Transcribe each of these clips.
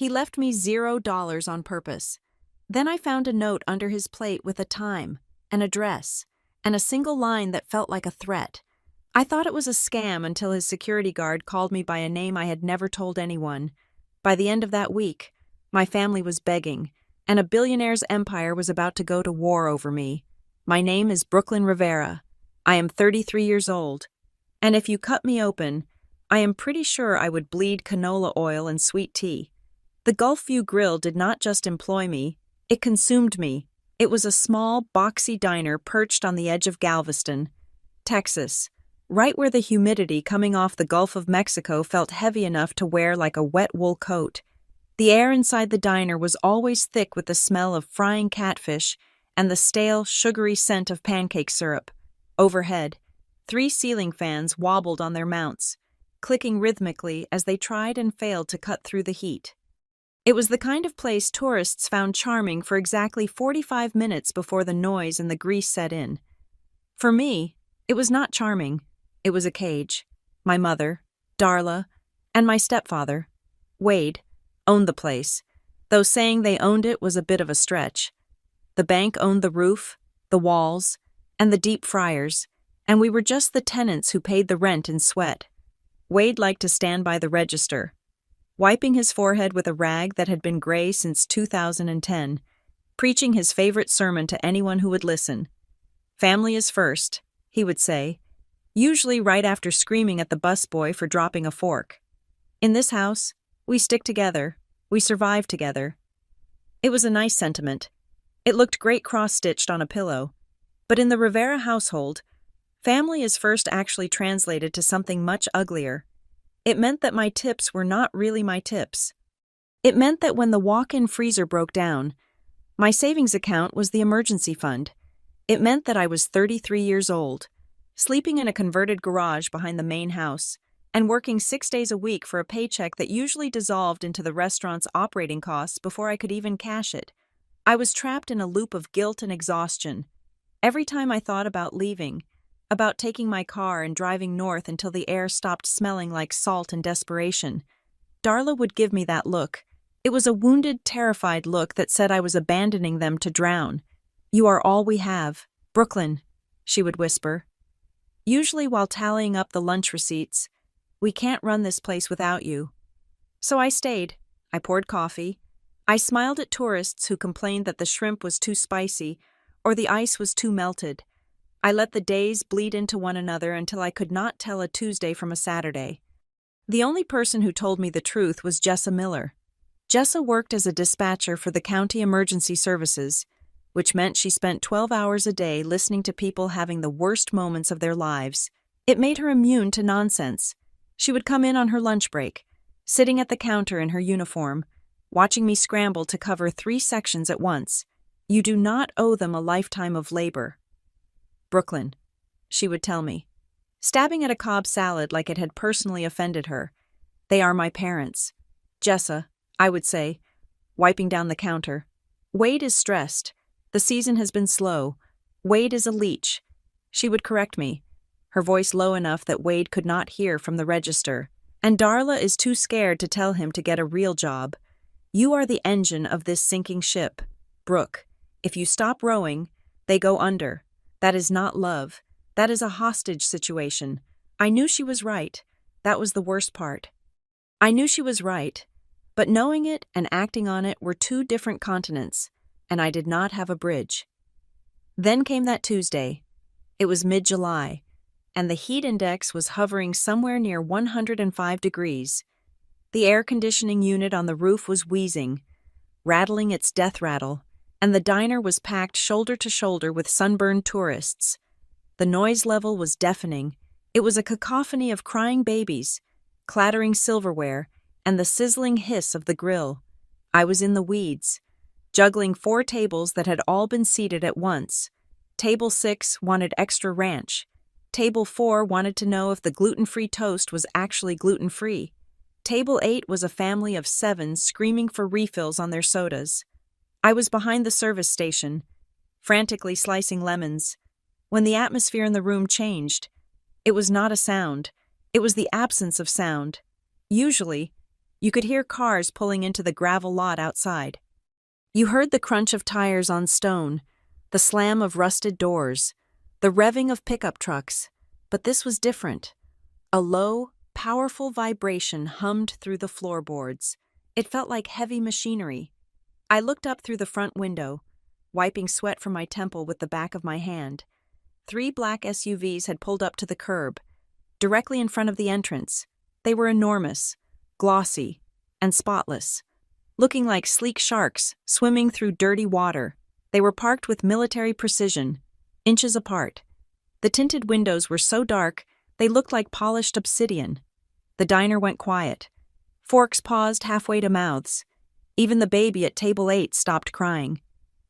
He left me $0 on purpose. Then I found a note under his plate with a time, an address, and a single line that felt like a threat. I thought it was a scam until his security guard called me by a name I had never told anyone. By the end of that week, my family was begging, and a billionaire's empire was about to go to war over me. My name is Brooklyn Rivera. I am 33 years old, and if you cut me open, I am pretty sure I would bleed canola oil and sweet tea. The Gulf View Grill did not just employ me, it consumed me. It was a small, boxy diner perched on the edge of Galveston, Texas, right where the humidity coming off the Gulf of Mexico felt heavy enough to wear like a wet wool coat. The air inside the diner was always thick with the smell of frying catfish and the stale, sugary scent of pancake syrup. Overhead, 3 ceiling fans wobbled on their mounts, clicking rhythmically as they tried and failed to cut through the heat. It was the kind of place tourists found charming for exactly 45 minutes before the noise and the grease set in. For me, it was not charming. It was a cage. My mother, Darla, and my stepfather, Wade, owned the place, though saying they owned it was a bit of a stretch. The bank owned the roof, the walls, and the deep fryers, and we were just the tenants who paid the rent in sweat. Wade liked to stand by the register, wiping his forehead with a rag that had been gray since 2010, preaching his favorite sermon to anyone who would listen. "Family is first," he would say, usually right after screaming at the busboy for dropping a fork. "In this house, we stick together, we survive together." It was a nice sentiment. It looked great cross-stitched on a pillow. But in the Rivera household, family is first actually translated to something much uglier. It meant that my tips were not really my tips. It meant that when the walk-in freezer broke down, my savings account was the emergency fund. It meant that I was 33 years old, sleeping in a converted garage behind the main house, and working 6 days a week for a paycheck that usually dissolved into the restaurant's operating costs before I could even cash it. I was trapped in a loop of guilt and exhaustion. Every time I thought about leaving, about taking my car and driving north until the air stopped smelling like salt and desperation, Darla would give me that look. It was a wounded, terrified look that said I was abandoning them to drown. "You are all we have, Brooklyn," she would whisper. Usually while tallying up the lunch receipts. "We can't run this place without you." So I stayed. I poured coffee. I smiled at tourists who complained that the shrimp was too spicy or the ice was too melted. I let the days bleed into one another until I could not tell a Tuesday from a Saturday. The only person who told me the truth was Jessa Miller. Jessa worked as a dispatcher for the county emergency services, which meant she spent 12 hours a day listening to people having the worst moments of their lives. It made her immune to nonsense. She would come in on her lunch break, sitting at the counter in her uniform, watching me scramble to cover 3 sections at once. "You do not owe them a lifetime of labor." "Brooklyn," she would tell me, stabbing at a Cobb salad like it had personally offended her. "They are my parents." "Jessa," I would say, wiping down the counter. "Wade is stressed. The season has been slow. Wade is a leech." She would correct me, her voice low enough that Wade could not hear from the register. "And Darla is too scared to tell him to get a real job. You are the engine of this sinking ship. Brooke, if you stop rowing, they go under. That is not love. That is a hostage situation." I knew she was right. That was the worst part. I knew she was right, but knowing it and acting on it were 2 different continents, and I did not have a bridge. Then came that Tuesday. It was mid-July, and the heat index was hovering somewhere near 105 degrees. The air conditioning unit on the roof was wheezing, rattling its death rattle, and the diner was packed shoulder to shoulder with sunburned tourists. The noise level was deafening. It was a cacophony of crying babies, clattering silverware, and the sizzling hiss of the grill. I was in the weeds, juggling 4 tables that had all been seated at once. Table 6 wanted extra ranch. Table 4 wanted to know if the gluten-free toast was actually gluten-free. Table 8 was a family of 7 screaming for refills on their sodas. I was behind the service station, frantically slicing lemons, when the atmosphere in the room changed. It was not a sound. It was the absence of sound. Usually, You could hear cars pulling into the gravel lot outside. You heard the crunch of tires on stone, the slam of rusted doors, the revving of pickup trucks, but this was different. A low, powerful vibration hummed through the floorboards. It felt like heavy machinery. I looked up through the front window, wiping sweat from my temple with the back of my hand. 3 black SUVs had pulled up to the curb, directly in front of the entrance. They were enormous, glossy, and spotless, looking like sleek sharks swimming through dirty water. They were parked with military precision, inches apart. The tinted windows were so dark, they looked like polished obsidian. The diner went quiet. Forks paused halfway to mouths. Even the baby at table 8 stopped crying.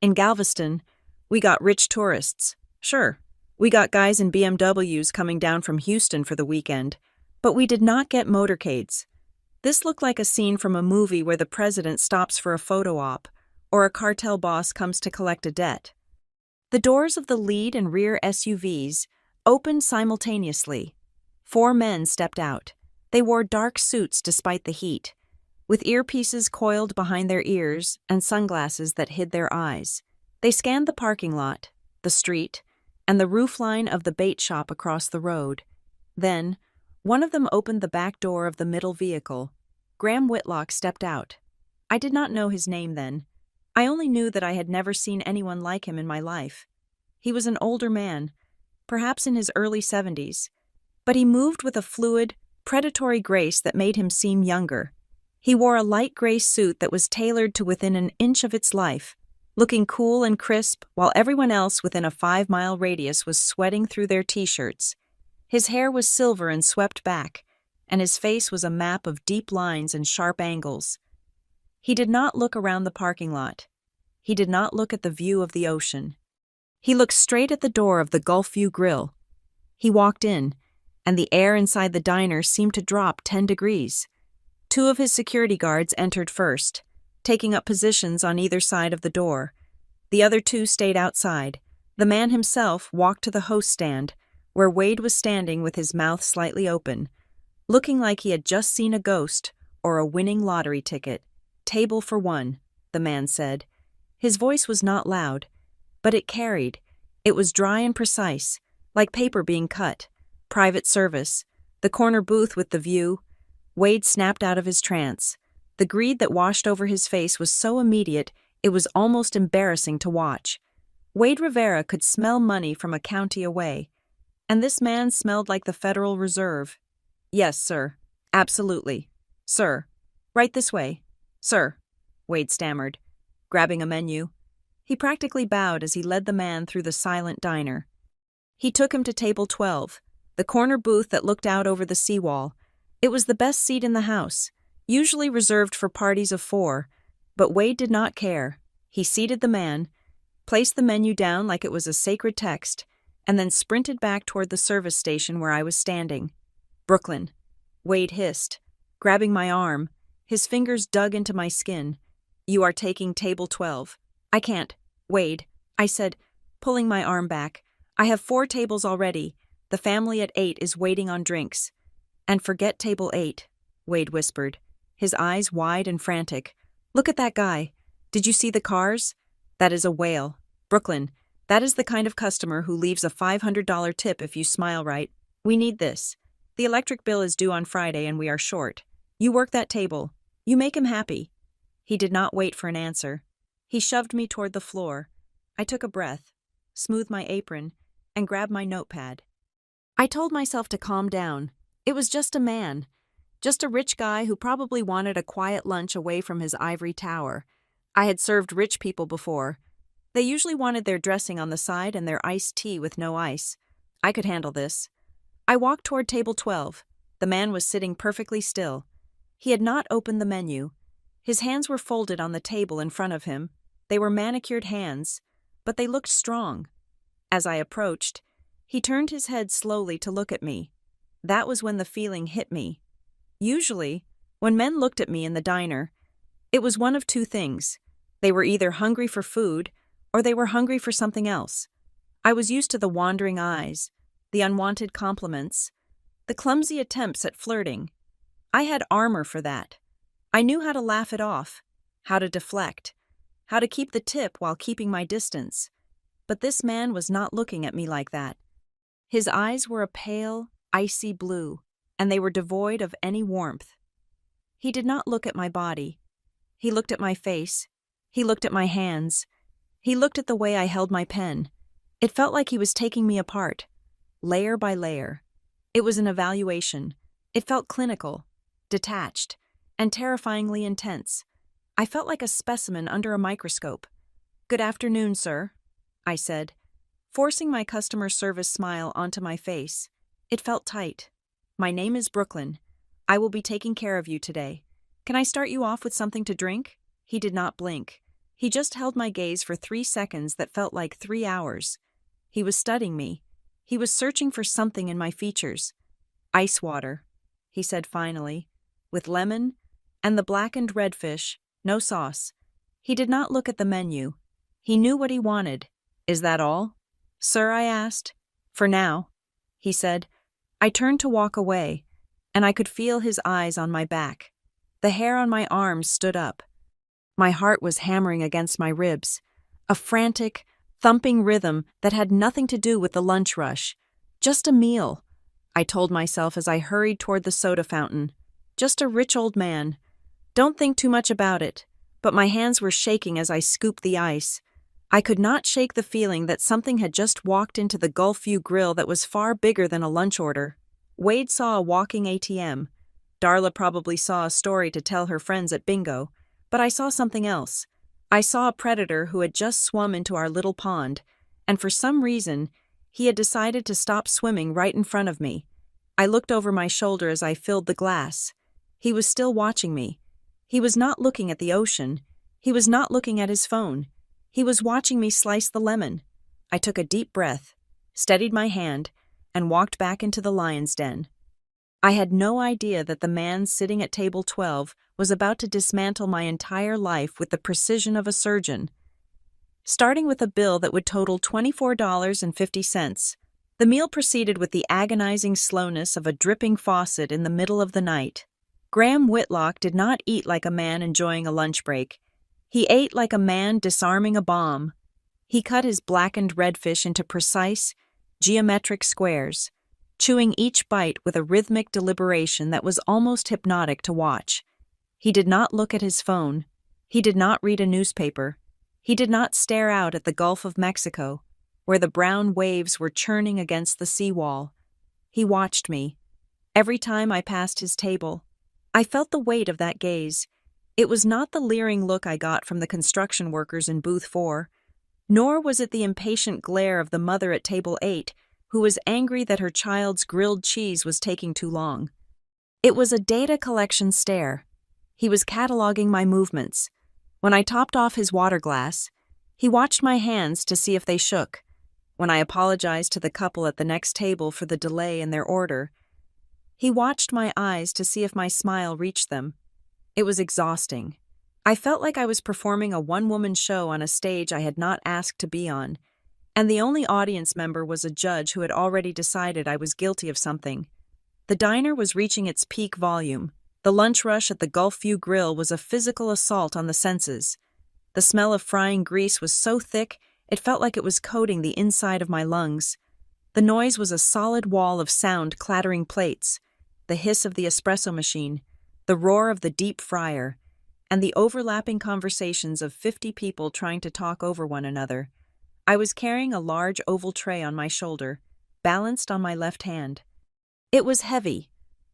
In Galveston, we got rich tourists. Sure, we got guys in BMWs coming down from Houston for the weekend, but we did not get motorcades. This looked like a scene from a movie where the president stops for a photo op, or a cartel boss comes to collect a debt. The doors of the lead and rear SUVs opened simultaneously. 4 men stepped out. They wore dark suits despite the heat, with earpieces coiled behind their ears and sunglasses that hid their eyes. They scanned the parking lot, the street, and the roofline of the bait shop across the road. Then, one of them opened the back door of the middle vehicle. Graham Whitlock stepped out. I did not know his name then. I only knew that I had never seen anyone like him in my life. He was an older man, perhaps in his early 70s, but he moved with a fluid, predatory grace that made him seem younger. He wore a light gray suit that was tailored to within an inch of its life, looking cool and crisp while everyone else within a 5-mile radius was sweating through their t-shirts. His hair was silver and swept back, and his face was a map of deep lines and sharp angles. He did not look around the parking lot. He did not look at the view of the ocean. He looked straight at the door of the Gulf View Grill. He walked in, and the air inside the diner seemed to drop 10 degrees. 2 of his security guards entered first, taking up positions on either side of the door. The other 2 stayed outside. The man himself walked to the host stand, where Wade was standing with his mouth slightly open, looking like he had just seen a ghost or a winning lottery ticket. "Table for 1, the man said. His voice was not loud, but it carried. It was dry and precise, like paper being cut. "Private service. The corner booth with the view." Wade snapped out of his trance. The greed that washed over his face was so immediate it was almost embarrassing to watch. Wade Rivera could smell money from a county away, and this man smelled like the Federal Reserve. "Yes, sir. Absolutely. Sir. Right this way. Sir," Wade stammered, grabbing a menu. He practically bowed as he led the man through the silent diner. He took him to table 12, the corner booth that looked out over the seawall. It was the best seat in the house, usually reserved for parties of 4, but Wade did not care. He seated the man, placed the menu down like it was a sacred text, and then sprinted back toward the service station where I was standing. "Brooklyn," Wade hissed, grabbing my arm. His fingers dug into my skin. "You are taking table 12. "I can't, Wade," I said, pulling my arm back. "I have 4 tables already. The family at 8 is waiting on drinks." "And forget table 8, Wade whispered, his eyes wide and frantic. "Look at that guy. Did you see the cars? That is a whale. Brooklyn, that is the kind of customer who leaves a $500 tip if you smile right. We need this. The electric bill is due on Friday and we are short. You work that table. You make him happy." He did not wait for an answer. He shoved me toward the floor. I took a breath, smoothed my apron, and grabbed my notepad. I told myself to calm down. It was just a man. Just a rich guy who probably wanted a quiet lunch away from his ivory tower. I had served rich people before. They usually wanted their dressing on the side and their iced tea with no ice. I could handle this. I walked toward table 12. The man was sitting perfectly still. He had not opened the menu. His hands were folded on the table in front of him. They were manicured hands, but they looked strong. As I approached, he turned his head slowly to look at me. That was when the feeling hit me. Usually, when men looked at me in the diner, it was one of 2 things. They were either hungry for food, or they were hungry for something else. I was used to the wandering eyes, the unwanted compliments, the clumsy attempts at flirting. I had armor for that. I knew how to laugh it off, how to deflect, how to keep the tip while keeping my distance. But this man was not looking at me like that. His eyes were a pale, icy blue, and they were devoid of any warmth. He did not look at my body. He looked at my face. He looked at my hands. He looked at the way I held my pen. It felt like he was taking me apart, layer by layer. It was an evaluation. It felt clinical, detached, and terrifyingly intense. I felt like a specimen under a microscope. "Good afternoon, sir," I said, forcing my customer service smile onto my face. It felt tight. "My name is Brooklyn. I will be taking care of you today. Can I start you off with something to drink?" He did not blink. He just held my gaze for 3 seconds that felt like 3 hours. He was studying me. He was searching for something in my features. "Ice water," he said finally, "with lemon and the blackened redfish, no sauce." He did not look at the menu. He knew what he wanted. "Is that all?" "Sir," I asked. "For now," he said. I turned to walk away, and I could feel his eyes on my back. The hair on my arms stood up. My heart was hammering against my ribs, a frantic, thumping rhythm that had nothing to do with the lunch rush. Just a meal, I told myself as I hurried toward the soda fountain. Just a rich old man. Don't think too much about it. But my hands were shaking as I scooped the ice. I could not shake the feeling that something had just walked into the Gulfview grill that was far bigger than a lunch order. Wade saw a walking ATM. Darla probably saw a story to tell her friends at bingo. But I saw something else. I saw a predator who had just swum into our little pond, and for some reason, he had decided to stop swimming right in front of me. I looked over my shoulder as I filled the glass. He was still watching me. He was not looking at the ocean. He was not looking at his phone. He was watching me slice the lemon. I took a deep breath, steadied my hand, and walked back into the lion's den. I had no idea that the man sitting at table 12 was about to dismantle my entire life with the precision of a surgeon. Starting with a bill that would total $24.50, the meal proceeded with the agonizing slowness of a dripping faucet in the middle of the night. Graham Whitlock did not eat like a man enjoying a lunch break. He ate like a man disarming a bomb. He cut his blackened redfish into precise, geometric squares, chewing each bite with a rhythmic deliberation that was almost hypnotic to watch. He did not look at his phone. He did not read a newspaper. He did not stare out at the Gulf of Mexico, where the brown waves were churning against the seawall. He watched me. Every time I passed his table, I felt the weight of that gaze. It was not the leering look I got from the construction workers in booth 4, nor was it the impatient glare of the mother at table 8, who was angry that her child's grilled cheese was taking too long. It was a data collection stare. He was cataloging my movements. When I topped off his water glass, he watched my hands to see if they shook. When I apologized to the couple at the next table for the delay in their order, he watched my eyes to see if my smile reached them. It was exhausting. I felt like I was performing a one-woman show on a stage I had not asked to be on, and the only audience member was a judge who had already decided I was guilty of something. The diner was reaching its peak volume. The lunch rush at the Gulfview Grill was a physical assault on the senses. The smell of frying grease was so thick, it felt like it was coating the inside of my lungs. The noise was a solid wall of sound clattering plates, the hiss of the espresso machine, the roar of the deep fryer, and the overlapping conversations of 50 people trying to talk over one another. I was carrying a large oval tray on my shoulder, balanced on my left hand. It was heavy,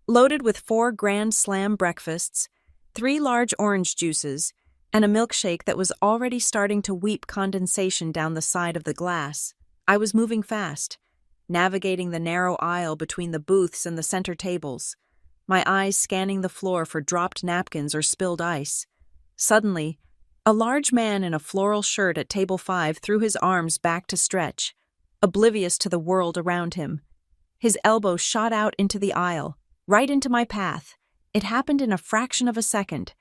loaded with 4 Grand Slam breakfasts, 3 large orange juices, and a milkshake that was already starting to weep condensation down the side of the glass. I was moving fast, navigating the narrow aisle between the booths and the center tables, my eyes scanning the floor for dropped napkins or spilled ice. Suddenly, a large man in a floral shirt at table 5 threw his arms back to stretch, oblivious to the world around him. His elbow shot out into the aisle, right into my path. It happened in a fraction of a second.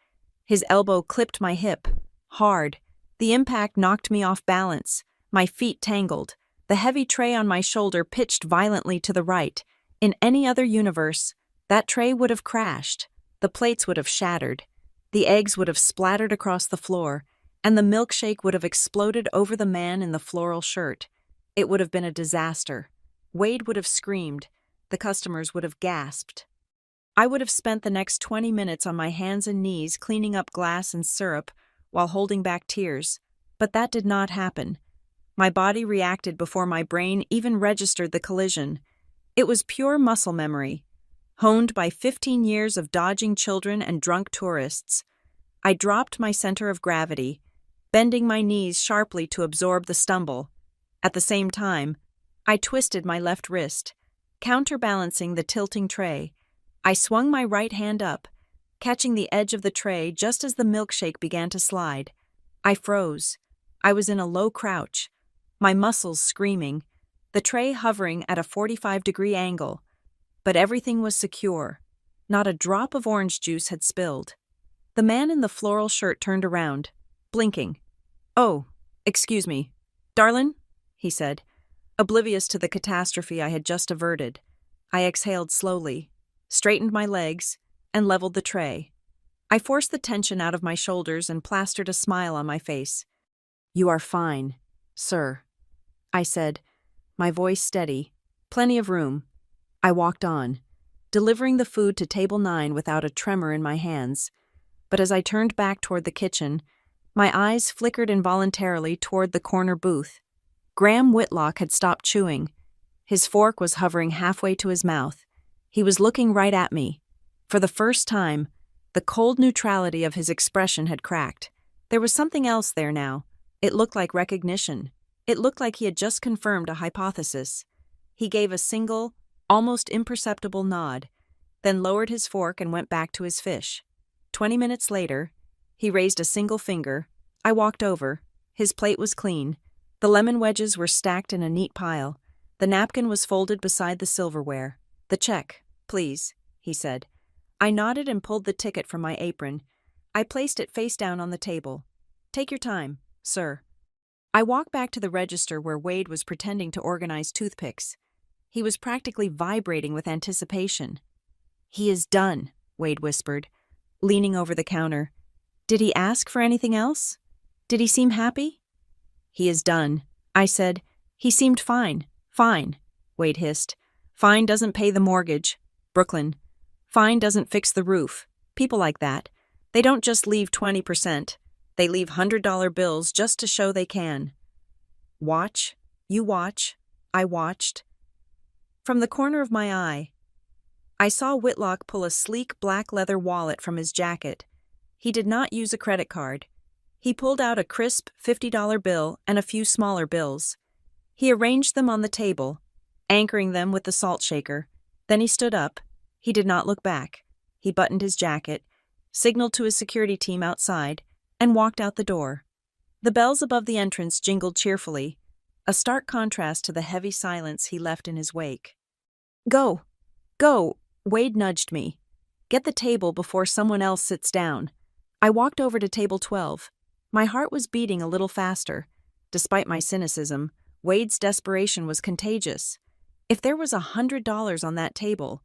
His elbow clipped my hip, hard. The impact knocked me off balance. My feet tangled. The heavy tray on my shoulder pitched violently to the right. In any other universe, that tray would have crashed. The plates would have shattered. The eggs would have splattered across the floor, and the milkshake would have exploded over the man in the floral shirt. It would have been a disaster. Wade would have screamed. The customers would have gasped. I would have spent the next 20 minutes on my hands and knees cleaning up glass and syrup while holding back tears. But that did not happen. My body reacted before my brain even registered the collision. It was pure muscle memory, honed by 15 years of dodging children and drunk tourists. I dropped my center of gravity, bending my knees sharply to absorb the stumble. At the same time, I twisted my left wrist, counterbalancing the tilting tray. I swung my right hand up, catching the edge of the tray just as the milkshake began to slide. I froze. I was in a low crouch, my muscles screaming, the tray hovering at a 45-degree angle. But everything was secure. Not a drop of orange juice had spilled. The man in the floral shirt turned around, blinking. "Oh, excuse me. Darlin'?" he said, oblivious to the catastrophe I had just averted. I exhaled slowly, straightened my legs, and leveled the tray. I forced the tension out of my shoulders and plastered a smile on my face. "You are fine, sir," I said, my voice steady. Plenty of room. I walked on, delivering the food to table 9 without a tremor in my hands. But as I turned back toward the kitchen, my eyes flickered involuntarily toward the corner booth. Graham Whitlock had stopped chewing. His fork was hovering halfway to his mouth. He was looking right at me. For the first time, the cold neutrality of his expression had cracked. There was something else there now. It looked like recognition. It looked like he had just confirmed a hypothesis. He gave a single, almost imperceptible nod, then lowered his fork and went back to his fish. 20 minutes later, he raised a single finger. I walked over. His plate was clean. The lemon wedges were stacked in a neat pile. The napkin was folded beside the silverware. "The check, please," he said. I nodded and pulled the ticket from my apron. I placed it face down on the table. "Take your time, sir." I walked back to the register where Wade was pretending to organize toothpicks. He was practically vibrating with anticipation. "He is done," Wade whispered, leaning over the counter. "Did he ask for anything else? Did he seem happy?" "He is done," I said. "He seemed fine." "Fine," Wade hissed. "Fine doesn't pay the mortgage. Brooklyn. Fine doesn't fix the roof. People like that. They don't just leave 20%. They leave $100 bills just to show they can." Watch. You watch. I watched. From the corner of my eye, I saw Whitlock pull a sleek black leather wallet from his jacket. He did not use a credit card. He pulled out a crisp $50 bill and a few smaller bills. He arranged them on the table, anchoring them with the salt shaker. Then he stood up. He did not look back. He buttoned his jacket, signaled to his security team outside, and walked out the door. The bells above the entrance jingled cheerfully, a stark contrast to the heavy silence he left in his wake. "Go! Go!" Wade nudged me. "Get the table before someone else sits down." I walked over to table 12. My heart was beating a little faster. Despite my cynicism, Wade's desperation was contagious. If there was $100 on that table,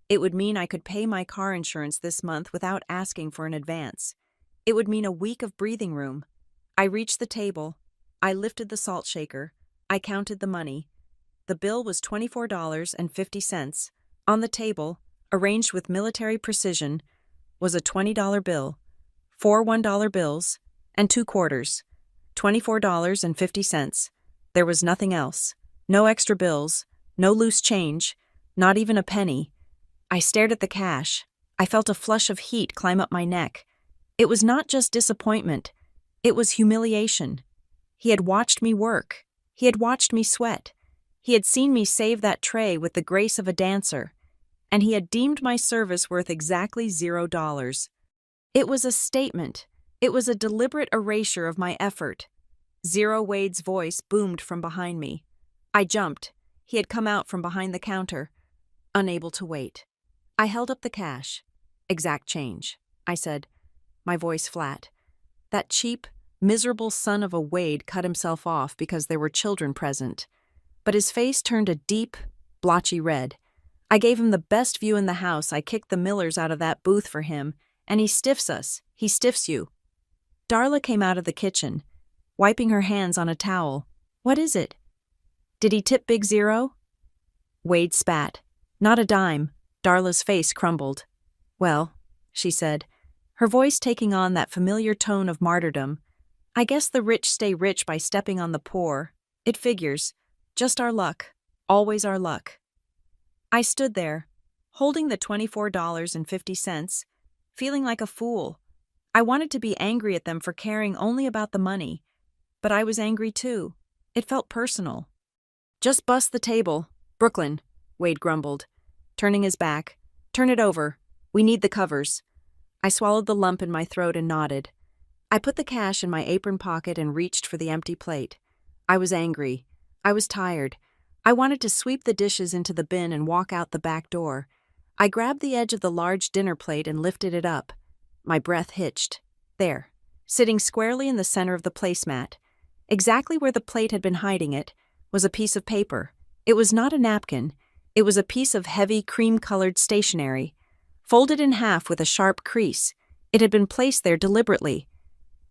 it would mean I could pay my car insurance this month without asking for an advance. It would mean a week of breathing room. I reached the table. I lifted the salt shaker. I counted the money. The bill was $24.50. On the table, arranged with military precision, was a $20 bill, 4 $1 bills, and 2 quarters. $24.50. There was nothing else. No extra bills, no loose change, not even a penny. I stared at the cash. I felt a flush of heat climb up my neck. It was not just disappointment. It was humiliation. He had watched me work. He had watched me sweat. He had seen me save that tray with the grace of a dancer. And he had deemed my service worth exactly $0. It was a statement. It was a deliberate erasure of my effort. Zero Wade's voice boomed from behind me. I jumped. He had come out from behind the counter, unable to wait. I held up the cash. "Exact change," I said, my voice flat. That cheap, miserable son of a Wade cut himself off because there were children present. But his face turned a deep, blotchy red. I gave him the best view in the house. I kicked the Millers out of that booth for him, And he stiffs us. He stiffs you. Darla came out of the kitchen, wiping her hands on a towel. What is it? Did he tip Big Zero? Wade spat. Not a dime. Darla's face crumbled. Well, she said, her voice taking on that familiar tone of martyrdom, I guess the rich stay rich by stepping on the poor. It figures. Just our luck. Always our luck. I stood there, holding the $24.50, feeling like a fool. I wanted to be angry at them for caring only about the money, but I was angry too. It felt personal. Just bust the table. Brooklyn, Wade grumbled, turning his back. Turn it over. We need the covers. I swallowed the lump in my throat and nodded. I put the cash in my apron pocket and reached for the empty plate. I was angry. I was tired. I wanted to sweep the dishes into the bin and walk out the back door. I grabbed the edge of the large dinner plate and lifted it up. My breath hitched. There, sitting squarely in the center of the placemat, exactly where the plate had been hiding it, was a piece of paper. It was not a napkin. It was a piece of heavy, cream-colored stationery, folded in half with a sharp crease. It had been placed there deliberately.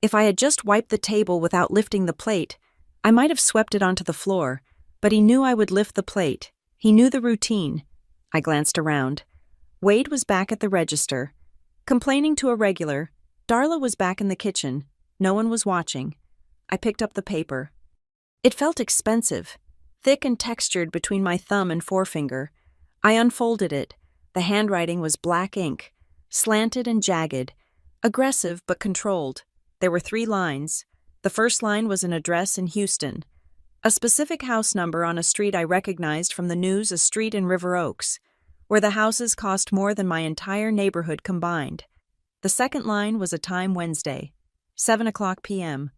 If I had just wiped the table without lifting the plate, I might have swept it onto the floor, but he knew I would lift the plate. He knew the routine. I glanced around. Wade was back at the register. Complaining to a regular, Darla was back in the kitchen. No one was watching. I picked up the paper. It felt expensive, thick and textured between my thumb and forefinger. I unfolded it. The handwriting was black ink, slanted and jagged, aggressive but controlled. There were 3 lines. The first line was an address in Houston, a specific house number on a street I recognized from the news, a street in River Oaks, where the houses cost more than my entire neighborhood combined. The second line was a time Wednesday, 7:00 p.m.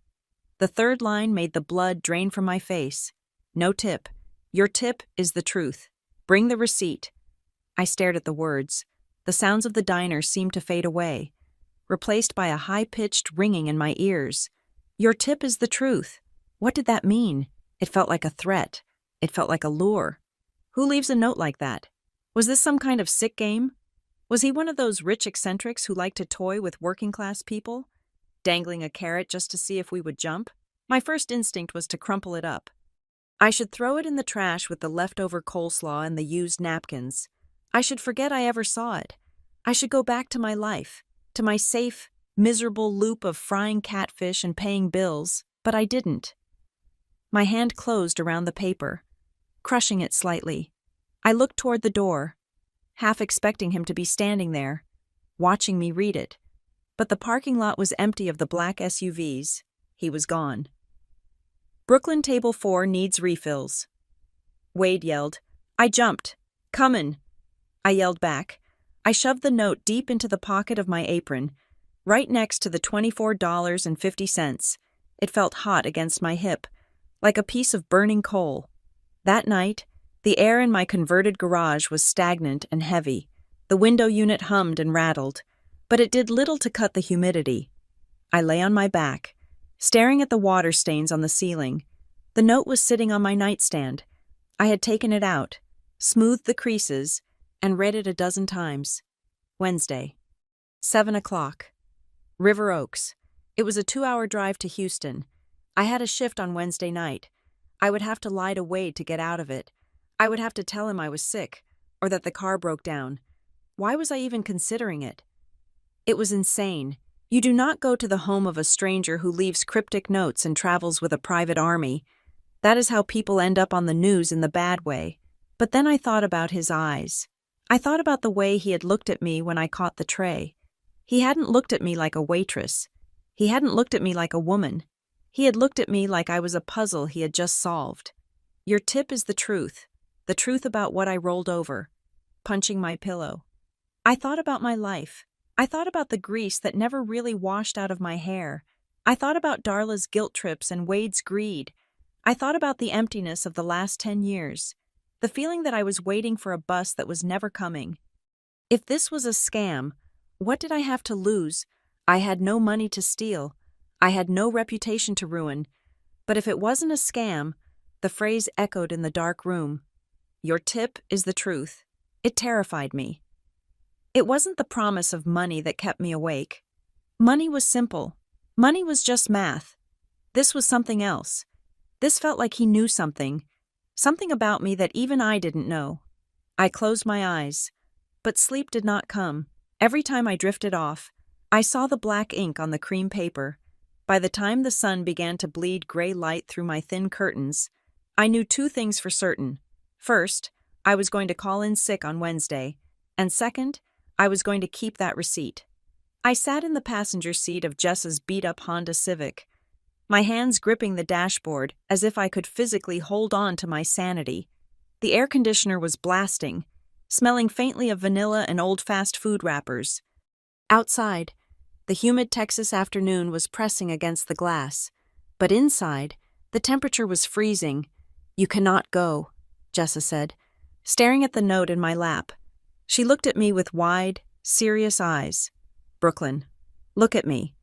The third line made the blood drain from my face. No tip. Your tip is the truth. Bring the receipt. I stared at the words. The sounds of the diner seemed to fade away, replaced by a high-pitched ringing in my ears. Your tip is the truth. What did that mean? It felt like a threat. It felt like a lure. Who leaves a note like that? Was this some kind of sick game? Was he one of those rich eccentrics who like to toy with working-class people, dangling a carrot just to see if we would jump? My first instinct was to crumple it up. I should throw it in the trash with the leftover coleslaw and the used napkins. I should forget I ever saw it. I should go back to my life, to my safe, miserable loop of frying catfish and paying bills, but I didn't. My hand closed around the paper, crushing it slightly. I looked toward the door, half expecting him to be standing there, watching me read it. But the parking lot was empty of the black SUVs. He was gone. Brooklyn Table 4 needs refills. Wade yelled. I jumped. Comin'. I yelled back. I shoved the note deep into the pocket of my apron, right next to the $24.50. It felt hot against my hip, like a piece of burning coal. That night, the air in my converted garage was stagnant and heavy. The window unit hummed and rattled, but it did little to cut the humidity. I lay on my back, staring at the water stains on the ceiling. The note was sitting on my nightstand. I had taken it out, smoothed the creases, and read it a dozen times. Wednesday, 7:00. River Oaks. It was a 2-hour drive to Houston. I had a shift on Wednesday night. I would have to lie to Wade to get out of it. I would have to tell him I was sick, or that the car broke down. Why was I even considering it? It was insane. You do not go to the home of a stranger who leaves cryptic notes and travels with a private army. That is how people end up on the news in the bad way. But then I thought about his eyes. I thought about the way he had looked at me when I caught the tray. He hadn't looked at me like a waitress. He hadn't looked at me like a woman. He had looked at me like I was a puzzle he had just solved. Your tip is the truth about what I rolled over, punching my pillow. I thought about my life. I thought about the grease that never really washed out of my hair. I thought about Darla's guilt trips and Wade's greed. I thought about the emptiness of the last 10 years, the feeling that I was waiting for a bus that was never coming. If this was a scam, what did I have to lose? I had no money to steal. I had no reputation to ruin. But if it wasn't a scam, the phrase echoed in the dark room. Your tip is the truth. It terrified me. It wasn't the promise of money that kept me awake. Money was simple. Money was just math. This was something else. This felt like he knew something. Something about me that even I didn't know. I closed my eyes. But sleep did not come. Every time I drifted off, I saw the black ink on the cream paper. By the time the sun began to bleed gray light through my thin curtains, I knew two things for certain. First, I was going to call in sick on Wednesday. And second, I was going to keep that receipt. I sat in the passenger seat of Jessa's beat-up Honda Civic, my hands gripping the dashboard as if I could physically hold on to my sanity. The air conditioner was blasting, smelling faintly of vanilla and old fast food wrappers. Outside, the humid Texas afternoon was pressing against the glass, but inside, the temperature was freezing. "You cannot go," Jessa said, staring at the note in my lap. She looked at me with wide, serious eyes. "Brooklyn, look at me.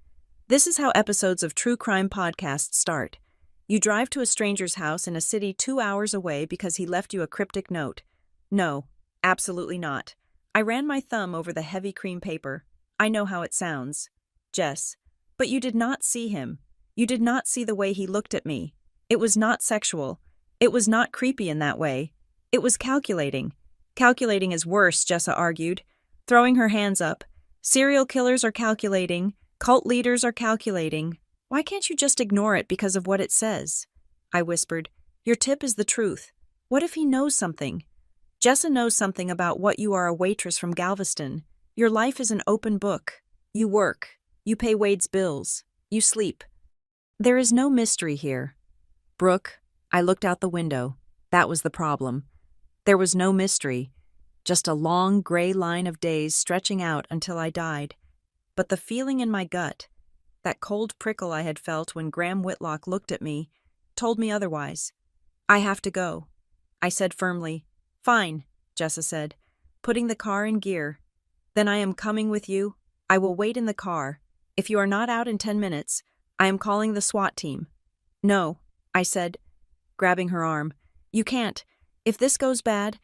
This is how episodes of true crime podcasts start. You drive to a stranger's house in a city 2 hours away because he left you a cryptic note. No, absolutely not. I ran my thumb over the heavy cream paper. I know how it sounds. Jess, but you did not see him. You did not see the way he looked at me. It was not sexual. It was not creepy in that way. It was calculating. Calculating is worse, Jessa argued, throwing her hands up. Serial killers are calculating. Cult leaders are calculating. Why can't you just ignore it because of what it says? I whispered. Your tip is the truth. What if he knows something? Jessa knows something about what you are, a waitress from Galveston. Your life is an open book. You work. You pay Wade's bills. You sleep. There is no mystery here. Brooke, I looked out the window. That was the problem. There was no mystery. Just a long gray line of days stretching out until I died. But the feeling in my gut, that cold prickle I had felt when Graham Whitlock looked at me, told me otherwise. I have to go, I said firmly. Fine, Jessa said, putting the car in gear. Then I am coming with you. I will wait in the car. If you are not out in 10 minutes, I am calling the SWAT team. No, I said, grabbing her arm. You can't. If this goes bad,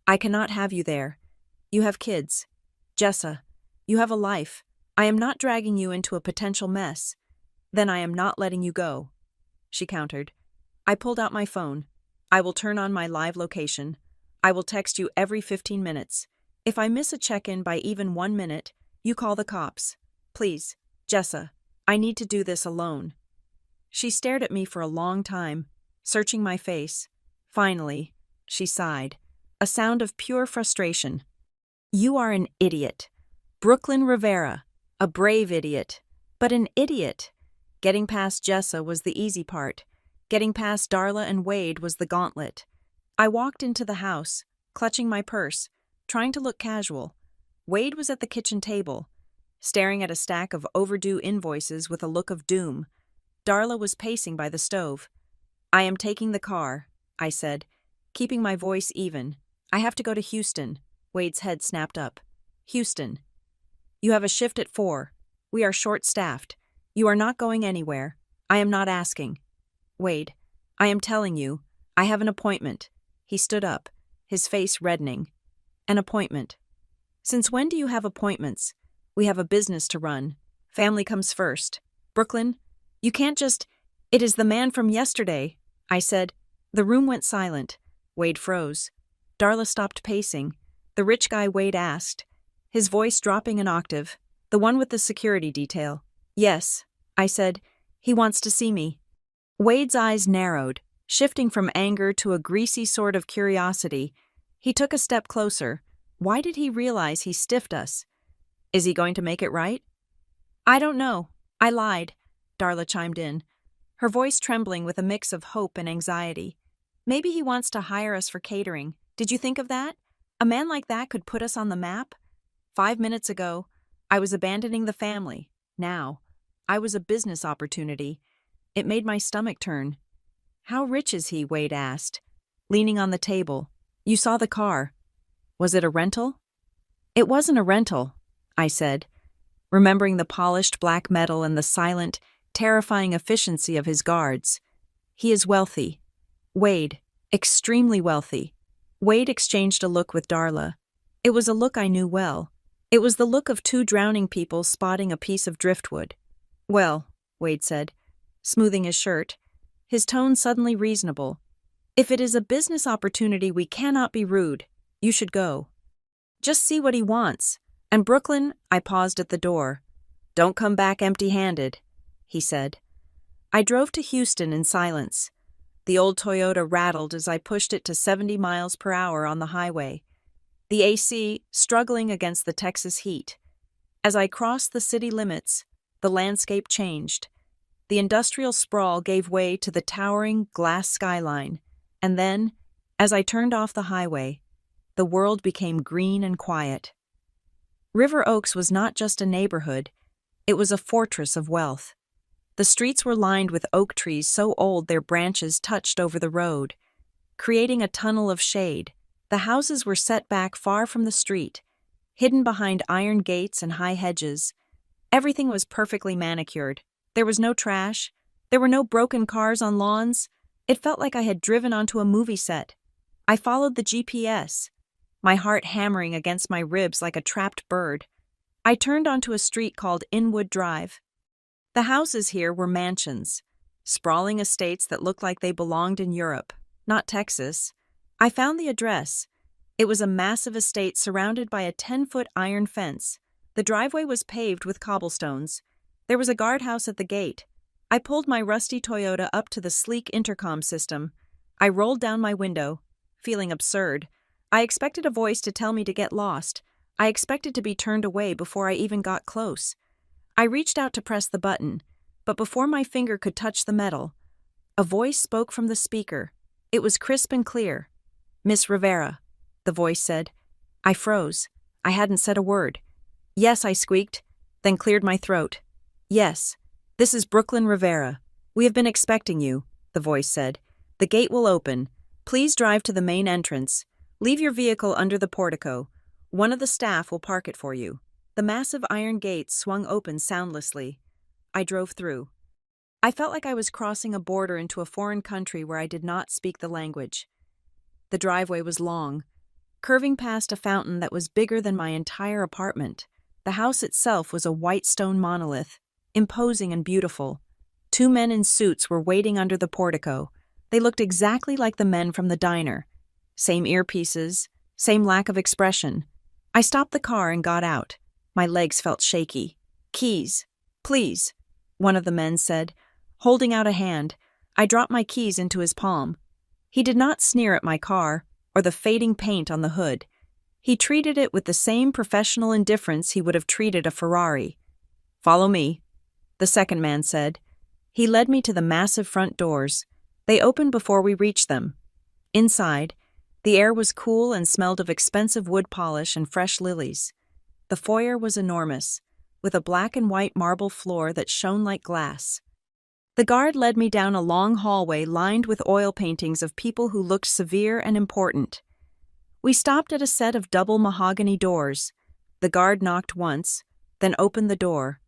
I cannot have you there. You have kids. Jessa, you have a life. I am not dragging you into a potential mess. Then I am not letting you go, she countered. I pulled out my phone. I will turn on my live location. I will text you every 15 minutes. If I miss a check-in by even 1 minute, you call the cops. Please, Jessa, I need to do this alone. She stared at me for a long time, searching my face. Finally, she sighed, a sound of pure frustration. You are an idiot. Brooklyn Rivera, a brave idiot, but an idiot. Getting past Jessa was the easy part. Getting past Darla and Wade was the gauntlet. I walked into the house, clutching my purse, trying to look casual. Wade was at the kitchen table, staring at a stack of overdue invoices with a look of doom. Darla was pacing by the stove. I am taking the car, I said, keeping my voice even. I have to go to Houston. Wade's head snapped up. Houston. You have a shift at 4. We are short-staffed. You are not going anywhere. I am not asking. Wade, I am telling you, I have an appointment. He stood up, his face reddening. An appointment. Since when do you have appointments? We have a business to run. Family comes first. Brooklyn, you can't just... It is the man from yesterday, I said. The room went silent. Wade froze. Darla stopped pacing. The rich guy Wade asked, his voice dropping an octave. The one with the security detail. Yes, I said. He wants to see me. Wade's eyes narrowed, shifting from anger to a greasy sort of curiosity. He took a step closer. Why did he realize he stiffed us? Is he going to make it right? I don't know. I lied, Darla chimed in, her voice trembling with a mix of hope and anxiety. Maybe he wants to hire us for catering. Did you think of that? A man like that could put us on the map? 5 minutes ago, I was abandoning the family. Now, I was a business opportunity. It made my stomach turn. How rich is he? Wade asked, leaning on the table. You saw the car. Was it a rental? It wasn't a rental, I said, remembering the polished black metal and the silent, terrifying efficiency of his guards. He is wealthy. Wade, extremely wealthy. Wade exchanged a look with Darla. It was a look I knew well. It was the look of two drowning people spotting a piece of driftwood. "Well," Wade said, smoothing his shirt, his tone suddenly reasonable, "if it is a business opportunity we cannot be rude. You should go. Just see what he wants. And Brooklyn," I paused at the door. "Don't come back empty-handed," he said. I drove to Houston in silence. The old Toyota rattled as I pushed it to 70 miles per hour on the highway, the AC struggling against the Texas heat. As I crossed the city limits, the landscape changed. The industrial sprawl gave way to the towering glass skyline, and then, as I turned off the highway, the world became green and quiet. River Oaks was not just a neighborhood, it was a fortress of wealth. The streets were lined with oak trees so old their branches touched over the road, creating a tunnel of shade. The houses were set back far from the street, hidden behind iron gates and high hedges. Everything was perfectly manicured. There was no trash. There were no broken cars on lawns. It felt like I had driven onto a movie set. I followed the GPS, my heart hammering against my ribs like a trapped bird. I turned onto a street called Inwood Drive. The houses here were mansions, sprawling estates that looked like they belonged in Europe, not Texas. I found the address. It was a massive estate surrounded by a 10-foot iron fence. The driveway was paved with cobblestones. There was a guardhouse at the gate. I pulled my rusty Toyota up to the sleek intercom system. I rolled down my window, feeling absurd. I expected a voice to tell me to get lost. I expected to be turned away before I even got close. I reached out to press the button, but before my finger could touch the metal, a voice spoke from the speaker. It was crisp and clear. "Miss Rivera," the voice said. I froze. I hadn't said a word. "Yes," I squeaked, then cleared my throat. "Yes, this is Brooklyn Rivera. We have been expecting you," the voice said. "The gate will open. Please drive to the main entrance. Leave your vehicle under the portico. One of the staff will park it for you." The massive iron gates swung open soundlessly. I drove through. I felt like I was crossing a border into a foreign country where I did not speak the language. The driveway was long, curving past a fountain that was bigger than my entire apartment. The house itself was a white stone monolith, imposing and beautiful. Two men in suits were waiting under the portico. They looked exactly like the men from the diner. Same earpieces, same lack of expression. I stopped the car and got out. My legs felt shaky. "Keys, please," one of the men said, holding out a hand. I dropped my keys into his palm. He did not sneer at my car or the fading paint on the hood. He treated it with the same professional indifference he would have treated a Ferrari. "Follow me," the second man said. He led me to the massive front doors. They opened before we reached them. Inside, the air was cool and smelled of expensive wood polish and fresh lilies. The foyer was enormous, with a black and white marble floor that shone like glass. The guard led me down a long hallway lined with oil paintings of people who looked severe and important. We stopped at a set of double mahogany doors. The guard knocked once, then opened the door.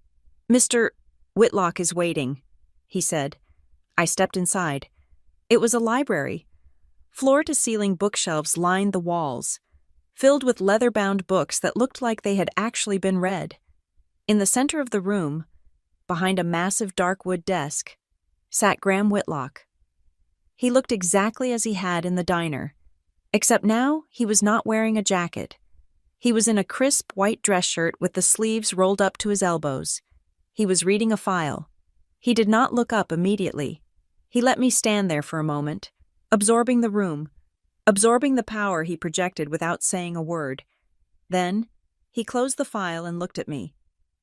"Mr. Whitlock is waiting," he said. I stepped inside. It was a library. Floor-to-ceiling bookshelves lined the walls, filled with leather-bound books that looked like they had actually been read. In the center of the room, behind a massive dark wood desk, sat Graham Whitlock. He looked exactly as he had in the diner, except now he was not wearing a jacket. He was in a crisp white dress shirt with the sleeves rolled up to his elbows. He was reading a file. He did not look up immediately. He let me stand there for a moment, absorbing the room, absorbing the power he projected without saying a word. Then, he closed the file and looked at me.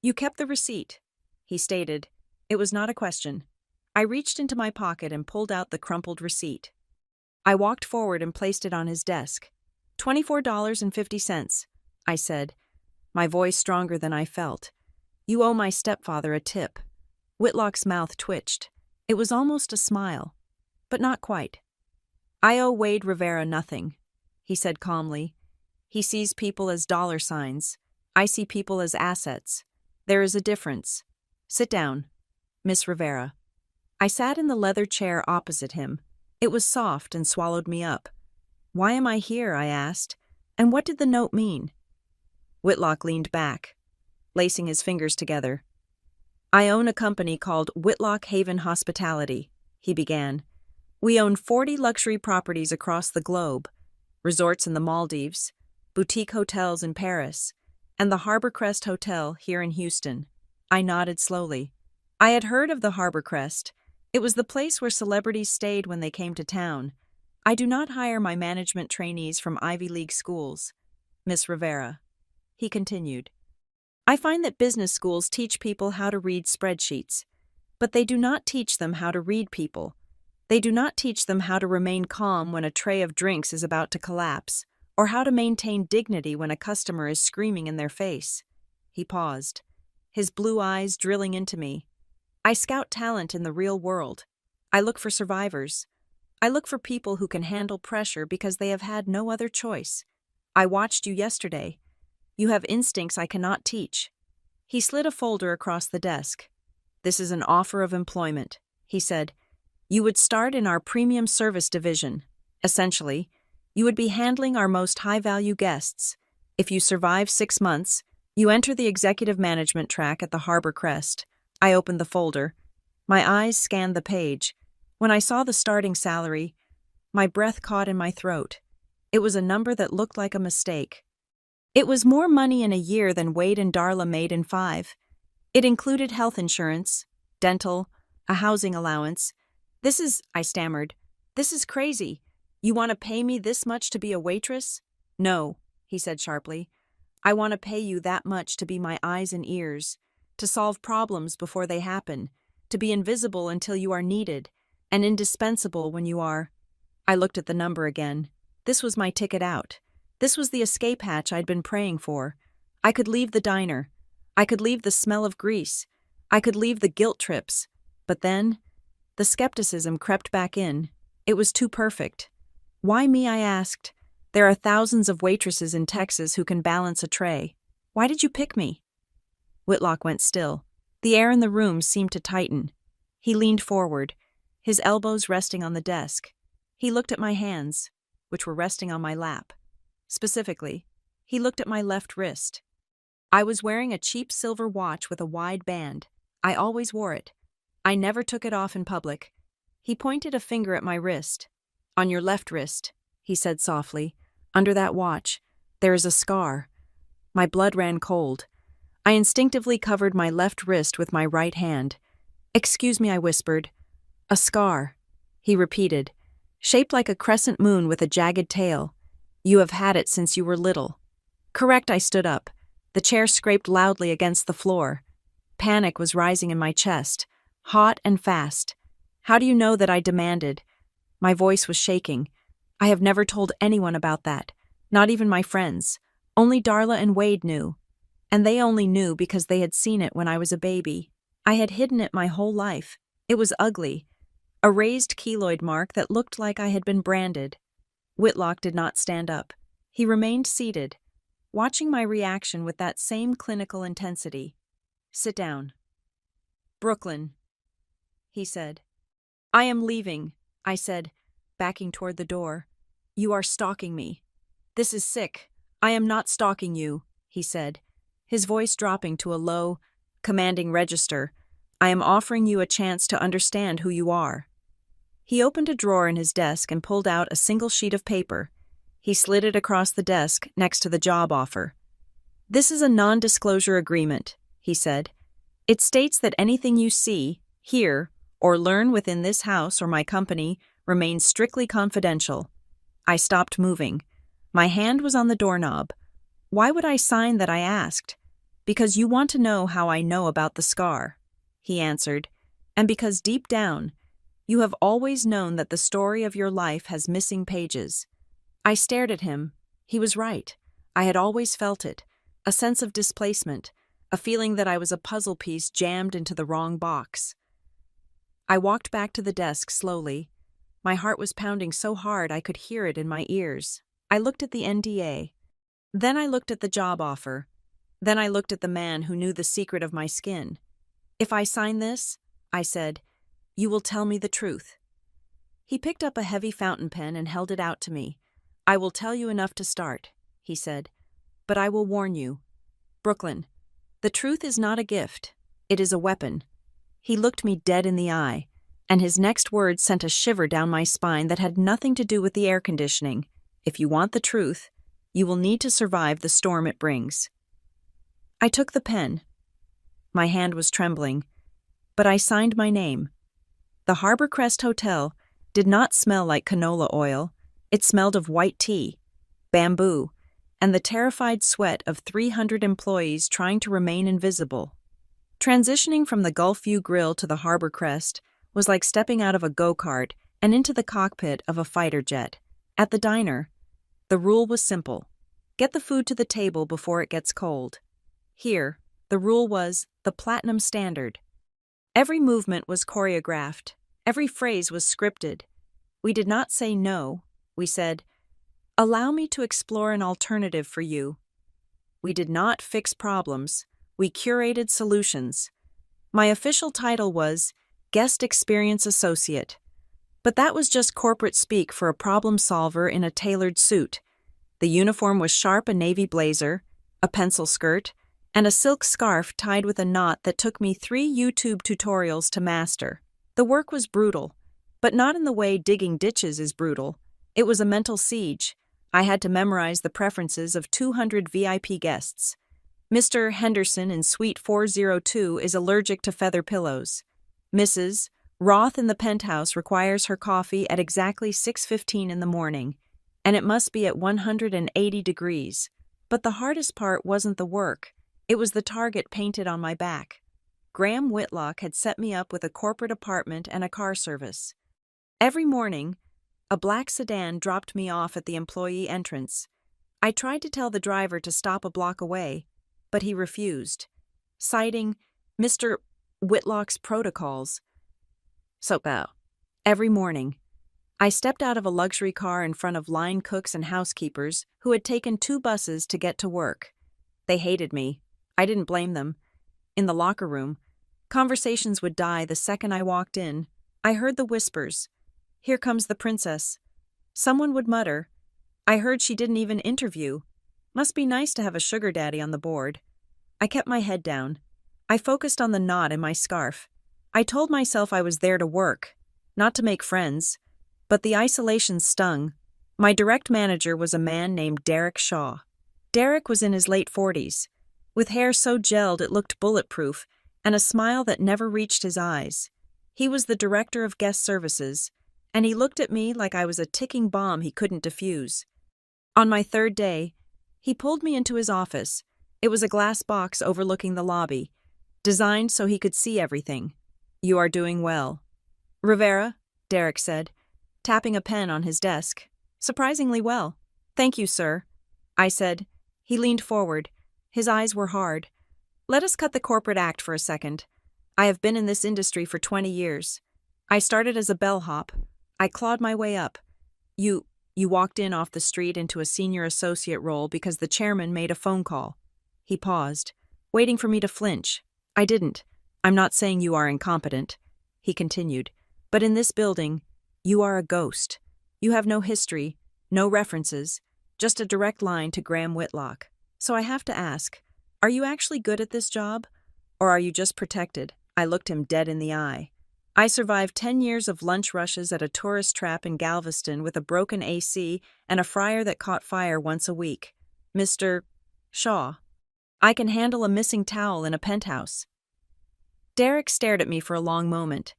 "You kept the receipt," he stated. It was not a question. I reached into my pocket and pulled out the crumpled receipt. I walked forward and placed it on his desk. $24.50, I said, my voice stronger than I felt. "You owe my stepfather a tip." Whitlock's mouth twitched. It was almost a smile, but not quite. "I owe Wade Rivera nothing," he said calmly. "He sees people as dollar signs. I see people as assets. There is a difference. Sit down, Miss Rivera." I sat in the leather chair opposite him. It was soft and swallowed me up. "Why am I here?" I asked. "And what did the note mean?" Whitlock leaned back, lacing his fingers together. I own a company called Whitlock Haven Hospitality, he began. We own 40 luxury properties across the globe, resorts in the Maldives, boutique hotels in Paris, and the Harborcrest Hotel here in Houston. I nodded slowly. I had heard of the Harborcrest. It was the place where celebrities stayed when they came to town. I do not hire my management trainees from Ivy League schools, Miss Rivera. He continued. I find that business schools teach people how to read spreadsheets, but they do not teach them how to read people. They do not teach them how to remain calm when a tray of drinks is about to collapse, or how to maintain dignity when a customer is screaming in their face. He paused, his blue eyes drilling into me. I scout talent in the real world. I look for survivors. I look for people who can handle pressure because they have had no other choice. I watched you yesterday. You have instincts I cannot teach. He slid a folder across the desk. This is an offer of employment, he said. You would start in our premium service division. Essentially, you would be handling our most high-value guests. If you survive 6 months, you enter the executive management track at the Harborcrest. I opened the folder. My eyes scanned the page. When I saw the starting salary, my breath caught in my throat. It was a number that looked like a mistake. It was more money in a year than Wade and Darla made in 5. It included health insurance, dental, a housing allowance. I stammered. This is crazy. You want to pay me this much to be a waitress? No, he said sharply. I want to pay you that much to be my eyes and ears, to solve problems before they happen, to be invisible until you are needed, and indispensable when you are. I looked at the number again. This was my ticket out. This was the escape hatch I'd been praying for. I could leave the diner. I could leave the smell of grease. I could leave the guilt trips. But then, the skepticism crept back in. It was too perfect. Why me, I asked. There are thousands of waitresses in Texas who can balance a tray. Why did you pick me? Whitlock went still. The air in the room seemed to tighten. He leaned forward, his elbows resting on the desk. He looked at my hands, which were resting on my lap. Specifically, he looked at my left wrist. I was wearing a cheap silver watch with a wide band. I always wore it. I never took it off in public. He pointed a finger at my wrist. On your left wrist, he said softly, under that watch, there is a scar. My blood ran cold. I instinctively covered my left wrist with my right hand. Excuse me, I whispered. A scar, he repeated, shaped like a crescent moon with a jagged tail. You have had it since you were little. Correct, I stood up. The chair scraped loudly against the floor. Panic was rising in my chest, hot and fast. How do you know that I demanded? My voice was shaking. I have never told anyone about that, not even my friends. Only Darla and Wade knew. And they only knew because they had seen it when I was a baby. I had hidden it my whole life. It was ugly. A raised keloid mark that looked like I had been branded. Whitlock did not stand up. He remained seated, watching my reaction with that same clinical intensity. Sit down. Brooklyn, he said. I am leaving, I said, backing toward the door. You are stalking me. This is sick. I am not stalking you, he said, his voice dropping to a low, commanding register. I am offering you a chance to understand who you are. He opened a drawer in his desk and pulled out a single sheet of paper. He slid it across the desk next to the job offer. This is a non-disclosure agreement, he said. It states that anything you see, hear, or learn within this house or my company remains strictly confidential. I stopped moving. My hand was on the doorknob. Why would I sign that, I asked. Because you want to know how I know about the scar, he answered, and because deep down, you have always known that the story of your life has missing pages. I stared at him. He was right. I had always felt it. A sense of displacement, a feeling that I was a puzzle piece jammed into the wrong box. I walked back to the desk slowly. My heart was pounding so hard I could hear it in my ears. I looked at the NDA. Then I looked at the job offer. Then I looked at the man who knew the secret of my skin. If I sign this, I said, you will tell me the truth. He picked up a heavy fountain pen and held it out to me. I will tell you enough to start, he said. But I will warn you, Brooklyn, the truth is not a gift. It is a weapon. He looked me dead in the eye, and his next words sent a shiver down my spine that had nothing to do with the air conditioning. If you want the truth, you will need to survive the storm it brings. I took the pen. My hand was trembling, but I signed my name. The Harbor Crest Hotel did not smell like canola oil. It smelled of white tea, bamboo, and the terrified sweat of 300 employees trying to remain invisible. Transitioning from the Gulfview Grill to the Harbor Crest was like stepping out of a go-kart and into the cockpit of a fighter jet. At the diner, the rule was simple: get the food to the table before it gets cold. Here, the rule was the platinum standard. Every movement was choreographed. Every phrase was scripted. We did not say no. We said, "Allow me to explore an alternative for you." We did not fix problems. We curated solutions. My official title was Guest Experience Associate. But that was just corporate speak for a problem solver in a tailored suit. The uniform was sharp: a navy blazer, a pencil skirt, and a silk scarf tied with a knot that took me 3 YouTube tutorials to master. The work was brutal, but not in the way digging ditches is brutal. It was a mental siege. I had to memorize the preferences of 200 VIP guests. Mr. Henderson in Suite 402 is allergic to feather pillows. Mrs. Roth in the penthouse requires her coffee at exactly 6:15 in the morning, and it must be at 180 degrees. But the hardest part wasn't the work. It was the target painted on my back. Graham Whitlock had set me up with a corporate apartment and a car service. Every morning, a black sedan dropped me off at the employee entrance. I tried to tell the driver to stop a block away, but he refused, citing Mr. Whitlock's protocols. So, every morning, I stepped out of a luxury car in front of line cooks and housekeepers who had taken 2 buses to get to work. They hated me. I didn't blame them. In the locker room, conversations would die the second I walked in. I heard the whispers. "Here comes the princess." Someone would mutter, "I heard she didn't even interview. Must be nice to have a sugar daddy on the board." I kept my head down. I focused on the knot in my scarf. I told myself I was there to work, not to make friends. But the isolation stung. My direct manager was a man named Derek Shaw. Derek was in his late 40s, with hair so gelled it looked bulletproof, and a smile that never reached his eyes. He was the director of guest services, and he looked at me like I was a ticking bomb he couldn't defuse. On my 3rd day, he pulled me into his office. It was a glass box overlooking the lobby, designed so he could see everything. "You are doing well." "Rivera," Derek said, tapping a pen on his desk. "Surprisingly well." "Thank you, sir," I said. He leaned forward. His eyes were hard. "Let us cut the corporate act for a second. I have been in this industry for 20 years. I started as a bellhop. I clawed my way up. You walked in off the street into a senior associate role because the chairman made a phone call." He paused, waiting for me to flinch. I didn't. "I'm not saying you are incompetent," he continued, "but in this building, you are a ghost. You have no history, no references, just a direct line to Graham Whitlock. So I have to ask, are you actually good at this job? Or are you just protected?" I looked him dead in the eye. "I survived 10 years of lunch rushes at a tourist trap in Galveston with a broken AC and a fryer that caught fire once a week. Mr. Shaw, I can handle a missing towel in a penthouse." Derek stared at me for a long moment.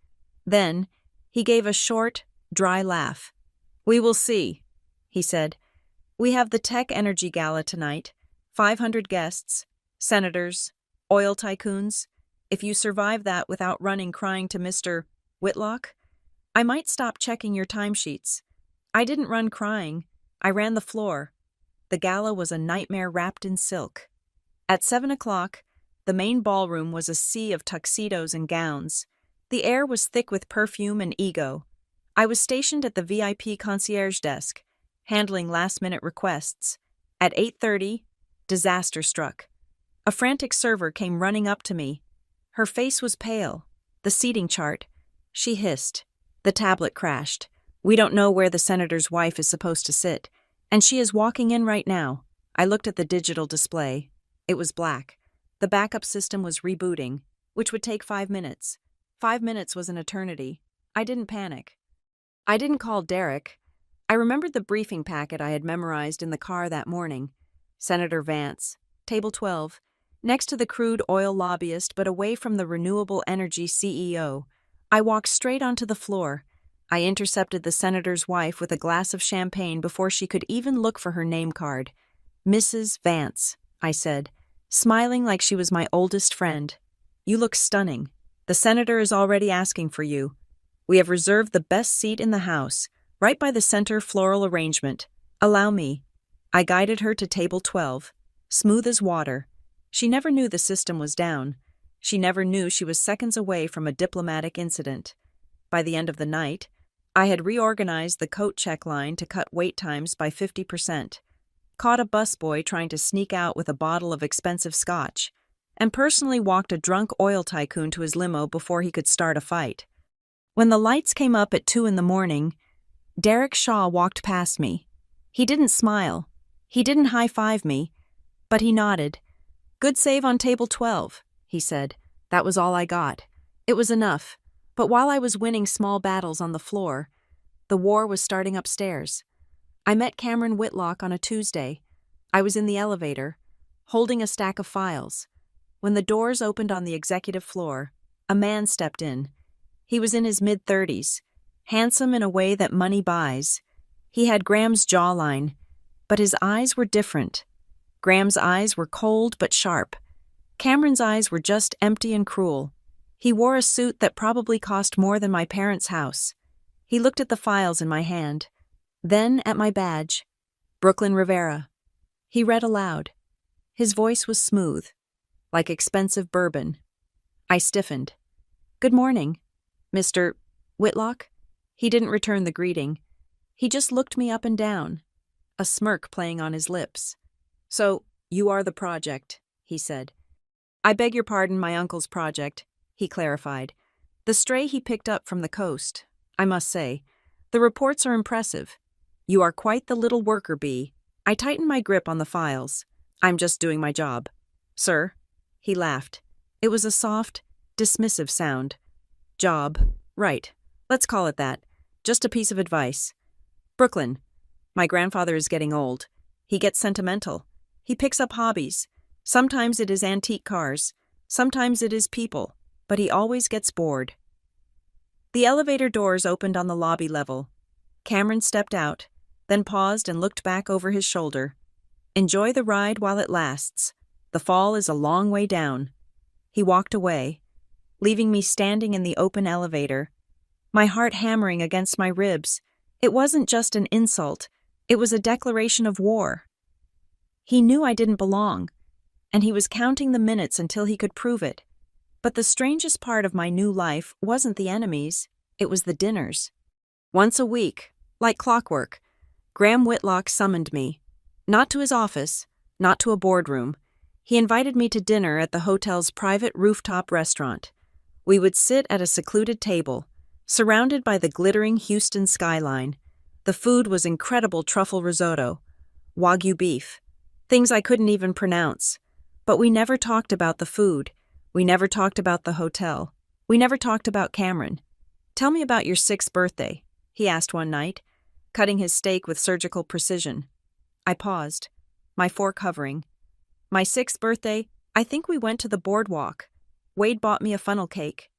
Then, he gave a short, dry laugh. "We will see," he said. "We have the Tech Energy Gala tonight. 500 guests, senators, oil tycoons. If you survive that without running crying to Mr. Whitlock, I might stop checking your timesheets." I didn't run crying. I ran the floor. The gala was a nightmare wrapped in silk. At 7 o'clock, the main ballroom was a sea of tuxedos and gowns. The air was thick with perfume and ego. I was stationed at the VIP concierge desk, handling last-minute requests. At 8:30, disaster struck. A frantic server came running up to me. Her face was pale. The seating chart. She hissed. The tablet crashed. "We don't know where the senator's wife is supposed to sit, and she is walking in right now." I looked at the digital display. It was black. The backup system was rebooting, which would take 5 minutes. 5 minutes was an eternity. I didn't panic. I didn't call Derek. I remembered the briefing packet I had memorized in the car that morning. Senator Vance, table 12, next to the crude oil lobbyist but away from the renewable energy CEO. I walked straight onto the floor. I intercepted the senator's wife with a glass of champagne before she could even look for her name card. "Mrs. Vance," I said, smiling like she was my oldest friend. "You look stunning. The senator is already asking for you. We have reserved the best seat in the house, right by the center floral arrangement. Allow me." I guided her to table 12, smooth as water. She never knew the system was down. She never knew she was seconds away from a diplomatic incident. By the end of the night, I had reorganized the coat check line to cut wait times by 50%, caught a busboy trying to sneak out with a bottle of expensive scotch, and personally walked a drunk oil tycoon to his limo before he could start a fight. When the lights came up at 2 in the morning, Derek Shaw walked past me. He didn't smile. He didn't high-five me, but he nodded. "Good save on table 12, he said. That was all I got. It was enough. But while I was winning small battles on the floor, the war was starting upstairs. I met Cameron Whitlock on a Tuesday. I was in the elevator, holding a stack of files. When the doors opened on the executive floor, a man stepped in. He was in his mid-30s, handsome in a way that money buys. He had Graham's jawline, but his eyes were different. Graham's eyes were cold but sharp. Cameron's eyes were just empty and cruel. He wore a suit that probably cost more than my parents' house. He looked at the files in my hand, then at my badge. "Brooklyn Rivera." He read aloud. His voice was smooth, like expensive bourbon. I stiffened. "Good morning, Mr. Whitlock?" He didn't return the greeting. He just looked me up and down, a smirk playing on his lips. "So, you are the project," he said. "I beg your pardon, my uncle's project," he clarified. "The stray he picked up from the coast, I must say. The reports are impressive. You are quite the little worker bee." I tightened my grip on the files. "I'm just doing my job." "Sir?" He laughed. It was a soft, dismissive sound. "Job. Right. Let's call it that. Just a piece of advice. Brooklyn. My grandfather is getting old. He gets sentimental. He picks up hobbies. Sometimes it is antique cars. Sometimes it is people. But he always gets bored." The elevator doors opened on the lobby level. Cameron stepped out, then paused and looked back over his shoulder. "Enjoy the ride while it lasts. The fall is a long way down." He walked away, leaving me standing in the open elevator, my heart hammering against my ribs. It wasn't just an insult, it was a declaration of war. He knew I didn't belong, and he was counting the minutes until he could prove it. But the strangest part of my new life wasn't the enemies, it was the dinners. Once a week, like clockwork, Graham Whitlock summoned me. Not to his office, not to a boardroom. He invited me to dinner at the hotel's private rooftop restaurant. We would sit at a secluded table, surrounded by the glittering Houston skyline. The food was incredible truffle risotto, Wagyu beef, things I couldn't even pronounce. But we never talked about the food. We never talked about the hotel. We never talked about Cameron. "Tell me about your 6th birthday," he asked one night, cutting his steak with surgical precision. I paused, my fork hovering. "My 6th birthday, I think we went to the boardwalk. Wade bought me a funnel cake."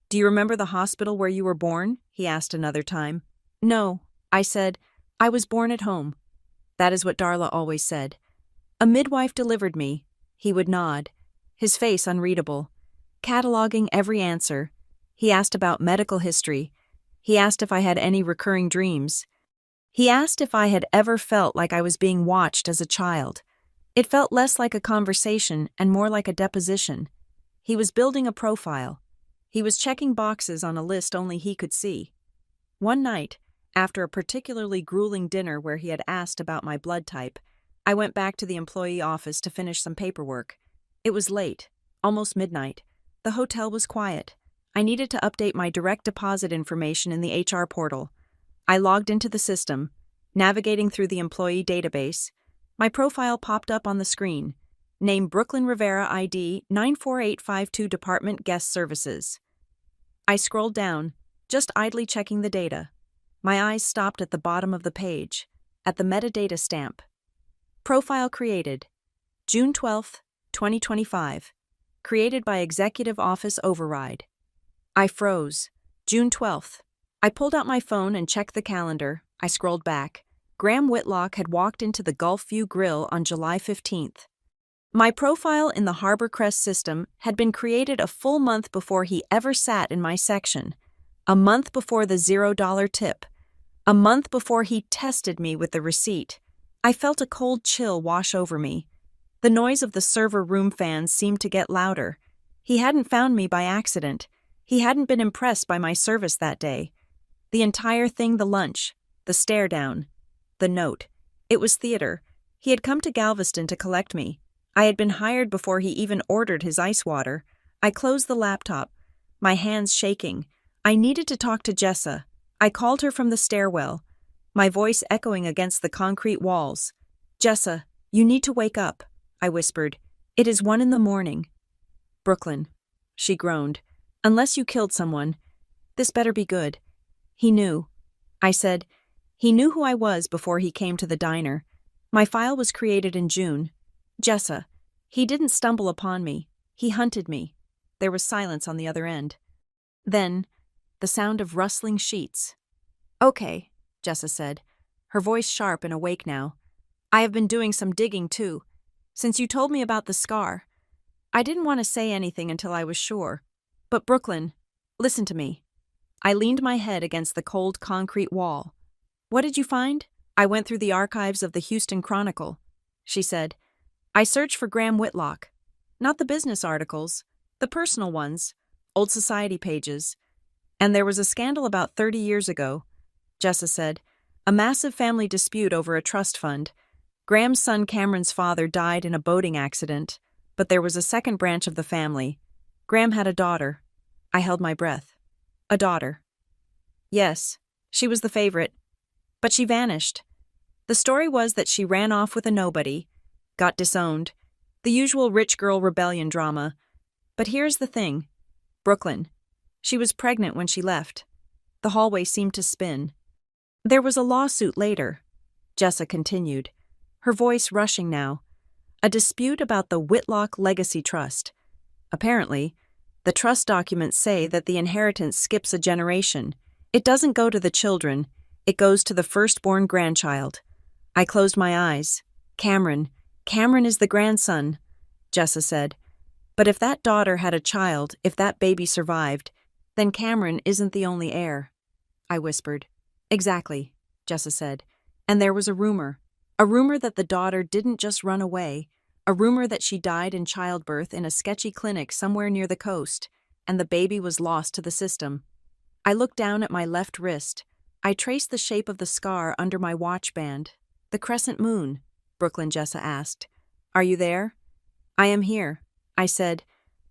"Do you remember the hospital where you were born?" he asked another time. "No," I said. "I was born at home." That is what Darla always said. "A midwife delivered me." He would nod, his face unreadable, cataloging every answer. He asked about medical history. He asked if I had any recurring dreams. He asked if I had ever felt like I was being watched as a child. It felt less like a conversation and more like a deposition. He was building a profile. He was checking boxes on a list only he could see. One night, after a particularly grueling dinner where he had asked about my blood type, I went back to the employee office to finish some paperwork. It was late, almost midnight. The hotel was quiet. I needed to update my direct deposit information in the HR portal. I logged into the system, navigating through the employee database. My profile popped up on the screen. Name Brooklyn Rivera ID 94852 Department Guest Services. I scrolled down, just idly checking the data. My eyes stopped at the bottom of the page, at the metadata stamp. Profile created. June 12, 2025. Created by Executive Office Override. I froze. June 12th. I pulled out my phone and checked the calendar. I scrolled back. Graham Whitlock had walked into the Gulf View Grill on July 15th. My profile in the Harbor Crest system had been created a full month before he ever sat in my section. A month before the $0 tip. A month before he tested me with the receipt. I felt a cold chill wash over me. The noise of the server room fans seemed to get louder. He hadn't found me by accident. He hadn't been impressed by my service that day. The entire thing, the lunch, the stare down, the note. It was theater. He had come to Galveston to collect me. I had been hired before he even ordered his ice water. I closed the laptop, my hands shaking. I needed to talk to Jessa. I called her from the stairwell, my voice echoing against the concrete walls. Jessa, you need to wake up, I whispered. It is 1 a.m. Brooklyn, she groaned. Unless you killed someone, this better be good. He knew. I said, he knew who I was before he came to the diner. My file was created in June. Jessa, he didn't stumble upon me. He hunted me. There was silence on the other end. Then, the sound of rustling sheets. Okay, Jessa said, her voice sharp and awake now. I have been doing some digging too, since you told me about the scar. I didn't want to say anything until I was sure. But Brooklyn, listen to me. I leaned my head against the cold concrete wall. What did you find? I went through the archives of the Houston Chronicle, she said. I searched for Graham Whitlock. Not the business articles, the personal ones, old society pages. And there was a scandal about 30 years ago, Jessa said. A massive family dispute over a trust fund. Graham's son Cameron's father died in a boating accident, but there was a second branch of the family. Graham had a daughter. I held my breath. A daughter. Yes, she was the favorite. But she vanished. The story was that she ran off with a nobody, got disowned, the usual rich girl rebellion drama. But here's the thing. Brooklyn. She was pregnant when she left. The hallway seemed to spin. There was a lawsuit later, Jessa continued, her voice rushing now. A dispute about the Whitlock Legacy Trust. Apparently, the trust documents say that the inheritance skips a generation. It doesn't go to the children, it goes to the firstborn grandchild. I closed my eyes. Cameron is the grandson, Jessa said. But if that daughter had a child, if that baby survived, then Cameron isn't the only heir, I whispered. Exactly, Jessa said. And there was a rumor that the daughter didn't just run away, a rumor that she died in childbirth in a sketchy clinic somewhere near the coast, and the baby was lost to the system. I looked down at my left wrist. I traced the shape of the scar under my watch band. The crescent moon, Brooklyn, Jessa asked. Are you there? I am here, I said.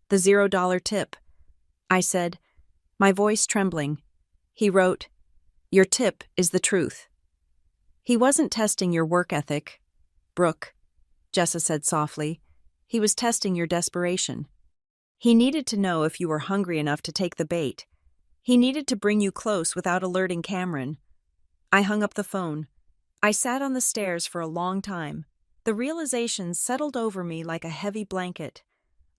The $0 tip. I said, my voice trembling. He wrote, your tip is the truth. He wasn't testing your work ethic, Brooke, Jessa said softly. He was testing your desperation. He needed to know if you were hungry enough to take the bait. He needed to bring you close without alerting Cameron. I hung up the phone. I sat on the stairs for a long time. The realization settled over me like a heavy blanket.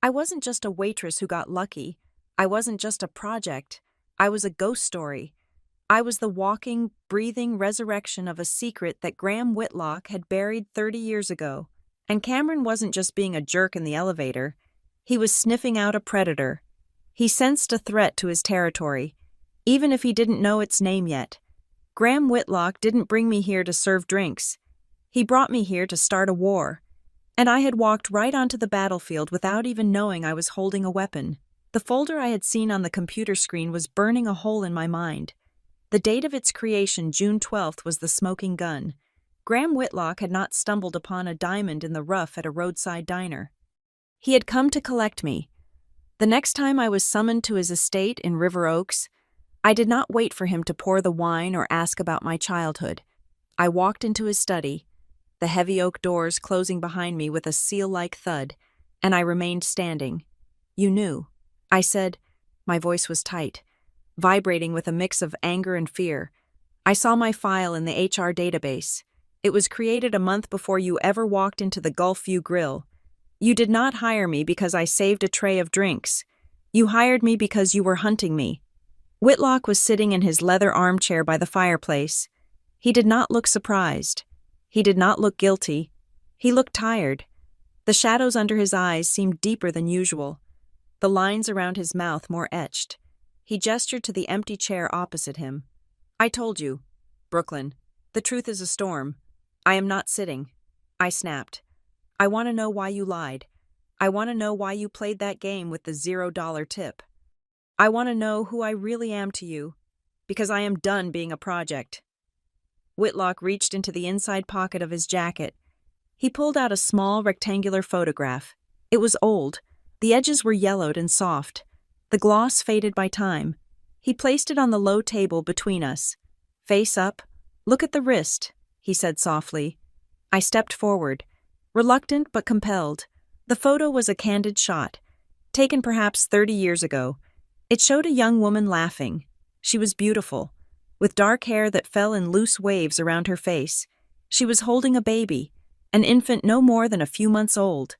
I wasn't just a waitress who got lucky. I wasn't just a project. I was a ghost story. I was the walking, breathing resurrection of a secret that Graham Whitlock had buried 30 years ago. And Cameron wasn't just being a jerk in the elevator. He was sniffing out a predator. He sensed a threat to his territory, even if he didn't know its name yet. Graham Whitlock didn't bring me here to serve drinks. He brought me here to start a war. And I had walked right onto the battlefield without even knowing I was holding a weapon. The folder I had seen on the computer screen was burning a hole in my mind. The date of its creation, June 12th, was the smoking gun. Graham Whitlock had not stumbled upon a diamond in the rough at a roadside diner. He had come to collect me. The next time I was summoned to his estate in River Oaks, I did not wait for him to pour the wine or ask about my childhood. I walked into his study. the heavy oak doors closing behind me with a seal-like thud, and I remained standing. "You knew," I said. My voice was tight, vibrating with a mix of anger and fear. "I saw my file in the HR database. It was created a month before you ever walked into the Gulfview Grill. You did not hire me because I saved a tray of drinks. You hired me because you were hunting me." Whitlock was sitting in his leather armchair by the fireplace. He did not look surprised. He did not look guilty. He looked tired. The shadows under his eyes seemed deeper than usual, the lines around his mouth more etched. He gestured to the empty chair opposite him. "I told you, Brooklyn. The truth is a storm. I am not sitting." I snapped. "I want to know why you lied. I want to know why you played that game with the $0 tip. I want to know who I really am to you, because I am done being a project." Whitlock reached into the inside pocket of his jacket. He pulled out a small rectangular photograph. It was old. The edges were yellowed and soft. The gloss faded by time. He placed it on the low table between us. "Face up. Look at the wrist," he said softly. I stepped forward, reluctant but compelled. The photo was a candid shot, taken perhaps 30 years ago. It showed a young woman laughing. She was beautiful, with dark hair that fell in loose waves around her face. She was holding a baby, an infant no more than a few months old.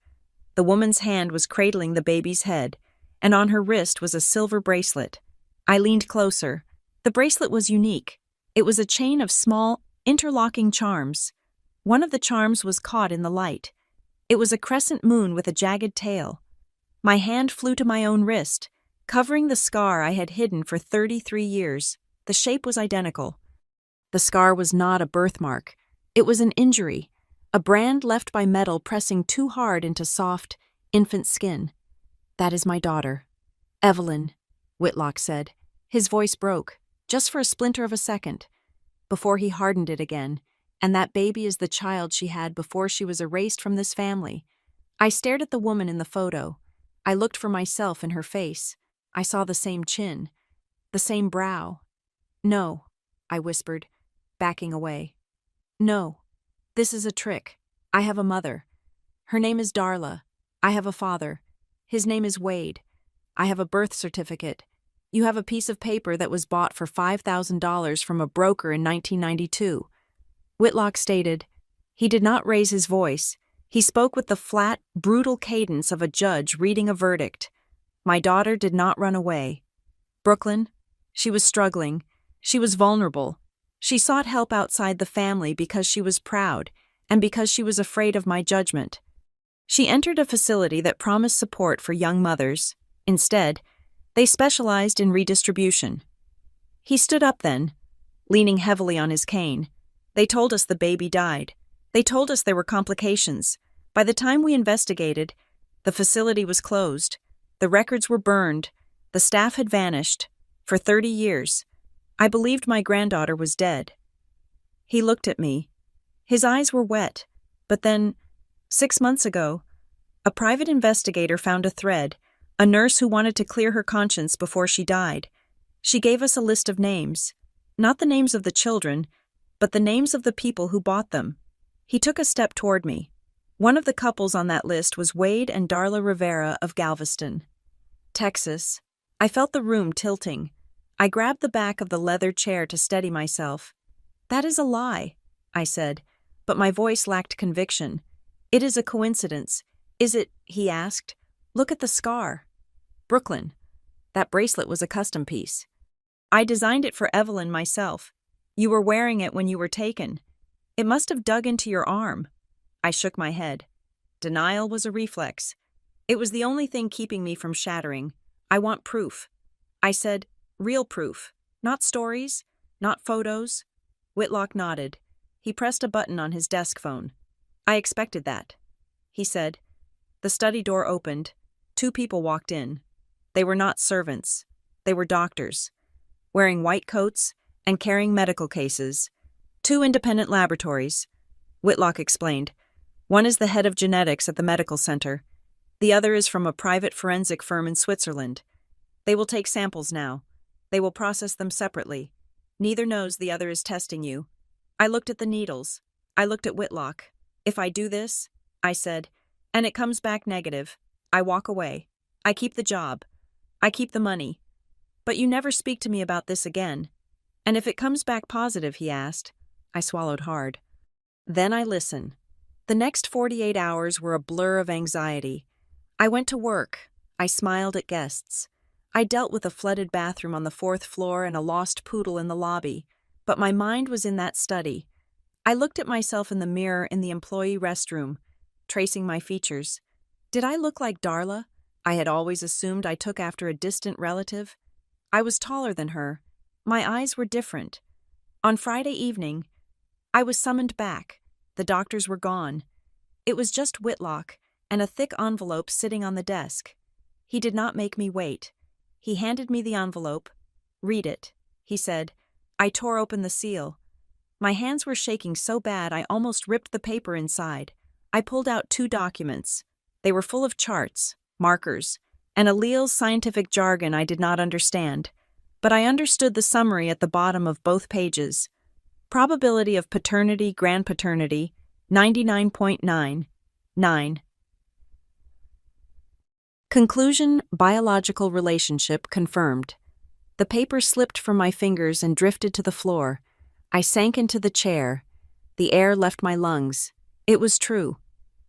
The woman's hand was cradling the baby's head, and on her wrist was a silver bracelet. I leaned closer. The bracelet was unique. It was a chain of small, interlocking charms. One of the charms was caught in the light. It was a crescent moon with a jagged tail. My hand flew to my own wrist, covering the scar I had hidden for 33 years. The shape was identical. The scar was not a birthmark. It was an injury, a brand left by metal pressing too hard into soft, infant skin. "That is my daughter, Evelyn," Whitlock said. His voice broke, just for a splinter of a second, before he hardened it again. "And that baby is the child she had before she was erased from this family." I stared at the woman in the photo. I looked for myself in her face. I saw the same chin, the same brow. "No," I whispered, backing away. "No, this is a trick. I have a mother. Her name is Darla. I have a father. His name is Wade. I have a birth certificate. You have a piece of paper that was bought for $5,000 from a broker in 1992. Whitlock stated. He did not raise his voice. He spoke with the flat, brutal cadence of a judge reading a verdict. "My daughter did not run away. Brooklyn, she was struggling. She was vulnerable. She sought help outside the family because she was proud and because she was afraid of my judgment. She entered a facility that promised support for young mothers. Instead, they specialized in redistribution." He stood up then, leaning heavily on his cane. "They told us the baby died. They told us there were complications. By the time we investigated, the facility was closed. The records were burned. The staff had vanished. For 30 years. I believed my granddaughter was dead." He looked at me. His eyes were wet. But then, 6 months ago, a private investigator found a thread, a nurse who wanted to clear her conscience before she died. She gave us a list of names. Not the names of the children, but the names of the people who bought them. He took a step toward me. One of the couples on that list was Wade and Darla Rivera of Galveston, Texas. I felt the room tilting. I grabbed the back of the leather chair to steady myself. "That is a lie," I said, but my voice lacked conviction. "It is a coincidence." "Is it?" he asked. "Look at the scar." "Brooklyn, that bracelet was a custom piece. I designed it for Evelyn myself. You were wearing it when you were taken. It must have dug into your arm." I shook my head. Denial was a reflex. It was the only thing keeping me from shattering. "I want proof." I said, "Real proof. Not stories, not photos." Whitlock nodded. He pressed a button on his desk phone. "I expected that," he said. The study door opened. 2 people walked in. They were not servants. They were doctors, wearing white coats and carrying medical cases. 2 independent laboratories, Whitlock explained. One is the head of genetics at the medical center. The other is from a private forensic firm in Switzerland. They will take samples now. They will process them separately. Neither knows the other is testing you. I looked at the needles. I looked at Whitlock. "If I do this," I said, "and it comes back negative, I walk away. I keep the job. I keep the money. But you never speak to me about this again." "And if it comes back positive?" he asked. I swallowed hard. "Then I listen." The next 48 hours were a blur of anxiety. I went to work. I smiled at guests. I dealt with a flooded bathroom on the 4th floor and a lost poodle in the lobby, but my mind was in that study. I looked at myself in the mirror in the employee restroom, tracing my features. Did I look like Darla? I had always assumed I took after a distant relative. I was taller than her. My eyes were different. On Friday evening, I was summoned back. The doctors were gone. It was just Whitlock and a thick envelope sitting on the desk. He did not make me wait. He handed me the envelope. "Read it," he said. I tore open the seal. My hands were shaking so bad I almost ripped the paper inside. I pulled out 2 documents. They were full of charts, markers, and Alleel's scientific jargon I did not understand. But I understood the summary at the bottom of both pages. Probability of paternity, grandpaternity, 99.99. Conclusion: biological relationship confirmed. The paper slipped from my fingers and drifted to the floor. I sank into the chair. The air left my lungs. It was true.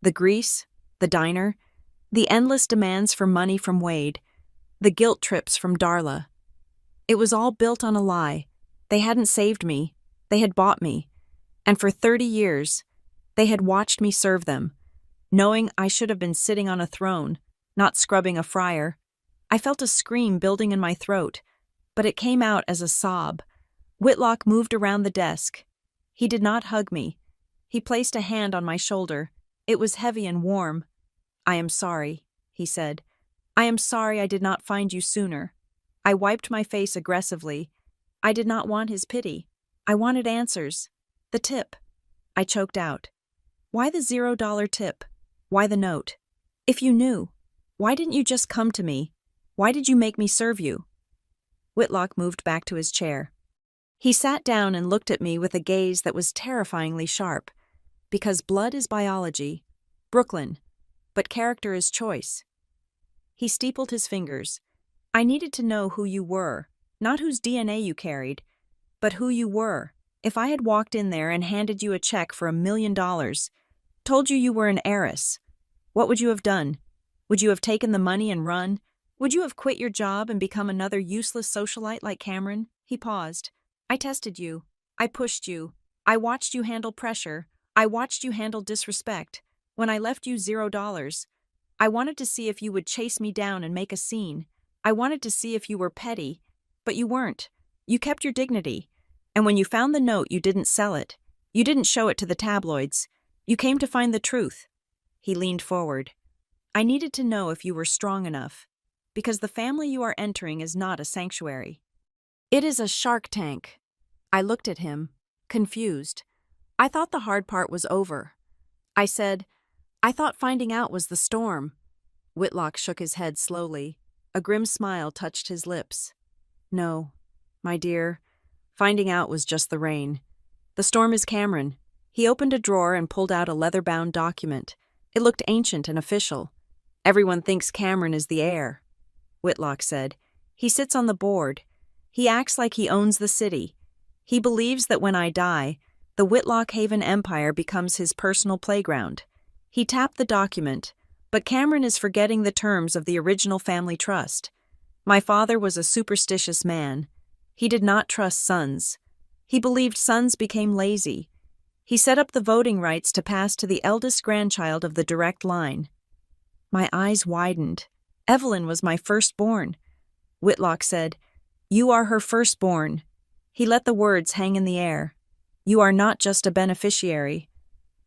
The grease, the diner, the endless demands for money from Wade, the guilt trips from Darla. It was all built on a lie. They hadn't saved me. They had bought me. And for 30 years, they had watched me serve them, knowing I should have been sitting on a throne, not scrubbing a fryer. I felt a scream building in my throat, but it came out as a sob. Whitlock moved around the desk. He did not hug me. He placed a hand on my shoulder. It was heavy and warm. "I am sorry," he said. "I am sorry I did not find you sooner." I wiped my face aggressively. I did not want his pity. I wanted answers. The tip. I choked out. "Why the $0 tip? Why the note? If you knew, why didn't you just come to me? Why did you make me serve you?" Whitlock moved back to his chair. He sat down and looked at me with a gaze that was terrifyingly sharp. "Because blood is biology. Brooklyn. But character is choice." He steepled his fingers. "I needed to know who you were, not whose DNA you carried, but who you were. If I had walked in there and handed you a check for $1 million, told you you were an heiress, what would you have done? Would you have taken the money and run? Would you have quit your job and become another useless socialite like Cameron?" He paused. "I tested you. I pushed you. I watched you handle pressure. I watched you handle disrespect. When I left you $0, I wanted to see if you would chase me down and make a scene. I wanted to see if you were petty, but you weren't. You kept your dignity. And when you found the note, you didn't sell it. You didn't show it to the tabloids. You came to find the truth." He leaned forward. "I needed to know if you were strong enough, because the family you are entering is not a sanctuary. It is a shark tank." I looked at him, confused. I thought the hard part was over. I said, "I thought finding out was the storm." Whitlock shook his head slowly. A grim smile touched his lips. "No, my dear, finding out was just the rain. The storm is Cameron." He opened a drawer and pulled out a leather-bound document. It looked ancient and official. "Everyone thinks Cameron is the heir," Whitlock said. "He sits on the board. He acts like he owns the city. He believes that when I die, the Whitlock Haven Empire becomes his personal playground." He tapped the document, but Cameron is forgetting the terms of the original family trust. My father was a superstitious man. He did not trust sons. He believed sons became lazy. He set up the voting rights to pass to the eldest grandchild of the direct line. My eyes widened. Evelyn was my firstborn. Whitlock said, "You are her firstborn." He let the words hang in the air. "You are not just a beneficiary.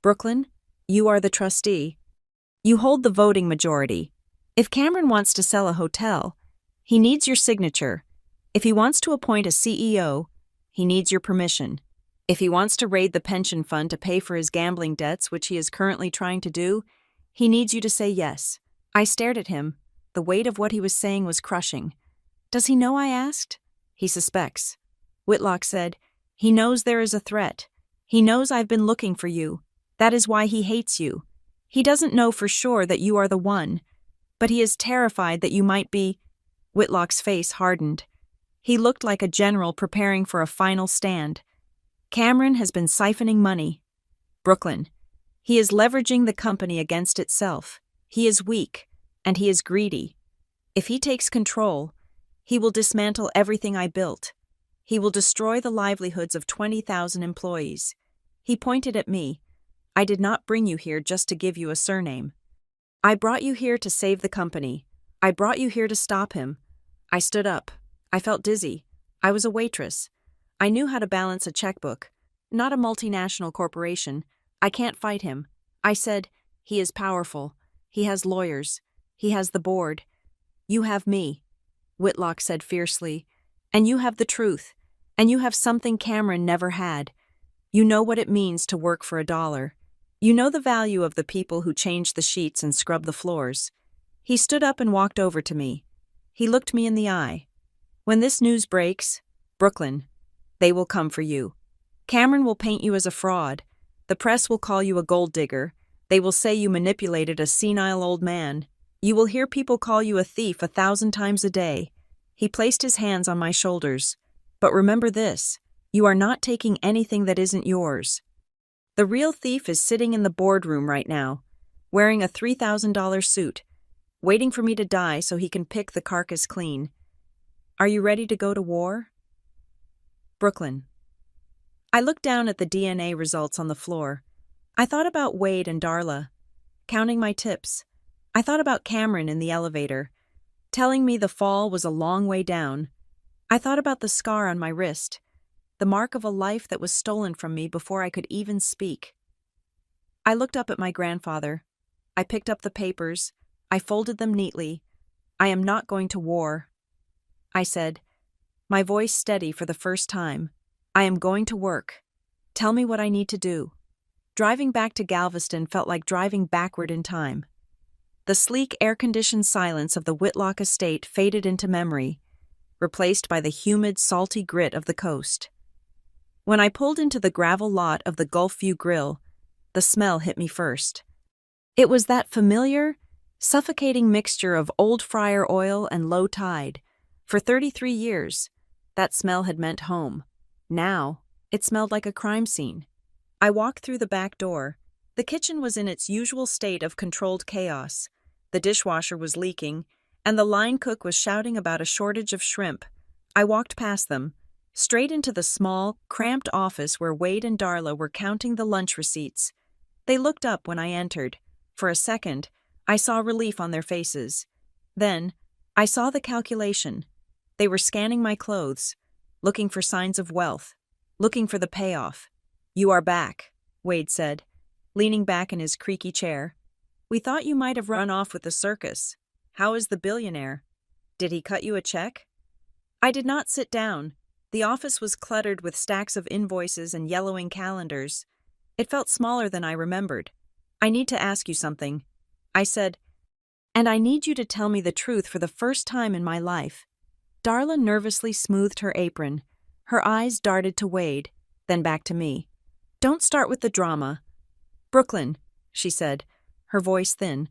Brooklyn, you are the trustee. You hold the voting majority. If Cameron wants to sell a hotel, he needs your signature. If he wants to appoint a CEO, he needs your permission. If he wants to raid the pension fund to pay for his gambling debts, which he is currently trying to do, he needs you to say yes." I stared at him. The weight of what he was saying was crushing. "Does he know?" I asked. "He suspects." Whitlock said, "He knows there is a threat. He knows I've been looking for you. That is why he hates you. He doesn't know for sure that you are the one, but he is terrified that you might be. Whitlock's face hardened. He looked like a general preparing for a final stand. Cameron has been siphoning money. Brooklyn. He is leveraging the company against itself. He is weak, and he is greedy. If he takes control, he will dismantle everything I built. He will destroy the livelihoods of 20,000 employees. He pointed at me. I did not bring you here just to give you a surname. I brought you here to save the company. I brought you here to stop him. I stood up. I felt dizzy. I was a waitress. I knew how to balance a checkbook. Not a multinational corporation. I can't fight him. I said, he is powerful. He has lawyers. He has the board. You have me, Whitlock said fiercely. And you have the truth. And you have something Cameron never had. You know what it means to work for $1. You know the value of the people who change the sheets and scrub the floors. He stood up and walked over to me. He looked me in the eye. When this news breaks, Brooklyn, they will come for you. Cameron will paint you as a fraud. The press will call you a gold digger. They will say you manipulated a senile old man. You will hear people call you a thief 1,000 times a day. He placed his hands on my shoulders. But remember this, you are not taking anything that isn't yours. The real thief is sitting in the boardroom right now, wearing a $3,000 suit, waiting for me to die so he can pick the carcass clean. Are you ready to go to war? Brooklyn. I looked down at the DNA results on the floor. I thought about Wade and Darla, counting my tips. I thought about Cameron in the elevator, telling me the fall was a long way down. I thought about the scar on my wrist, the mark of a life that was stolen from me before I could even speak. I looked up at my grandfather. I picked up the papers. I folded them neatly. I am not going to war. I said, my voice steady for the first time. I am going to work. Tell me what I need to do. Driving back to Galveston felt like driving backward in time. The sleek, air-conditioned silence of the Whitlock estate faded into memory, replaced by the humid, salty grit of the coast. When I pulled into the gravel lot of the Gulfview Grill, the smell hit me first. It was that familiar, suffocating mixture of old fryer oil and low tide. For 33 years, that smell had meant home. Now, it smelled like a crime scene. I walked through the back door. The kitchen was in its usual state of controlled chaos. The dishwasher was leaking, and the line cook was shouting about a shortage of shrimp. I walked past them, straight into the small, cramped office where Wade and Darla were counting the lunch receipts. They looked up when I entered. For a second, I saw relief on their faces. Then, I saw the calculation. They were scanning my clothes, looking for signs of wealth, looking for the payoff. You are back, Wade said, leaning back in his creaky chair. We thought you might have run off with the circus. How is the billionaire? Did he cut you a check? I did not sit down. The office was cluttered with stacks of invoices and yellowing calendars. It felt smaller than I remembered. I need to ask you something, I said, and I need you to tell me the truth for the first time in my life. Darla nervously smoothed her apron. Her eyes darted to Wade, then back to me. Don't start with the drama. Brooklyn, she said, her voice thin.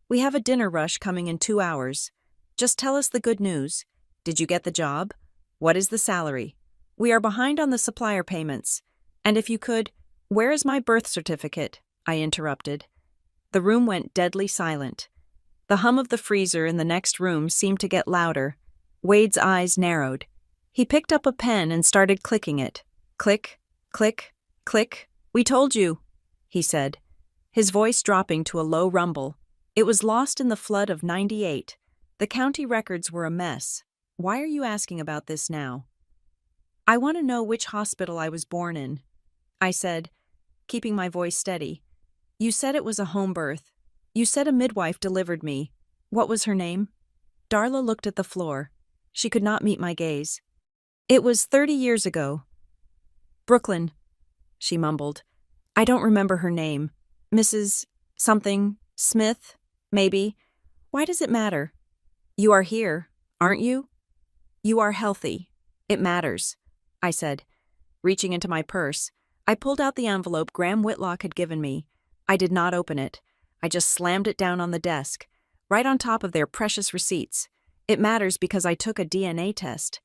We have a dinner rush coming in 2 hours. Just tell us the good news. Did you get the job? What is the salary? We are behind on the supplier payments. And if you could, where is my birth certificate? I interrupted. The room went deadly silent. The hum of the freezer in the next room seemed to get louder. Wade's eyes narrowed. He picked up a pen and started clicking it. Click, click, click. We told you, he said, his voice dropping to a low rumble. It was lost in the flood of 98. The county records were a mess. Why are you asking about this now? I want to know which hospital I was born in, I said, keeping my voice steady. You said it was a home birth. You said a midwife delivered me. What was her name? Darla looked at the floor. She could not meet my gaze. It was 30 years ago. Brooklyn, she mumbled. I don't remember her name. Mrs. something, Smith, maybe. Why does it matter? You are here, aren't you? You are healthy. It matters, I said. Reaching into my purse, I pulled out the envelope Graham Whitlock had given me. I did not open it. I just slammed it down on the desk, right on top of their precious receipts. It matters because I took a DNA test.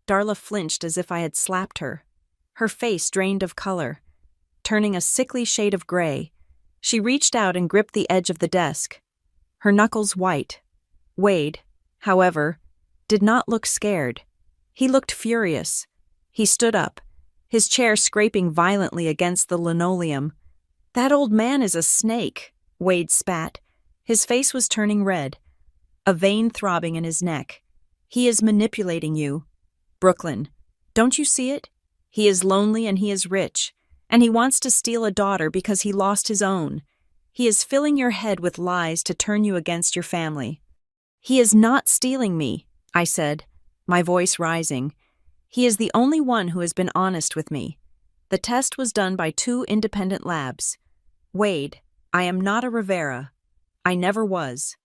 Darla flinched as if I had slapped her. Her face drained of color, turning a sickly shade of gray. She reached out and gripped the edge of the desk, her knuckles white. Wade, however, did not look scared. He looked furious. He stood up, his chair scraping violently against the linoleum. "That old man is a snake," Wade spat. His face was turning red, a vein throbbing in his neck. "He is manipulating you. Brooklyn, don't you see it? He is lonely and he is rich, and he wants to steal a daughter because he lost his own. He is filling your head with lies to turn you against your family." "He is not stealing me," I said, my voice rising. "He is the only one who has been honest with me. The test was done by 2 independent labs. Wade, I am not a Rivera. I never was."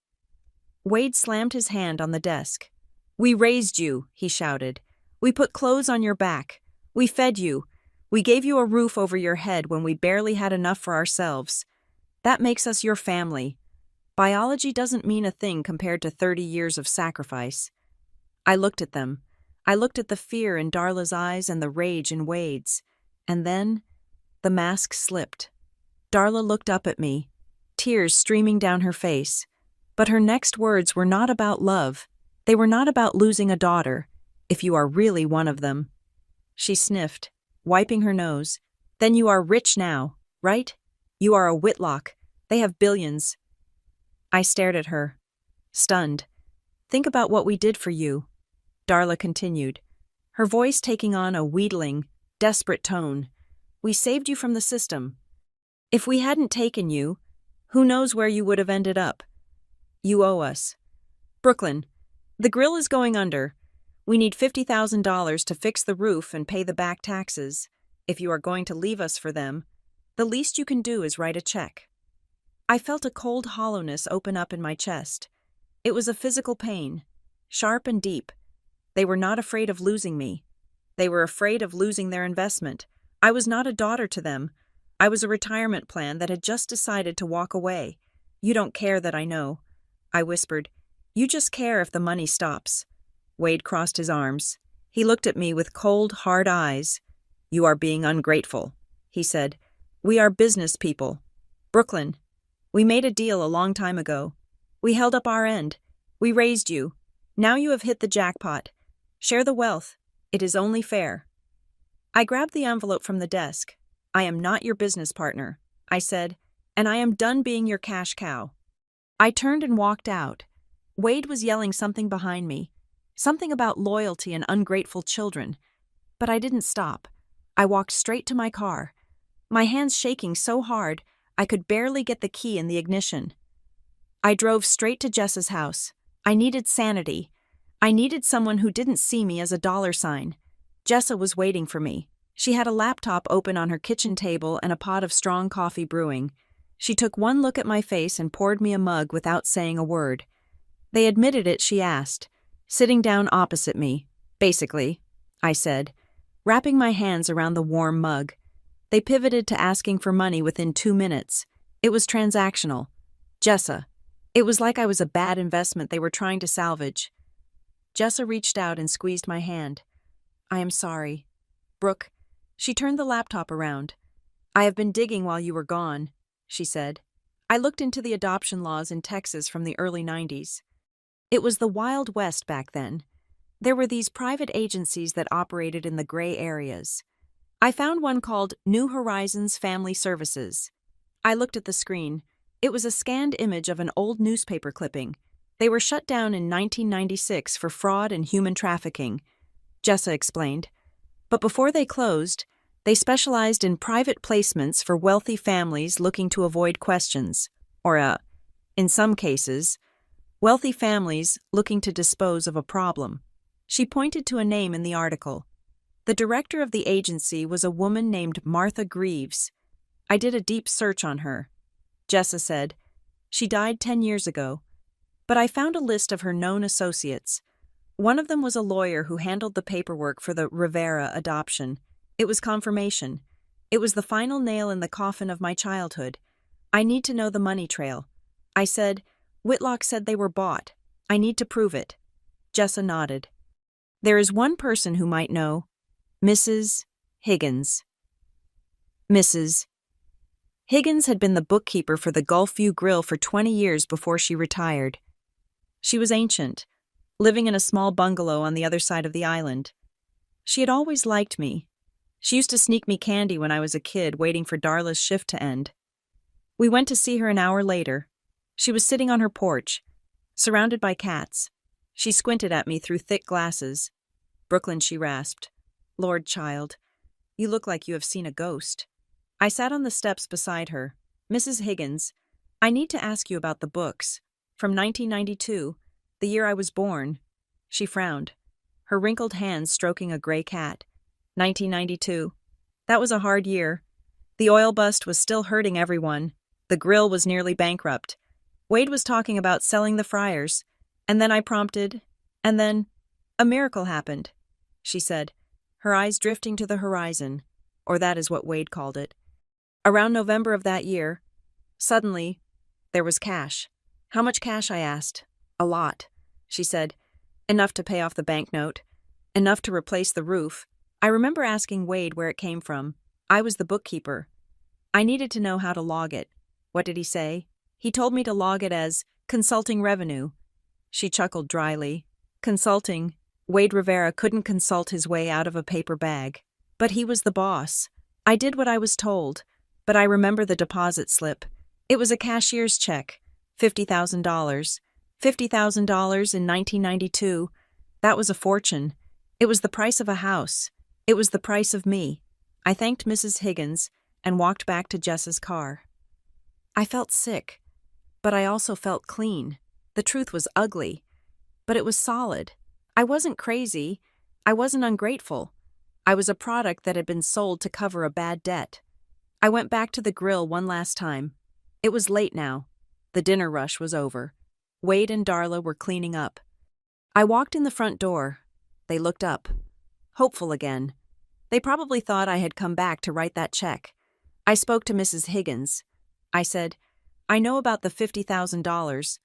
Wade slammed his hand on the desk. "We raised you," he shouted. "We put clothes on your back. We fed you. We gave you a roof over your head when we barely had enough for ourselves. That makes us your family. Biology doesn't mean a thing compared to 30 years of sacrifice." I looked at them. I looked at the fear in Darla's eyes and the rage in Wade's. And then, the mask slipped. Darla looked up at me, tears streaming down her face. But her next words were not about love. They were not about losing a daughter, if you are really one of them. She sniffed, wiping her nose. "Then you are rich now, right? You are a Whitlock. They have billions." I stared at her, stunned. "Think about what we did for you," Darla continued, her voice taking on a wheedling, desperate tone. "We saved you from the system. If we hadn't taken you, who knows where you would have ended up? You owe us. Brooklyn, the grill is going under. We need $50,000 to fix the roof and pay the back taxes. If you are going to leave us for them, the least you can do is write a check." I felt a cold hollowness open up in my chest. It was a physical pain, sharp and deep. They were not afraid of losing me. They were afraid of losing their investment. I was not a daughter to them. I was a retirement plan that had just decided to walk away. "You don't care that I know," I whispered. "You just care if the money stops." Wade crossed his arms. He looked at me with cold, hard eyes. "You are being ungrateful," he said. "We are business people. Brooklyn, we made a deal a long time ago. We held up our end. We raised you. Now you have hit the jackpot. Share the wealth. It is only fair." I grabbed the envelope from the desk. "I am not your business partner," I said, "and I am done being your cash cow." I turned and walked out. Wade was yelling something behind me, something about loyalty and ungrateful children. But I didn't stop. I walked straight to my car, my hands shaking so hard I could barely get the key in the ignition. I drove straight to Jessa's house. I needed sanity. I needed someone who didn't see me as a dollar sign. Jessa was waiting for me. She had a laptop open on her kitchen table and a pot of strong coffee brewing. She took one look at my face and poured me a mug without saying a word. "They admitted it," she asked, sitting down opposite me. "Basically," I said, wrapping my hands around the warm mug. They pivoted to asking for money within 2 minutes. It was transactional. Jessa. It was like I was a bad investment they were trying to salvage. Jessa reached out and squeezed my hand. "I am sorry. Brooke." She turned the laptop around. "I have been digging while you were gone," she said. I looked into the adoption laws in Texas from the early 90s. It was the Wild West back then. There were these private agencies that operated in the gray areas. I found one called New Horizons Family Services. I looked at the screen. It was a scanned image of an old newspaper clipping. They were shut down in 1996 for fraud and human trafficking, Jessa explained. But before they closed, they specialized in private placements for wealthy families looking to avoid questions, or, in some cases, wealthy families looking to dispose of a problem. She pointed to a name in the article. The director of the agency was a woman named Martha Greaves. I did a deep search on her. Jessa said, "She died 10 years ago. But I found a list of her known associates. One of them was a lawyer who handled the paperwork for the Rivera adoption. It was confirmation. It was the final nail in the coffin of my childhood. I need to know the money trail. I said, Whitlock said they were bought. I need to prove it. Jessa nodded. There is one person who might know. Mrs. Higgins. Mrs. Higgins had been the bookkeeper for the Gulfview Grill for 20 years before she retired. She was ancient, living in a small bungalow on the other side of the island. She had always liked me. She used to sneak me candy when I was a kid, waiting for Darla's shift to end. We went to see her an hour later. She was sitting on her porch, surrounded by cats. She squinted at me through thick glasses. Brooklyn, she rasped. Lord, child, you look like you have seen a ghost. I sat on the steps beside her. Mrs. Higgins, I need to ask you about the books. From 1992, the year I was born. She frowned, her wrinkled hands stroking a gray cat. 1992. That was a hard year. The oil bust was still hurting everyone. The grill was nearly bankrupt. Wade was talking about selling the fryers. And then I prompted, and then a miracle happened, she said, her eyes drifting to the horizon, or that is what Wade called it. Around November of that year, suddenly, there was cash. How much cash, I asked. A lot, she said. Enough to pay off the banknote. Enough to replace the roof. I remember asking Wade where it came from. I was the bookkeeper. I needed to know how to log it. What did he say? He told me to log it as consulting revenue. She chuckled dryly. Consulting. Wade Rivera couldn't consult his way out of a paper bag. But he was the boss. I did what I was told. But I remember the deposit slip. It was a cashier's check. $50,000. $50,000 in 1992. That was a fortune. It was the price of a house. It was the price of me. I thanked Mrs. Higgins and walked back to Jessa's car. I felt sick, but I also felt clean. The truth was ugly, but it was solid. I wasn't crazy. I wasn't ungrateful. I was a product that had been sold to cover a bad debt. I went back to the grill one last time. It was late now. The dinner rush was over. Wade and Darla were cleaning up. I walked in the front door. They looked up. Hopeful again. They probably thought I had come back to write that check. I spoke to Mrs. Higgins. I said, I know about the $50,000.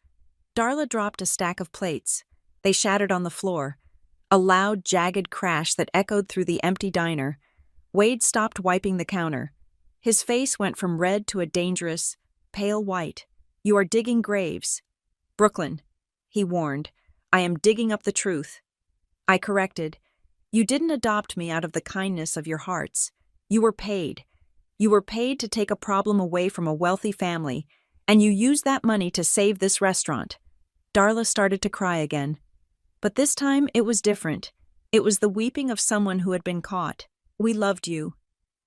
Darla dropped a stack of plates. They shattered on the floor. A loud, jagged crash that echoed through the empty diner. Wade stopped wiping the counter. His face went from red to a dangerous, pale white. You are digging graves. Brooklyn, he warned. I am digging up the truth. I corrected. You didn't adopt me out of the kindness of your hearts. You were paid. You were paid to take a problem away from a wealthy family, and you used that money to save this restaurant. Darla started to cry again. But this time it was different. It was the weeping of someone who had been caught. We loved you,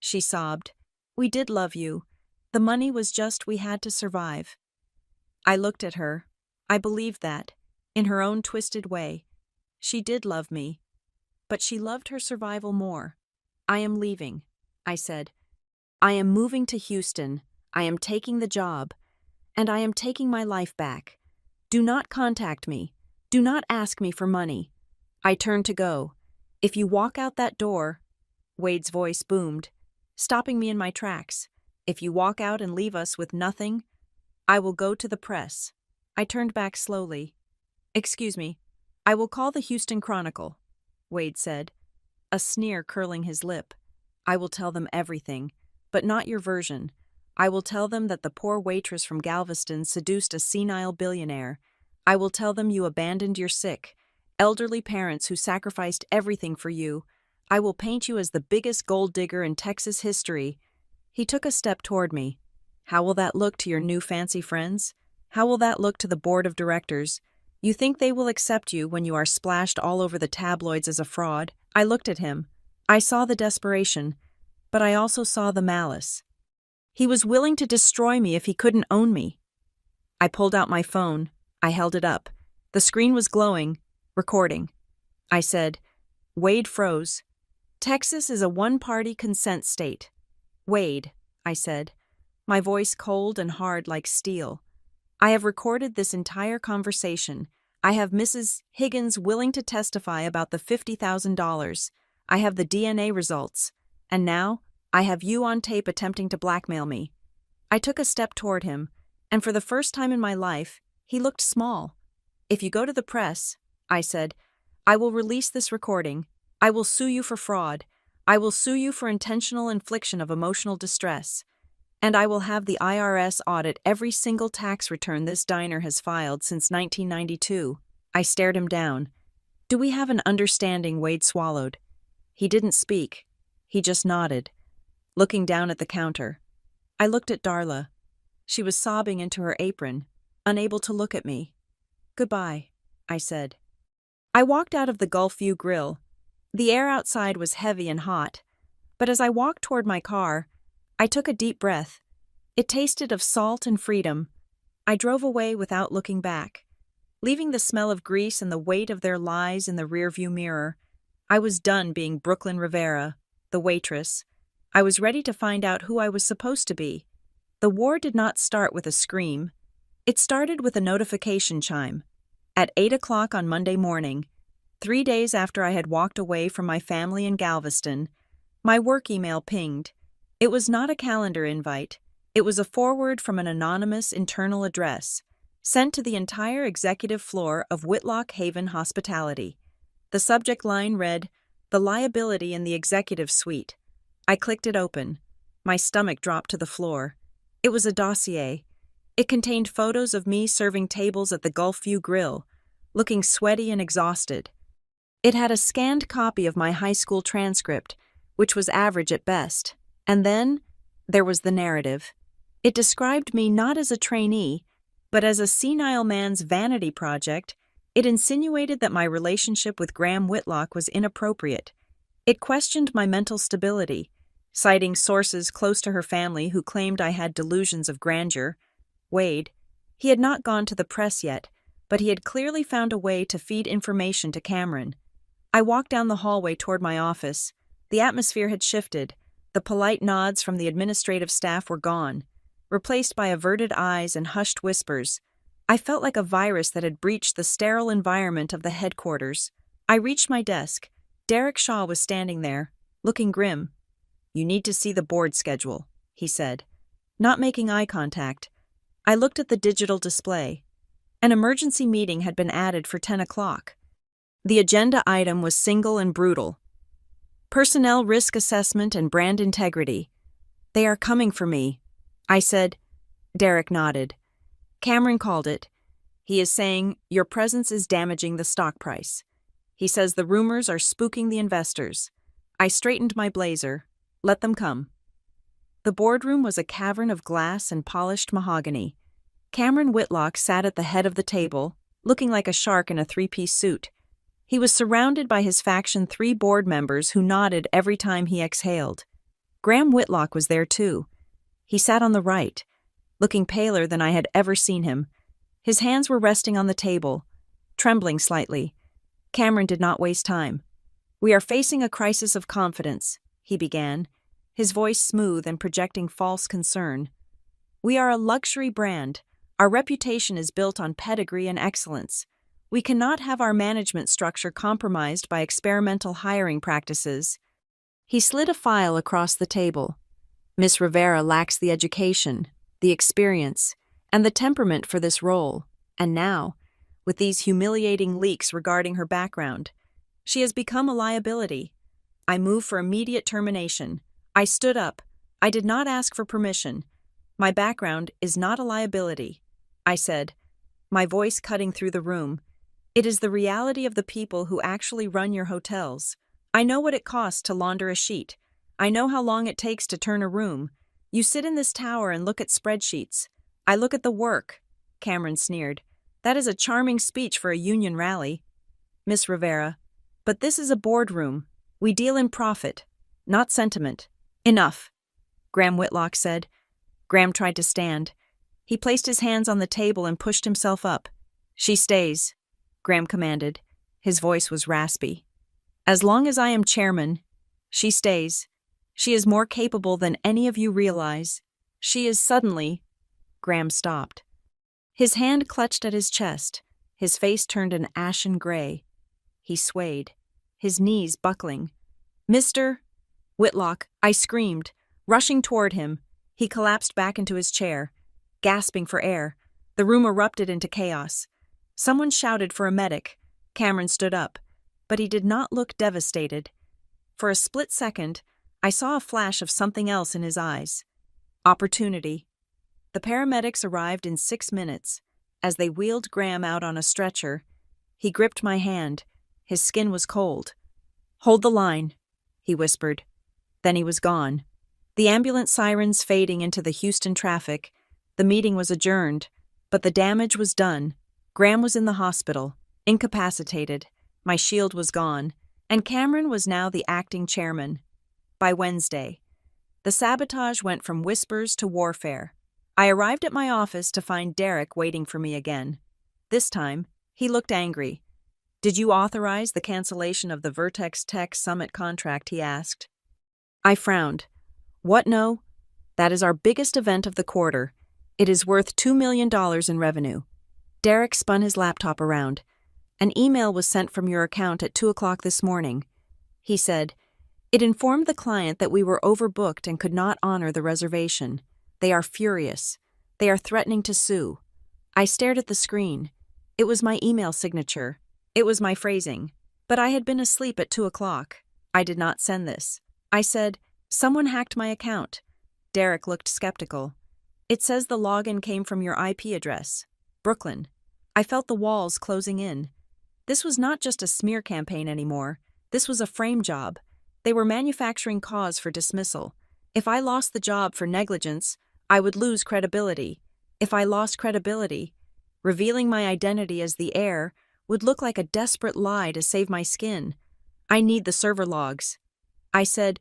she sobbed. We did love you. The money was just we had to survive. I looked at her. I believed that, in her own twisted way. She did love me. But she loved her survival more. I am leaving, I said. I am moving to Houston. I am taking the job. And I am taking my life back. Do not contact me. Do not ask me for money. I turned to go. If you walk out that door, Wade's voice boomed, stopping me in my tracks. If you walk out and leave us with nothing, I will go to the press. I turned back slowly. Excuse me. I will call the Houston Chronicle, Wade said, a sneer curling his lip. I will tell them everything, but not your version. I will tell them that the poor waitress from Galveston seduced a senile billionaire. I will tell them you abandoned your sick, elderly parents who sacrificed everything for you. I will paint you as the biggest gold digger in Texas history. He took a step toward me. How will that look to your new fancy friends? How will that look to the board of directors? You think they will accept you when you are splashed all over the tabloids as a fraud? I looked at him. I saw the desperation, but I also saw the malice. He was willing to destroy me if he couldn't own me. I pulled out my phone. I held it up. The screen was glowing, recording. I said, Wade froze. Texas is a one-party consent state. Wade, I said, my voice cold and hard like steel. I have recorded this entire conversation. I have Mrs. Higgins willing to testify about the $50,000. I have the DNA results. And now, I have you on tape attempting to blackmail me. I took a step toward him, and for the first time in my life, he looked small. "If you go to the press," I said, "I will release this recording. I will sue you for fraud. I will sue you for intentional infliction of emotional distress. And I will have the IRS audit every single tax return this diner has filed since 1992. I stared him down. "Do we have an understanding?" Wade swallowed. He didn't speak. He just nodded, looking down at the counter. I looked at Darla. She was sobbing into her apron, unable to look at me. "Goodbye," I said. I walked out of the Gulfview Grill. The air outside was heavy and hot, but as I walked toward my car, I took a deep breath. It tasted of salt and freedom. I drove away without looking back, leaving the smell of grease and the weight of their lies in the rearview mirror. I was done being Brooklyn Rivera, the waitress. I was ready to find out who I was supposed to be. The war did not start with a scream. It started with a notification chime. At 8 o'clock on Monday morning, 3 days after I had walked away from my family in Galveston, my work email pinged. It was not a calendar invite. It was a forward from an anonymous internal address, sent to the entire executive floor of Whitlock Haven Hospitality. The subject line read, "The liability in the executive suite." I clicked it open. My stomach dropped to the floor. It was a dossier. It contained photos of me serving tables at the Gulfview Grill, looking sweaty and exhausted. It had a scanned copy of my high school transcript, which was average at best. And then, there was the narrative. It described me not as a trainee, but as a senile man's vanity project. It insinuated that my relationship with Graham Whitlock was inappropriate. It questioned my mental stability, citing sources close to her family who claimed I had delusions of grandeur. Wade, he had not gone to the press yet, but he had clearly found a way to feed information to Cameron. I walked down the hallway toward my office. The atmosphere had shifted. The polite nods from the administrative staff were gone, replaced by averted eyes and hushed whispers. I felt like a virus that had breached the sterile environment of the headquarters. I reached my desk. Derek Shaw was standing there, looking grim. "You need to see the board schedule," he said. Not making eye contact, I looked at the digital display. An emergency meeting had been added for 10 o'clock. The agenda item was single and brutal. Personnel risk assessment and brand integrity. "They are coming for me," I said. Derek nodded. "Cameron called it. He is saying your presence is damaging the stock price. He says the rumors are spooking the investors." I straightened my blazer. "Let them come." The boardroom was a cavern of glass and polished mahogany. Cameron Whitlock sat at the head of the table, looking like a shark in a three-piece suit. He was surrounded by his faction 3 board members who nodded every time he exhaled. Graham Whitlock was there too. He sat on the right, looking paler than I had ever seen him. His hands were resting on the table, trembling slightly. Cameron did not waste time. "We are facing a crisis of confidence," he began, his voice smooth and projecting false concern. "We are a luxury brand. Our reputation is built on pedigree and excellence. We cannot have our management structure compromised by experimental hiring practices." He slid a file across the table. "Miss Rivera lacks the education, the experience, and the temperament for this role, and now, with these humiliating leaks regarding her background, she has become a liability. I move for immediate termination." I stood up. I did not ask for permission. "My background is not a liability," I said, my voice cutting through the room. "It is the reality of the people who actually run your hotels. I know what it costs to launder a sheet. I know how long it takes to turn a room. You sit in this tower and look at spreadsheets. I look at the work." Cameron sneered. "That is a charming speech for a union rally, Miss Rivera. But this is a boardroom. We deal in profit, not sentiment." "Enough," Graham Whitlock said. Graham tried to stand. He placed his hands on the table and pushed himself up. "She stays," Graham commanded. His voice was raspy. "As long as I am chairman, she stays. She is more capable than any of you realize. She is suddenly—" Graham stopped. His hand clutched at his chest. His face turned an ashen gray. He swayed, his knees buckling. "Mr. Whitlock," I screamed, rushing toward him. He collapsed back into his chair, gasping for air. The room erupted into chaos. Someone shouted for a medic. Cameron stood up, but he did not look devastated. For a split second, I saw a flash of something else in his eyes. Opportunity. The paramedics arrived in 6 minutes. As they wheeled Graham out on a stretcher, he gripped my hand. His skin was cold. "Hold the line," he whispered. Then he was gone. The ambulance sirens fading into the Houston traffic. The meeting was adjourned, but the damage was done. Graham was in the hospital, incapacitated. My shield was gone, and Cameron was now the acting chairman. By Wednesday, the sabotage went from whispers to warfare. I arrived at my office to find Derek waiting for me again. This time, he looked angry. "Did you authorize the cancellation of the Vertex Tech Summit contract?" he asked. I frowned. "What, no? That is our biggest event of the quarter. It is worth $2 million in revenue." Derek spun his laptop around. "An email was sent from your account at 2 o'clock this morning," he said. "It informed the client that we were overbooked and could not honor the reservation. They are furious. They are threatening to sue." I stared at the screen. It was my email signature. It was my phrasing. But I had been asleep at 2 o'clock. I did not send this. I said, "Someone hacked my account." Derek looked skeptical. "It says the login came from your IP address. Brooklyn." I felt the walls closing in. This was not just a smear campaign anymore. This was a frame job. They were manufacturing cause for dismissal. If I lost the job for negligence, I would lose credibility. If I lost credibility, revealing my identity as the heir would look like a desperate lie to save my skin. "I need the server logs." I said,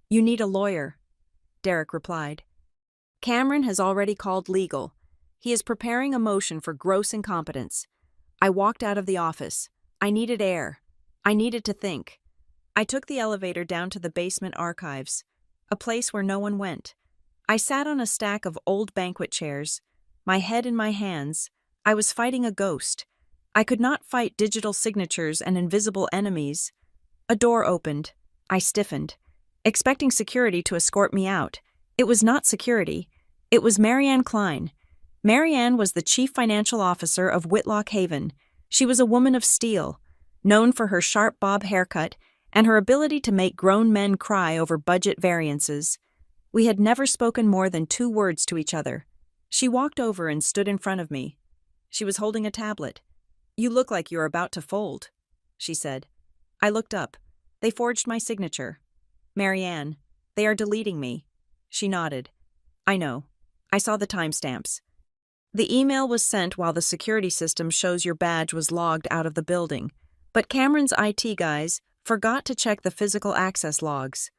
"You need a lawyer," Derek replied. "Cameron has already called legal. He is preparing a motion for gross incompetence." I walked out of the office. I needed air. I needed to think. I took the elevator down to the basement archives, a place where no one went. I sat on a stack of old banquet chairs, my head in my hands. I was fighting a ghost. I could not fight digital signatures and invisible enemies. A door opened. I stiffened, expecting security to escort me out. It was not security. It was Marianne Klein. Marianne was the chief financial officer of Whitlock Haven. She was a woman of steel, known for her sharp bob haircut and her ability to make grown men cry over budget variances. We had never spoken more than 2 words to each other. She walked over and stood in front of me. She was holding a tablet. "You look like you're about to fold," she said. I looked up. They forged my signature. "Marianne, they are deleting me." She nodded. "I know. I saw the timestamps. The email was sent while the security system shows your badge was logged out of the building. But Cameron's IT guys forgot to check the physical access logs."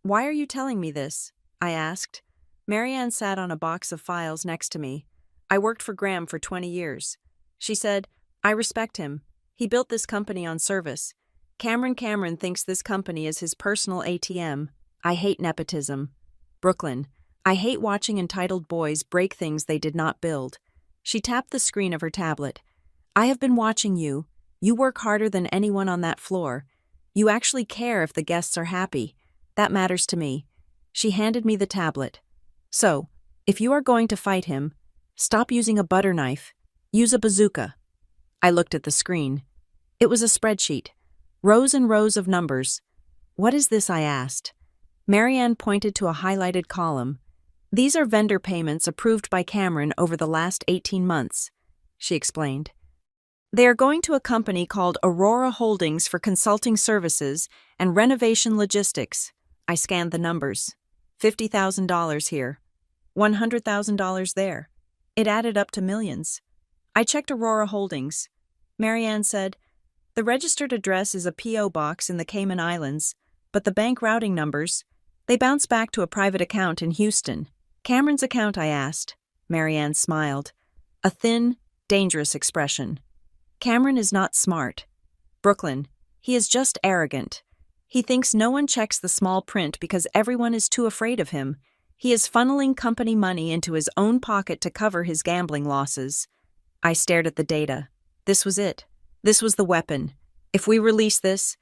"Why are you telling me this?" I asked. Marianne sat on a box of files next to me. "I worked for Graham for 20 years. She said, "I respect him. He built this company on service. Cameron thinks this company is his personal ATM. I hate nepotism. Brooklyn, I hate watching entitled boys break things they did not build." She tapped the screen of her tablet. "I have been watching you. You work harder than anyone on that floor. You actually care if the guests are happy. That matters to me." She handed me the tablet. "So, if you are going to fight him, stop using a butter knife. Use a bazooka." I looked at the screen. It was a spreadsheet. Rows and rows of numbers. "What is this?" I asked. Marianne pointed to a highlighted column. "These are vendor payments approved by Cameron over the last 18 months, she explained. "They are going to a company called Aurora Holdings for consulting services and renovation logistics." I scanned the numbers. $50,000 here. $100,000 there. It added up to millions. I checked Aurora Holdings. Marianne said, "The registered address is a P.O. box in the Cayman Islands, but the bank routing numbers, they bounce back to a private account in Houston." "Cameron's account?" I asked. Marianne smiled. A thin, dangerous expression. "Cameron is not smart. Brooklyn, he is just arrogant. He thinks no one checks the small print because everyone is too afraid of him. He is funneling company money into his own pocket to cover his gambling losses." I stared at the data. This was it. This was the weapon. "If we release this,"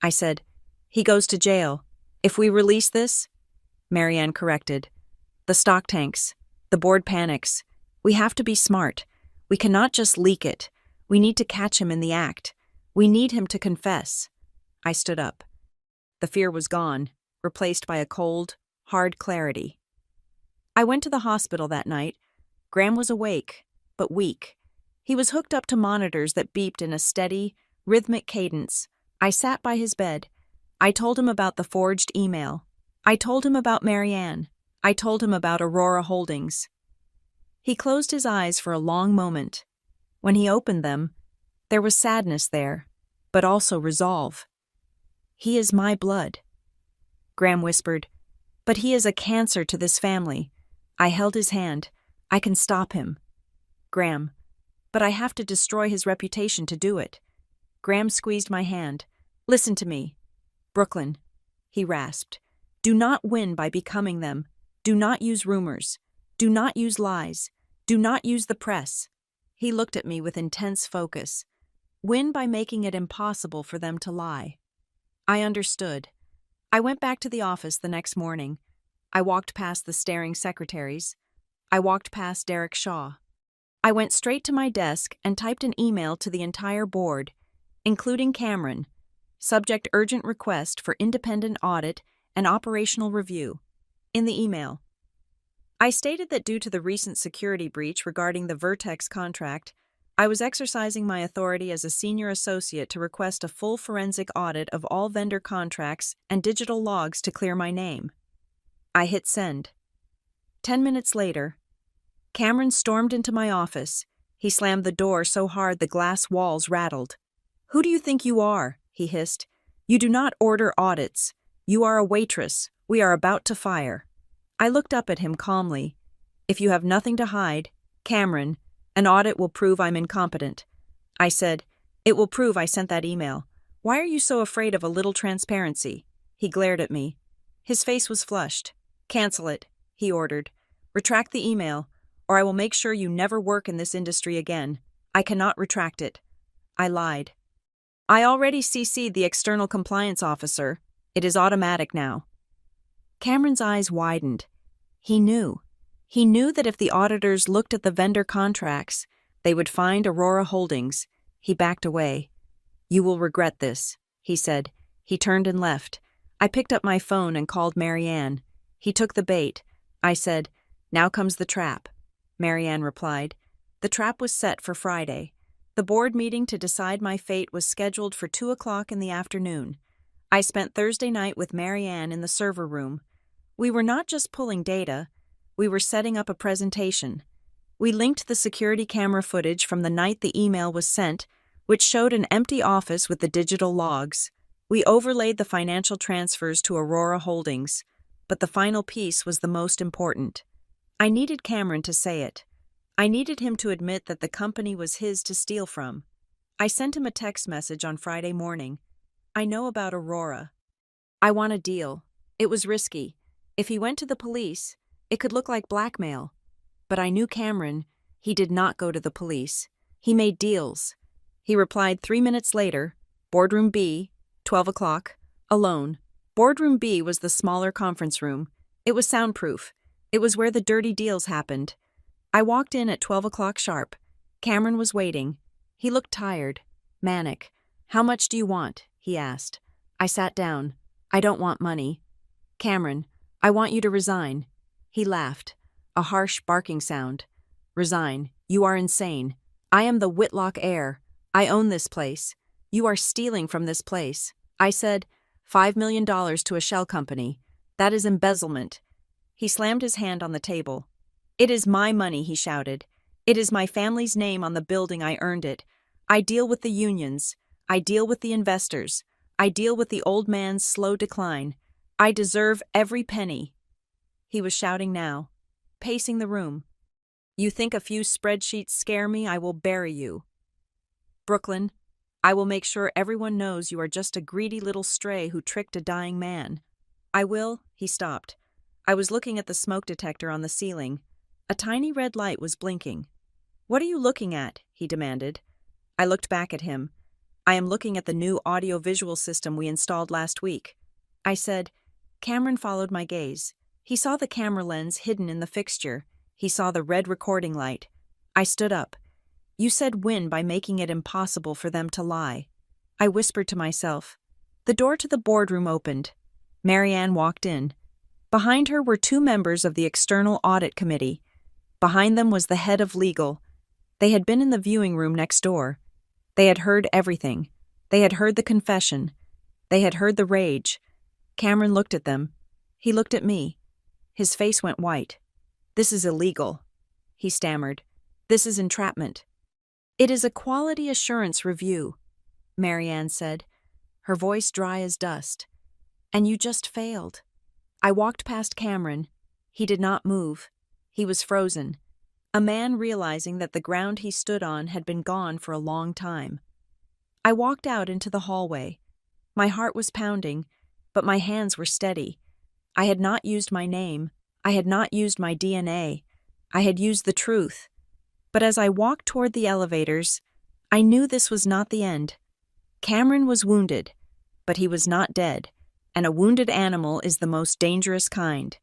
I said, "he goes to jail. If we release this," Marianne corrected, The stock tanks. The board panics. We have to be smart. We cannot just leak it. We need to catch him in the act. We need him to confess. I stood up. The fear was gone, replaced by a cold, hard clarity. I went to the hospital that night. Graham was awake, but weak. He was hooked up to monitors that beeped in a steady, rhythmic cadence. I sat by his bed. I told him about the forged email. I told him about Marianne. I told him about Aurora Holdings. He closed his eyes for a long moment. When he opened them, there was sadness there, but also resolve. "He is my blood," Graham whispered, "but he is a cancer to this family." I held his hand. "I can stop him." "Graham, but I have to destroy his reputation to do it." Graham squeezed my hand. "Listen to me. Brooklyn," he rasped. "Do not win by becoming them. Do not use rumors. Do not use lies. Do not use the press." He looked at me with intense focus. "Win by making it impossible for them to lie." I understood. I went back to the office the next morning. I walked past the staring secretaries. I walked past Derek Shaw. I went straight to my desk and typed an email to the entire board, including Cameron. Subject: urgent request for independent audit and operational review. In the email, I stated that due to the recent security breach regarding the Vertex contract, I was exercising my authority as a senior associate to request a full forensic audit of all vendor contracts and digital logs to clear my name. I hit send. 10 minutes later, Cameron stormed into my office. He slammed the door so hard the glass walls rattled. "Who do you think you are?" he hissed. "You do not order audits. You are a waitress. We are about to fire." I looked up at him calmly. "If you have nothing to hide, Cameron, an audit will prove I'm incompetent." I said, "It will prove I sent that email. Why are you so afraid of a little transparency?" He glared at me. His face was flushed. "Cancel it," he ordered. "Retract the email, or I will make sure you never work in this industry again." "I cannot retract it." I lied. "I already CC'd the external compliance officer. It is automatic now." Cameron's eyes widened. He knew. He knew that if the auditors looked at the vendor contracts, they would find Aurora Holdings. He backed away. "You will regret this," he said. He turned and left. I picked up my phone and called Marianne. He took the bait. I said, "Now comes the trap." Marianne replied. The trap was set for Friday. The board meeting to decide my fate was scheduled for 2 o'clock in the afternoon. I spent Thursday night with Marianne in the server room. We were not just pulling data, we were setting up a presentation. We linked the security camera footage from the night the email was sent, which showed an empty office with the digital logs. We overlaid the financial transfers to Aurora Holdings, but the final piece was the most important. I needed Cameron to say it. I needed him to admit that the company was his to steal from. I sent him a text message on Friday morning. "I know about Aurora. I want a deal." It was risky. If he went to the police, it could look like blackmail. But I knew Cameron. He did not go to the police. He made deals. He replied 3 minutes later, "Boardroom B, 12 o'clock, alone." Boardroom B was the smaller conference room. It was soundproof. It was where the dirty deals happened. I walked in at 12 o'clock sharp. Cameron was waiting. He looked tired, manic. "How much do you want?" he asked. I sat down. "I don't want money." "Cameron, I want you to resign." He laughed, a harsh barking sound. "Resign. You are insane. I am the Whitlock heir. I own this place. You are stealing from this place." I said, $5 million to a shell company. That is embezzlement. He slammed his hand on the table. "It is my money," he shouted. "It is my family's name on the building. I earned it. I deal with the unions. I deal with the investors. I deal with the old man's slow decline. I deserve every penny." He was shouting now, pacing the room. "You think a few spreadsheets scare me? I will bury you. Brooklyn, I will make sure everyone knows you are just a greedy little stray who tricked a dying man." "I will." He stopped. I was looking at the smoke detector on the ceiling. A tiny red light was blinking. "What are you looking at?" he demanded. I looked back at him. "I am looking at the new audio-visual system we installed last week." I said. Cameron followed my gaze. He saw the camera lens hidden in the fixture. He saw the red recording light. I stood up. You said win by making it impossible for them to lie. I whispered to myself. The door to the boardroom opened. Marianne walked in. Behind her were 2 members of the External Audit Committee. Behind them was the head of legal. They had been in the viewing room next door. They had heard everything. They had heard the confession. They had heard the rage. Cameron looked at them. He looked at me. His face went white. This is illegal, he stammered. This is entrapment. It is a quality assurance review, Marianne said, her voice dry as dust. And you just failed. I walked past Cameron. He did not move. He was frozen. A man realizing that the ground he stood on had been gone for a long time. I walked out into the hallway. My heart was pounding, but my hands were steady. I had not used my name. I had not used my DNA. I had used the truth. But as I walked toward the elevators, I knew this was not the end. Cameron was wounded, but he was not dead, and a wounded animal is the most dangerous kind.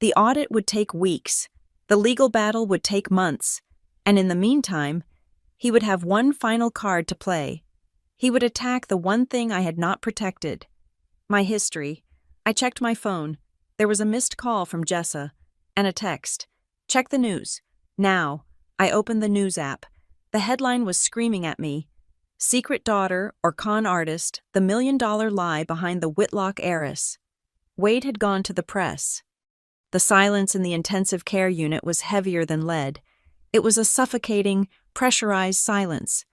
The audit would take weeks. The legal battle would take months, and in the meantime, he would have one final card to play. He would attack the one thing I had not protected. My history. I checked my phone. There was a missed call from Jessa, and a text. Check the news. Now. I opened the news app. The headline was screaming at me. Secret daughter or con artist, the $1 million lie behind the Whitlock heiress. Wade had gone to the press. The silence in the intensive care unit was heavier than lead. It was a suffocating, pressurized silence,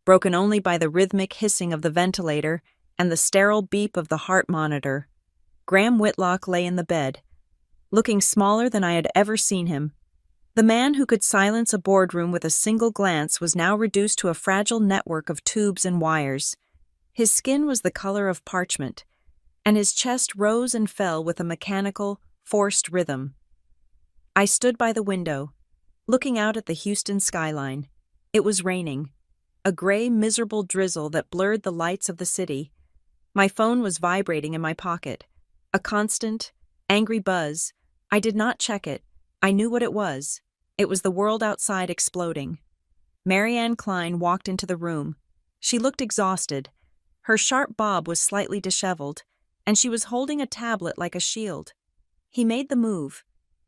broken only by the rhythmic hissing of the ventilator and the sterile beep of the heart monitor. Graham Whitlock lay in the bed, looking smaller than I had ever seen him. The man who could silence a boardroom with a single glance was now reduced to a fragile network of tubes and wires. His skin was the color of parchment, and his chest rose and fell with a mechanical, forced rhythm. I stood by the window, looking out at the Houston skyline. It was raining, a gray, miserable drizzle that blurred the lights of the city. My phone was vibrating in my pocket, a constant, angry buzz. I did not check it. I knew what it was. It was the world outside exploding. Marianne Klein walked into the room. She looked exhausted. Her sharp bob was slightly disheveled, and she was holding a tablet like a shield. He made the move,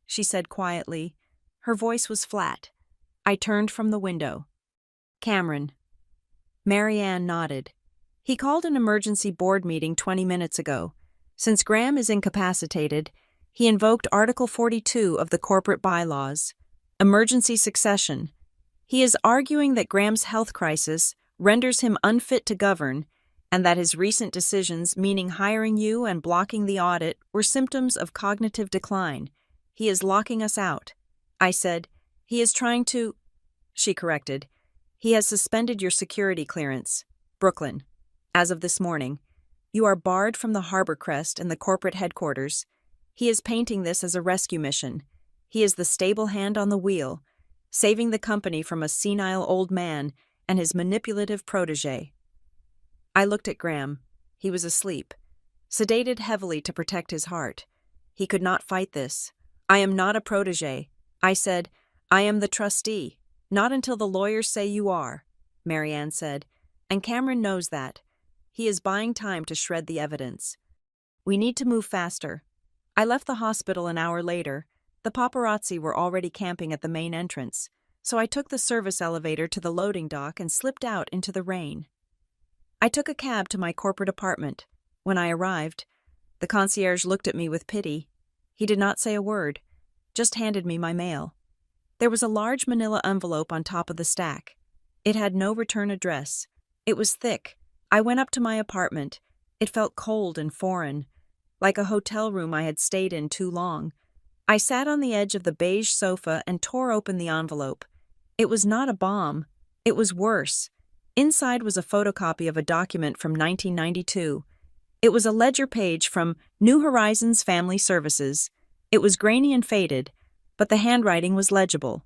she said quietly. Her voice was flat. I turned from the window. Cameron. Marianne nodded. He called an emergency board meeting 20 minutes ago. Since Graham is incapacitated, he invoked Article 42 of the corporate bylaws, emergency succession. He is arguing that Graham's health crisis renders him unfit to govern, and that his recent decisions, meaning hiring you and blocking the audit, were symptoms of cognitive decline. He is locking us out. I said, he is trying to... She corrected. He has suspended your security clearance. Brooklyn. As of this morning. You are barred from the Harbor Crest and the corporate headquarters. He is painting this as a rescue mission. He is the stable hand on the wheel, saving the company from a senile old man and his manipulative protege. I looked at Graham. He was asleep, sedated heavily to protect his heart. He could not fight this. I am not a protege. I said, I am the trustee. Not until the lawyers say you are, Marianne said, and Cameron knows that. He is buying time to shred the evidence. We need to move faster. I left the hospital an hour later. The paparazzi were already camping at the main entrance, so I took the service elevator to the loading dock and slipped out into the rain. I took a cab to my corporate apartment. When I arrived, the concierge looked at me with pity. He did not say a word, just handed me my mail. There was a large manila envelope on top of the stack. It had no return address. It was thick. I went up to my apartment. It felt cold and foreign, like a hotel room I had stayed in too long. I sat on the edge of the beige sofa and tore open the envelope. It was not a bomb. It was worse. Inside was a photocopy of a document from 1992. It was a ledger page from New Horizons Family Services. It was grainy and faded, but the handwriting was legible.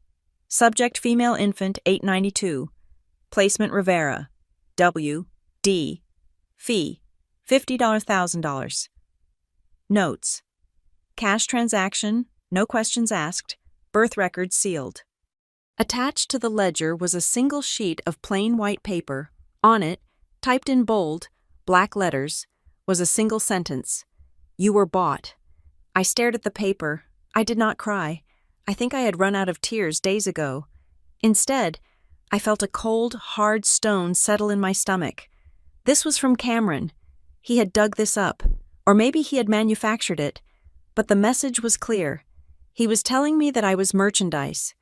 Subject female infant 892. Placement Rivera. W. D. Fee $50,000. Notes. Cash transaction, no questions asked, birth record sealed. Attached to the ledger was a single sheet of plain white paper. On it, typed in bold, black letters, was a single sentence. You were bought. I stared at the paper. I did not cry. I think I had run out of tears days ago. Instead, I felt a cold, hard stone settle in my stomach. This was from Cameron. He had dug this up, or maybe he had manufactured it, but the message was clear. He was telling me that I was merchandise.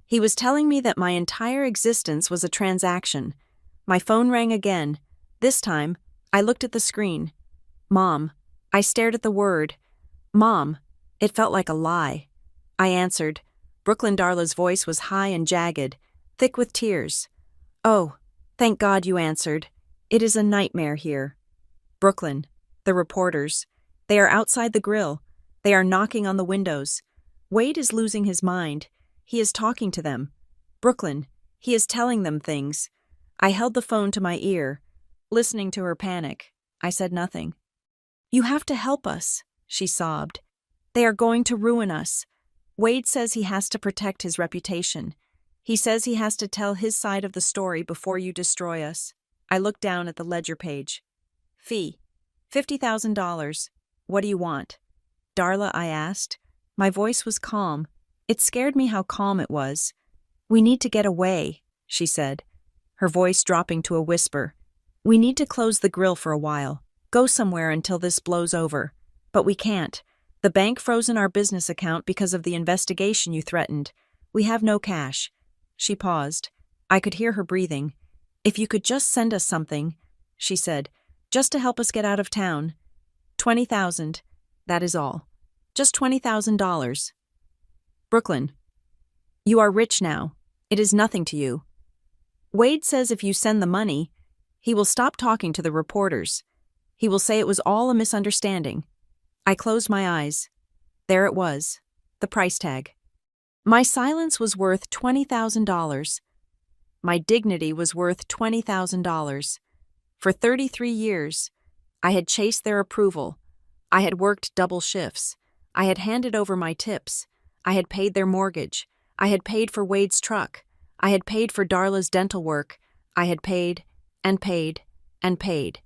He was telling me that my entire existence was a transaction. My phone rang again. This time, I looked at the screen. Mom. I stared at the word. Mom. It felt like a lie. I answered. Brooklyn Darla's voice was high and jagged, thick with tears. Oh, thank God you answered. It is a nightmare here. Brooklyn. The reporters. They are outside the grill. They are knocking on the windows. Wade is losing his mind. He is talking to them. Brooklyn. He is telling them things. I held the phone to my ear, listening to her panic. I said nothing. You have to help us, she sobbed. They are going to ruin us. Wade says he has to protect his reputation. He says he has to tell his side of the story before you destroy us. I looked down at the ledger page. Fee. $50,000. What do you want? Darla, I asked. My voice was calm. It scared me how calm it was. We need to get away, she said, her voice dropping to a whisper. We need to close the grill for a while. Go somewhere until this blows over. But we can't. The bank frozen our business account because of the investigation you threatened. We have no cash. She paused. I could hear her breathing. If you could just send us something, she said, just to help us get out of town. 20,000. That is all. Just $20,000. Brooklyn. You are rich now. It is nothing to you. Wade says if you send the money, he will stop talking to the reporters. He will say it was all a misunderstanding. I closed my eyes. There it was, the price tag. My silence was worth $20,000. My dignity was worth $20,000. For 33 years, I had chased their approval. I had worked double shifts. I had handed over my tips. I had paid their mortgage. I had paid for Wade's truck. I had paid for Darla's dental work. I had paid and paid and paid,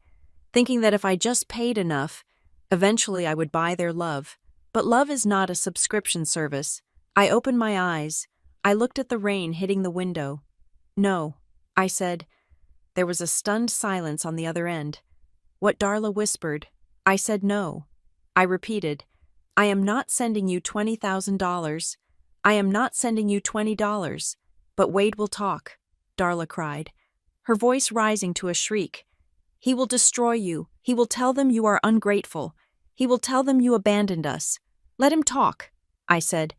thinking that if I just paid enough, eventually I would buy their love. But love is not a subscription service. I opened my eyes. I looked at the rain hitting the window. No, I said. There was a stunned silence on the other end. What Darla whispered. I said no. I repeated, I am not sending you $20,000. I am not sending you $20. But Wade will talk, Darla cried, her voice rising to a shriek. He will destroy you. He will tell them you are ungrateful. He will tell them you abandoned us. Let him talk, I said.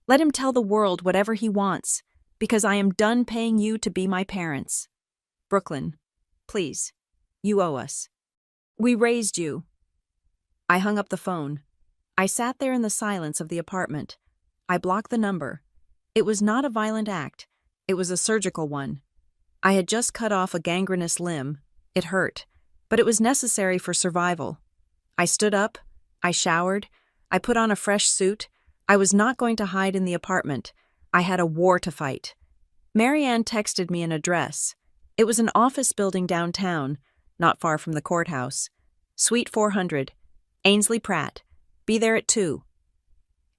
Let him tell the world whatever he wants, because I am done paying you to be my parents. Brooklyn, please, you owe us. We raised you. I hung up the phone. I sat there in the silence of the apartment. I blocked the number. It was not a violent act. It was a surgical one. I had just cut off a gangrenous limb. It hurt, but it was necessary for survival. I stood up. I showered. I put on a fresh suit. I was not going to hide in the apartment. I had a war to fight. Marianne texted me an address. It was an office building downtown, not far from the courthouse. Suite 400. Ainsley Pratt. Be there at 2.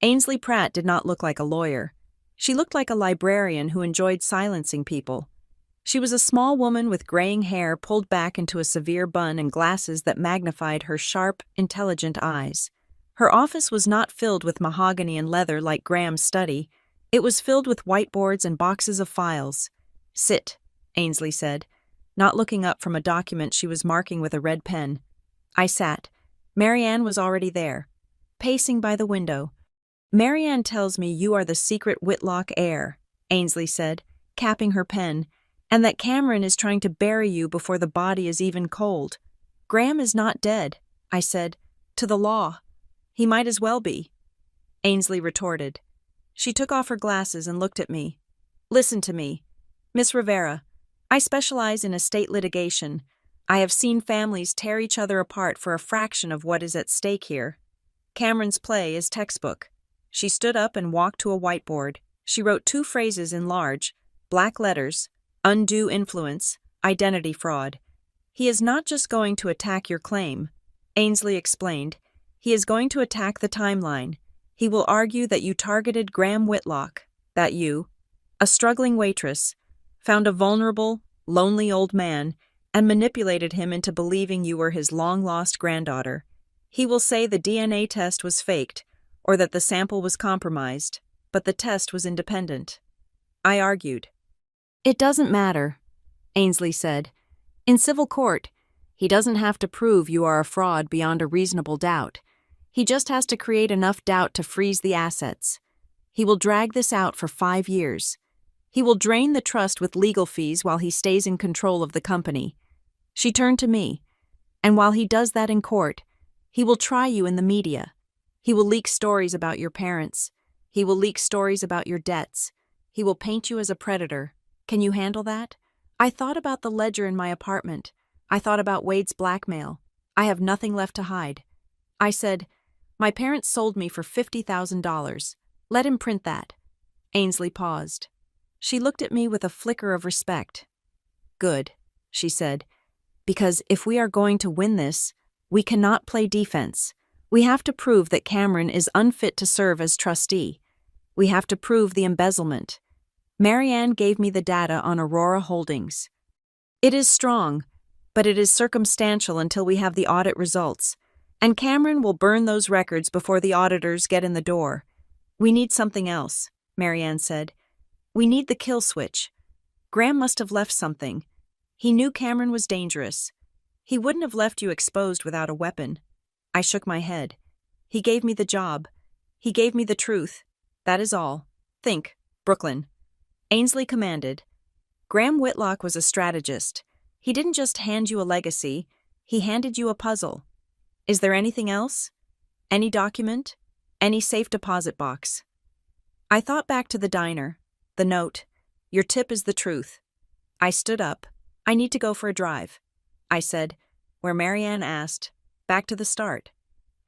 Ainsley Pratt did not look like a lawyer. She looked like a librarian who enjoyed silencing people. She was a small woman with graying hair pulled back into a severe bun and glasses that magnified her sharp, intelligent eyes. Her office was not filled with mahogany and leather like Graham's study. It was filled with whiteboards and boxes of files. Sit, Ainsley said, not looking up from a document she was marking with a red pen. I sat. Marianne was already there, pacing by the window. Marianne tells me you are the secret Whitlock heir, Ainsley said, capping her pen, and that Cameron is trying to bury you before the body is even cold. Graham is not dead, I said. To the law. He might as well be. Ainsley retorted. She took off her glasses and looked at me. Listen to me. Miss Rivera, I specialize in estate litigation. I have seen families tear each other apart for a fraction of what is at stake here. Cameron's play is textbook. She stood up and walked to a whiteboard. She wrote 2 phrases in large, black letters: undue influence, identity fraud. He is not just going to attack your claim, Ainsley explained. He is going to attack the timeline. He will argue that you targeted Graham Whitlock, that you, a struggling waitress, found a vulnerable, lonely old man and manipulated him into believing you were his long-lost granddaughter. He will say the DNA test was faked or that the sample was compromised, but the test was independent. I argued. It doesn't matter, Ainsley said. In civil court, he doesn't have to prove you are a fraud beyond a reasonable doubt. He just has to create enough doubt to freeze the assets. He will drag this out for 5 years. He will drain the trust with legal fees while he stays in control of the company. She turned to me. And while he does that in court, he will try you in the media. He will leak stories about your parents. He will leak stories about your debts. He will paint you as a predator. Can you handle that? I thought about the ledger in my apartment. I thought about Wade's blackmail. I have nothing left to hide. I said, my parents sold me for $50,000. Let him print that. Ainsley paused. She looked at me with a flicker of respect. Good, she said, because if we are going to win this, we cannot play defense. We have to prove that Cameron is unfit to serve as trustee. We have to prove the embezzlement. Marianne gave me the data on Aurora Holdings. It is strong, but it is circumstantial until we have the audit results, and Cameron will burn those records before the auditors get in the door. We need something else, Marianne said. We need the kill switch. Graham must have left something. He knew Cameron was dangerous. He wouldn't have left you exposed without a weapon. I shook my head. He gave me the job. He gave me the truth. That is all. Think, Brooklyn. Ainsley commanded. Graham Whitlock was a strategist. He didn't just hand you a legacy, he handed you a puzzle. Is there anything else? Any document? Any safe deposit box? I thought back to the diner. The note. Your tip is the truth. I stood up. I need to go for a drive. I said, where Marianne asked, back to the start.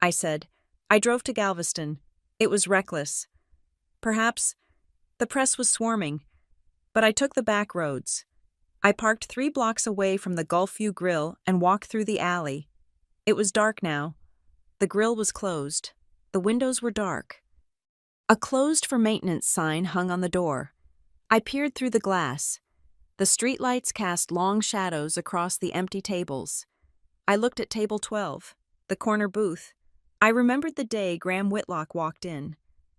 I said, I drove to Galveston. It was reckless. Perhaps the press was swarming, but I took the back roads. I parked 3 blocks away from the Gulfview Grill and walked through the alley. It was dark now. The grill was closed. The windows were dark. A closed for maintenance sign hung on the door. I peered through the glass. The streetlights cast long shadows across the empty tables. I looked at table 12, the corner booth. I remembered the day Graham Whitlock walked in.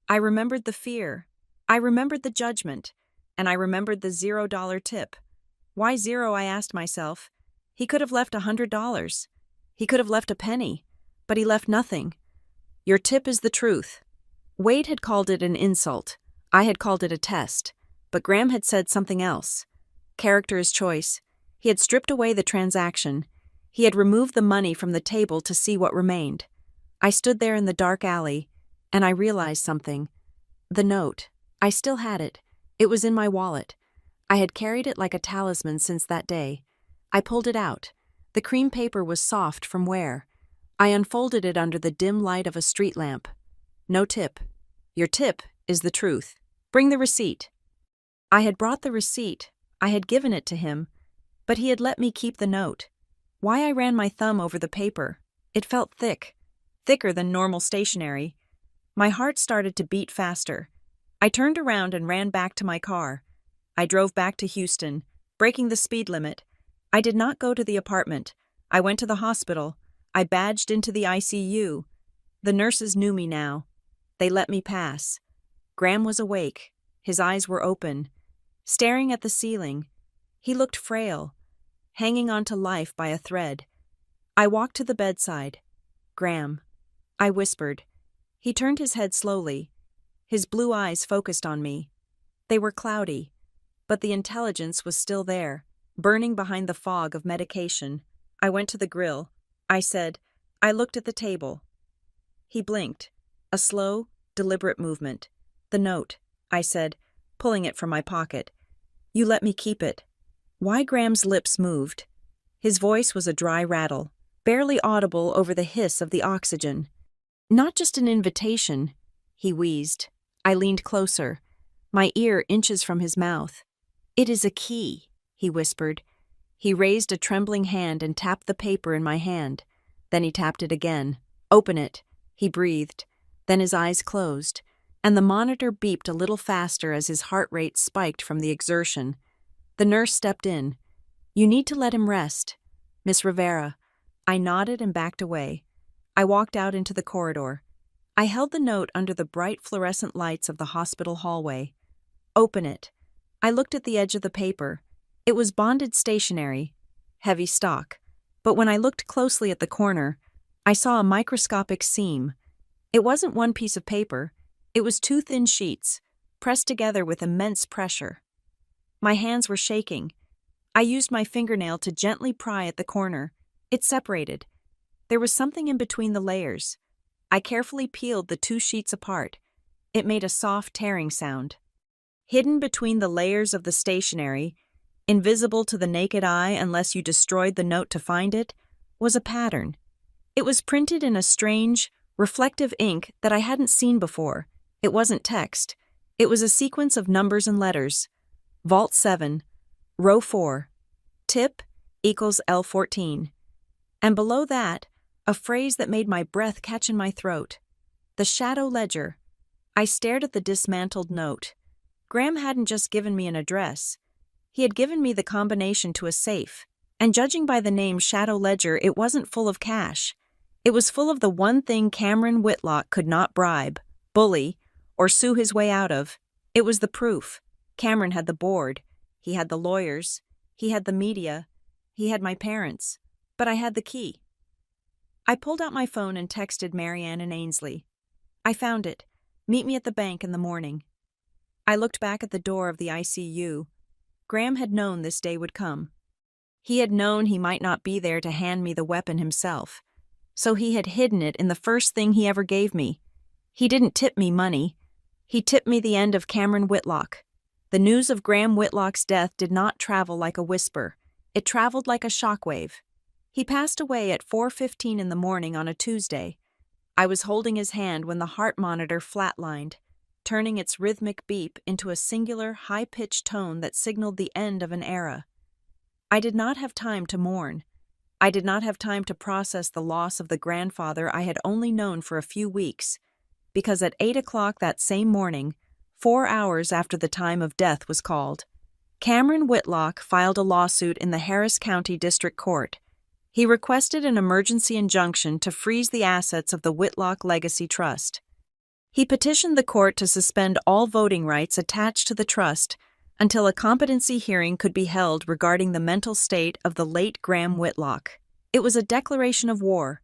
I remembered the fear. I remembered the judgment. And I remembered the $0 tip. Why 0, I asked myself. He could have left $100. He could have left a penny. But he left nothing. Your tip is the truth. Wade had called it an insult. I had called it a test. But Graham had said something else. Character is choice. He had stripped away the transaction. He had removed the money from the table to see what remained. I stood there in the dark alley, and I realized something. The note. I still had it. It was in my wallet. I had carried it like a talisman since that day. I pulled it out. The cream paper was soft from wear. I unfolded it under the dim light of a street lamp. No tip. Your tip is the truth. Bring the receipt. I had brought the receipt. I had given it to him, but he had let me keep the note. Why I ran my thumb over the paper. It felt thick, thicker than normal stationery. My heart started to beat faster. I turned around and ran back to my car. I drove back to Houston, breaking the speed limit. I did not go to the apartment. I went to the hospital. I badged into the ICU. The nurses knew me now. They let me pass. Graham was awake. His eyes were open, staring at the ceiling. He looked frail, hanging on to life by a thread. I walked to the bedside. Graham. I whispered. He turned his head slowly. His blue eyes focused on me. They were cloudy, but the intelligence was still there, burning behind the fog of medication. I went to the grill. I said, I looked at the table. He blinked. A slow, deliberate movement. The note, I said, pulling it from my pocket. You let me keep it. Why Graham's lips moved. His voice was a dry rattle, barely audible over the hiss of the oxygen. Not just an invitation, he wheezed. I leaned closer, my ear inches from his mouth. It is a key, he whispered. He raised a trembling hand and tapped the paper in my hand. Then he tapped it again. Open it, he breathed. Then his eyes closed, and the monitor beeped a little faster as his heart rate spiked from the exertion. The nurse stepped in. You need to let him rest, Miss Rivera. I nodded and backed away. I walked out into the corridor. I held the note under the bright fluorescent lights of the hospital hallway. Open it. I looked at the edge of the paper. It was bonded stationery, heavy stock, but when I looked closely at the corner, I saw a microscopic seam. It wasn't one piece of paper. It was two thin sheets, pressed together with immense pressure. My hands were shaking. I used my fingernail to gently pry at the corner. It separated. There was something in between the layers. I carefully peeled the two sheets apart. It made a soft tearing sound. Hidden between the layers of the stationery, invisible to the naked eye unless you destroyed the note to find it, was a pattern. It was printed in a strange, reflective ink that I hadn't seen before. It wasn't text. It was a sequence of numbers and letters. Vault 7, Row 4, Tip equals L14. And below that, a phrase that made my breath catch in my throat. The shadow ledger. I stared at the dismantled note. Graham hadn't just given me an address. He had given me the combination to a safe, and judging by the name Shadow Ledger, it wasn't full of cash. It was full of the one thing Cameron Whitlock could not bribe, bully, or sue his way out of. It was the proof. Cameron had the board. He had the lawyers. He had the media. He had my parents. But I had the key. I pulled out my phone and texted Marianne and Ainsley. I found it. Meet me at the bank in the morning. I looked back at the door of the ICU. Graham had known this day would come. He had known he might not be there to hand me the weapon himself. So he had hidden it in the first thing he ever gave me. He didn't tip me money. He tipped me the end of Cameron Whitlock. The news of Graham Whitlock's death did not travel like a whisper. It traveled like a shockwave. He passed away at 4:15 in the morning on a Tuesday. I was holding his hand when the heart monitor flatlined, turning its rhythmic beep into a singular, high-pitched tone that signaled the end of an era. I did not have time to mourn. I did not have time to process the loss of the grandfather I had only known for a few weeks, because at 8 o'clock that same morning, 4 hours after the time of death was called, Cameron Whitlock filed a lawsuit in the Harris County District Court. He requested an emergency injunction to freeze the assets of the Whitlock Legacy Trust. He petitioned the court to suspend all voting rights attached to the trust until a competency hearing could be held regarding the mental state of the late Graham Whitlock. It was a declaration of war,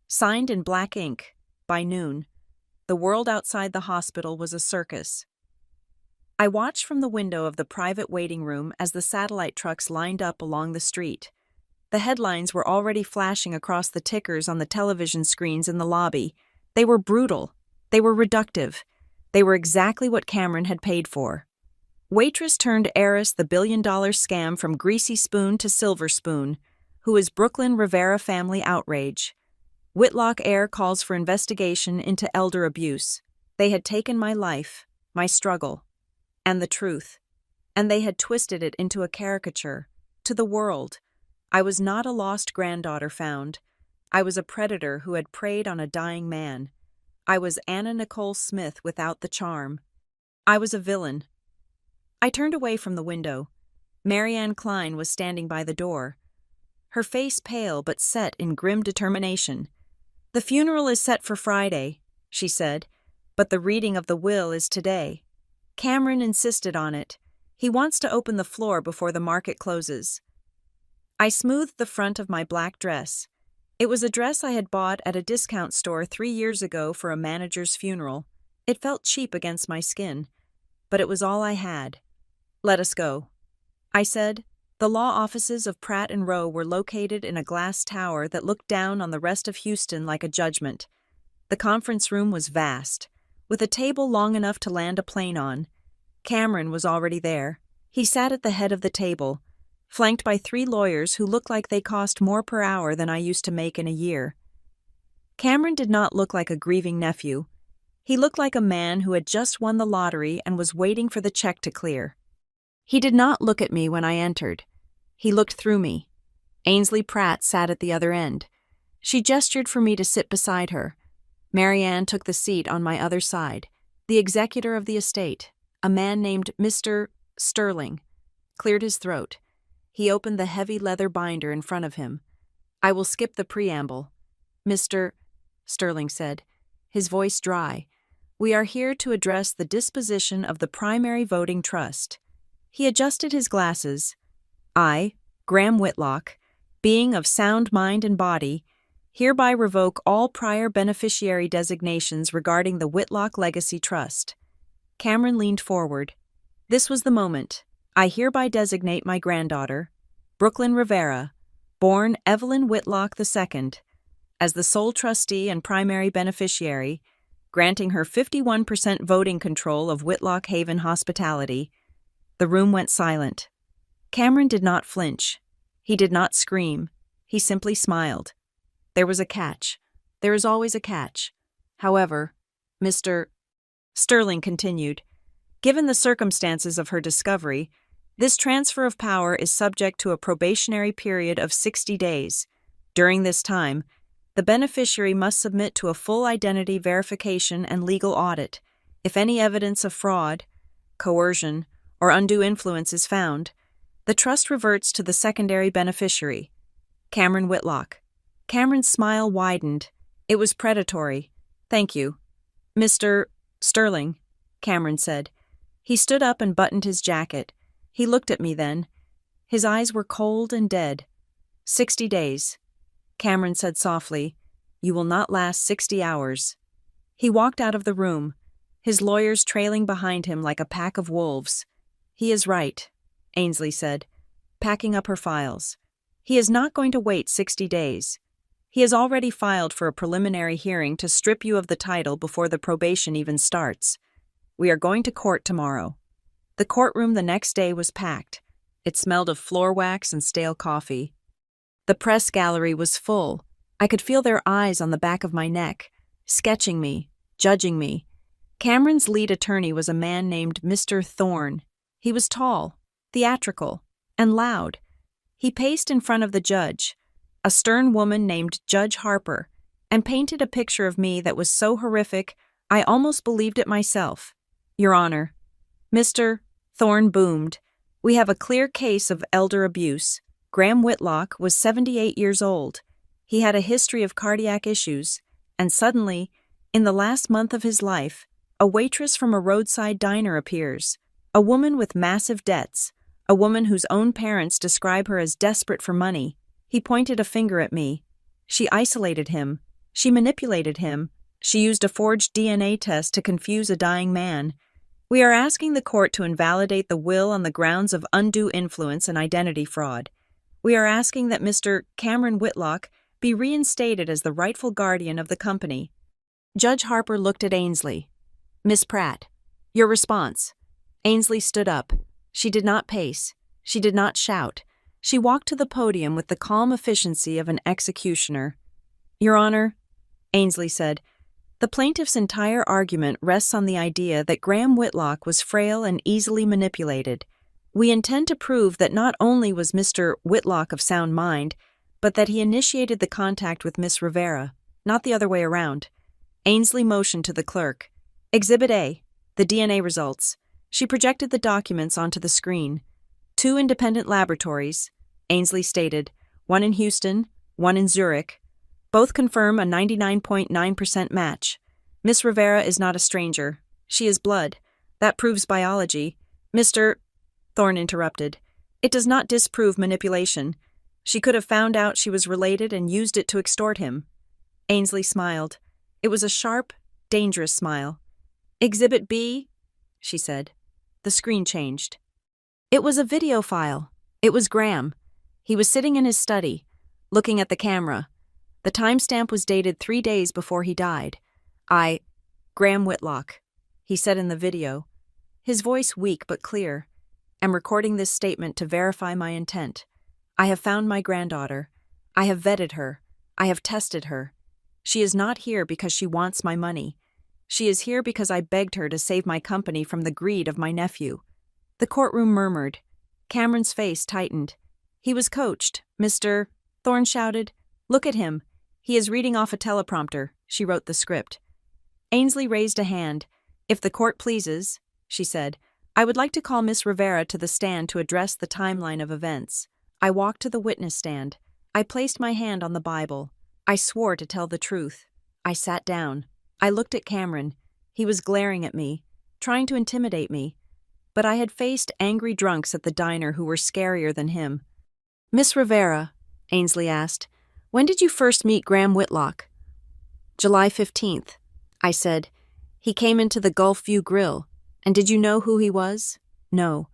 signed in black ink. By noon, the world outside the hospital was a circus. I watched from the window of the private waiting room as the satellite trucks lined up along the street. The headlines were already flashing across the tickers on the television screens in the lobby. They were brutal. They were reductive. They were exactly what Cameron had paid for. Waitress turned heiress, the billion-dollar scam from Greasy Spoon to Silver Spoon, who is Brooklyn Rivera family outrage. Whitlock heir calls for investigation into elder abuse. They had taken my life, my struggle, and the truth, and they had twisted it into a caricature, to the world. I was not a lost granddaughter found. I was a predator who had preyed on a dying man. I was Anna Nicole Smith without the charm. I was a villain. I turned away from the window. Marianne Klein was standing by the door, her face pale but set in grim determination. The funeral is set for Friday, she said, but the reading of the will is today. Cameron insisted on it. He wants to open the floor before the market closes. I smoothed the front of my black dress. It was a dress I had bought at a discount store 3 years ago for a manager's funeral. It felt cheap against my skin, but it was all I had. Let us go, I said. The law offices of Pratt & Rowe were located in a glass tower that looked down on the rest of Houston like a judgment. The conference room was vast, with a table long enough to land a plane on. Cameron was already there. He sat at the head of the table, flanked by 3 lawyers who looked like they cost more per hour than I used to make in a year. Cameron did not look like a grieving nephew. He looked like a man who had just won the lottery and was waiting for the check to clear. He did not look at me when I entered. He looked through me. Ainsley Pratt sat at the other end. She gestured for me to sit beside her. Marianne took the seat on my other side. The executor of the estate, a man named Mr. Sterling, cleared his throat. He opened the heavy leather binder in front of him. "I will skip the preamble," Mr. Sterling said, his voice dry. "We are here to address the disposition of the primary voting trust." He adjusted his glasses. "I, Graham Whitlock, being of sound mind and body, hereby revoke all prior beneficiary designations regarding the Whitlock Legacy Trust." Cameron leaned forward. "This was the moment. I hereby designate my granddaughter, Brooklyn Rivera, born Evelyn Whitlock II, as the sole trustee and primary beneficiary, granting her 51% voting control of Whitlock Haven Hospitality." The room went silent. Cameron did not flinch. He did not scream. He simply smiled. There was a catch. There is always a catch. However, Mr. Sterling continued, "Given the circumstances of her discovery, this transfer of power is subject to a probationary period of 60 days. During this time, the beneficiary must submit to a full identity verification and legal audit. If any evidence of fraud, coercion, or undue influence is found, the trust reverts to the secondary beneficiary, Cameron Whitlock." Cameron's smile widened. It was predatory. "Thank you, Mr. Sterling," Cameron said. He stood up and buttoned his jacket. He looked at me then. His eyes were cold and dead. 60 days. Cameron said softly, "You will not last 60 hours. He walked out of the room, his lawyers trailing behind him like a pack of wolves. "He is right," Ainsley said, packing up her files. "He is not going to wait 60 days. He has already filed for a preliminary hearing to strip you of the title before the probation even starts. We are going to court tomorrow." The courtroom the next day was packed. It smelled of floor wax and stale coffee. The press gallery was full. I could feel their eyes on the back of my neck, sketching me, judging me. Cameron's lead attorney was a man named Mr. Thorne. He was tall, theatrical, and loud. He paced in front of the judge, a stern woman named Judge Harper, and painted a picture of me that was so horrific I almost believed it myself. "Your Honor," Mr. Thorne boomed, "we have a clear case of elder abuse. Graham Whitlock was 78 years old. He had a history of cardiac issues, and suddenly, in the last month of his life, a waitress from a roadside diner appears, a woman with massive debts, a woman whose own parents describe her as desperate for money. He pointed a finger at me. She isolated him. She manipulated him. She used a forged DNA test to confuse a dying man. We are asking the court to invalidate the will on the grounds of undue influence and identity fraud. We are asking that Mr. Cameron Whitlock be reinstated as the rightful guardian of the company." Judge Harper looked at Ainsley. "Miss Pratt, your response." Ainsley stood up. She did not pace. She did not shout. She walked to the podium with the calm efficiency of an executioner. "Your Honor," Ainsley said, "the plaintiff's entire argument rests on the idea that Graham Whitlock was frail and easily manipulated. We intend to prove that not only was Mr. Whitlock of sound mind, but that he initiated the contact with Miss Rivera, not the other way around." Ainsley motioned to the clerk. "Exhibit A, the DNA results." She projected the documents onto the screen. 2 independent laboratories, Ainsley stated, one in Houston, one in Zurich. Both confirm a 99.9% match. Miss Rivera is not a stranger. She is blood. That proves biology. Mr. Thorne interrupted. "It does not disprove manipulation. She could have found out she was related and used it to extort him." Ainsley smiled. It was a sharp, dangerous smile. "Exhibit B," she said. The screen changed. It was a video file. It was Graham. He was sitting in his study, looking at the camera. The timestamp was dated 3 days before he died. Graham Whitlock," he said in the video, his voice weak but clear, "am recording this statement to verify my intent. I have found my granddaughter. I have vetted her. I have tested her. She is not here because she wants my money. She is here because I begged her to save my company from the greed of my nephew." The courtroom murmured. Cameron's face tightened. "He was coached, Mr. Thorne shouted. "Look at him. He is reading off a teleprompter." She wrote the script. Ainsley raised a hand. "If the court pleases," she said, "I would like to call Miss Rivera to the stand to address the timeline of events." I walked to the witness stand. I placed my hand on the Bible. I swore to tell the truth. I sat down. I looked at Cameron. He was glaring at me, trying to intimidate me. But I had faced angry drunks at the diner who were scarier than him. "Miss Rivera," Ainsley asked, "when did you first meet Graham Whitlock?" "July 15th, I said. "He came into the Gulf View Grill. And did you know who he was?" "No."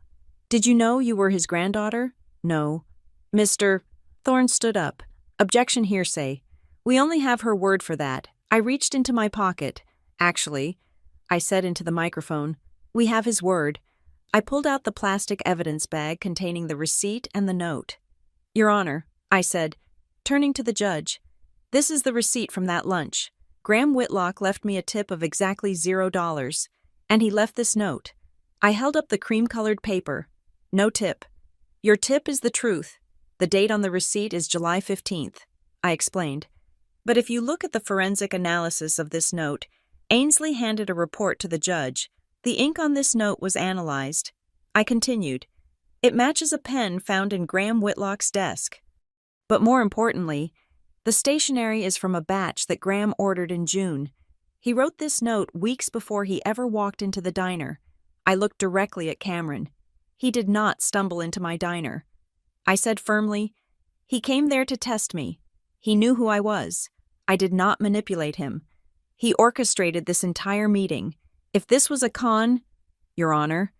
"Did you know you were his granddaughter?" "No." Mr. Thorne stood up. "Objection hearsay. We only have her word for that." I reached into my pocket. "Actually," I said into the microphone, "we have his word." I pulled out the plastic evidence bag containing the receipt and the note. "Your Honor," I said, turning to the judge, "this is the receipt from that lunch. Graham Whitlock left me a tip of exactly $0, and he left this note." I held up the cream-colored paper. "No tip. Your tip is the truth. The date on the receipt is July 15th, I explained. "But if you look at the forensic analysis of this note," Ainsley handed a report to the judge. "The ink on this note was analyzed." I continued. "It matches a pen found in Graham Whitlock's desk. But more importantly, the stationery is from a batch that Graham ordered in June. He wrote this note weeks before he ever walked into the diner." I looked directly at Cameron. "He did not stumble into my diner." I said firmly, "He came there to test me. He knew who I was. I did not manipulate him. He orchestrated this entire meeting. If this was a con, Your Honor,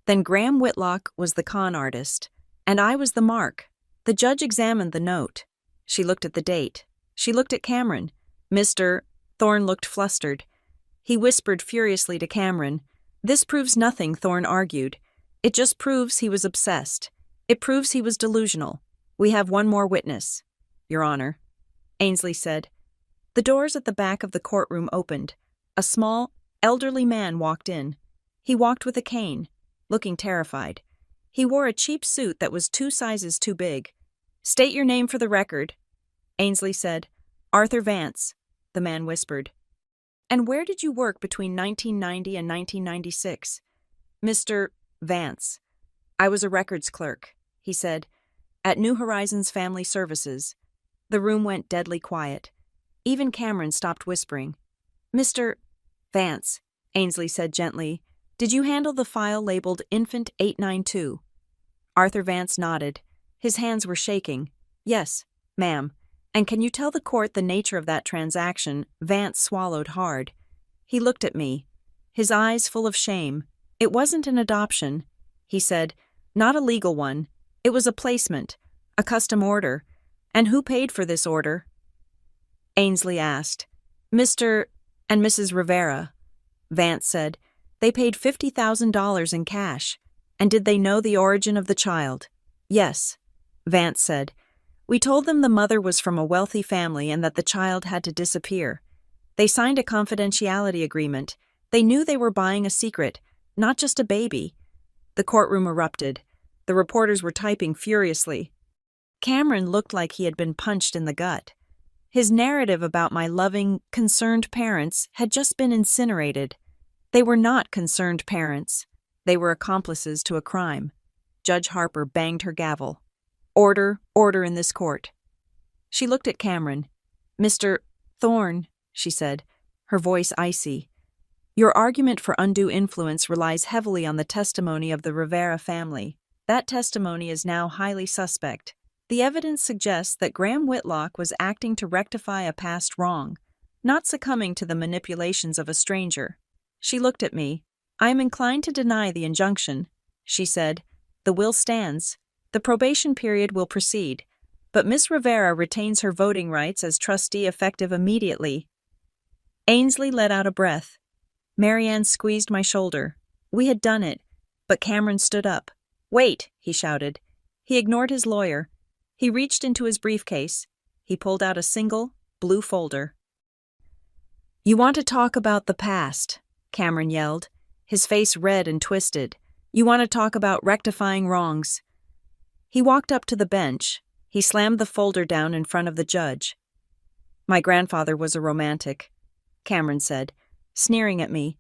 then Graham Whitlock was the con artist, and I was the mark." The judge examined the note. She looked at the date. She looked at Cameron. Mr. Thorne looked flustered. He whispered furiously to Cameron. "This proves nothing," Thorne argued. "It just proves he was obsessed. It proves he was delusional. We have one more witness." "Your Honor," Ainsley said. The doors at the back of the courtroom opened. A small, elderly man walked in. He walked with a cane, looking terrified. He wore a cheap suit that was 2 sizes too big. "State your name for the record," Ainsley said. "Arthur Vance," the man whispered. "And where did you work between 1990 and 1996? "Mr. Vance. I was a records clerk," he said, "at New Horizons Family Services." The room went deadly quiet. Even Cameron stopped whispering. "Mr. Vance," Ainsley said gently, "did you handle the file labeled Infant 892? Arthur Vance nodded. His hands were shaking. "Yes, ma'am. And can you tell the court the nature of that transaction?" Vance swallowed hard. He looked at me, his eyes full of shame. "It wasn't an adoption," he said. "Not a legal one. It was a placement, a custom order. And who paid for this order?" Ainsley asked. "Mr. and Mrs. Rivera," Vance said. "They paid $50,000 in cash. And did they know the origin of the child?" "Yes," Vance said. "We told them the mother was from a wealthy family and that the child had to disappear. They signed a confidentiality agreement. They knew they were buying a secret, not just a baby." The courtroom erupted. The reporters were typing furiously. Cameron looked like he had been punched in the gut. His narrative about my loving, concerned parents had just been incinerated. They were not concerned parents. They were accomplices to a crime. Judge Harper banged her gavel. "Order, order in this court." She looked at Cameron. "Mr. Thorne," she said, her voice icy, "your argument for undue influence relies heavily on the testimony of the Rivera family. That testimony is now highly suspect. The evidence suggests that Graham Whitlock was acting to rectify a past wrong, not succumbing to the manipulations of a stranger." She looked at me. "I am inclined to deny the injunction," she said. "The will stands. The probation period will proceed, but Miss Rivera retains her voting rights as trustee effective immediately." Ainsley let out a breath. Marianne squeezed my shoulder. We had done it, but Cameron stood up. "Wait," he shouted. He ignored his lawyer. He reached into his briefcase. He pulled out a single, blue folder. "You want to talk about the past," Cameron yelled, his face red and twisted. "You want to talk about rectifying wrongs." He walked up to the bench. He slammed the folder down in front of the judge. "My grandfather was a romantic," Cameron said, sneering at me.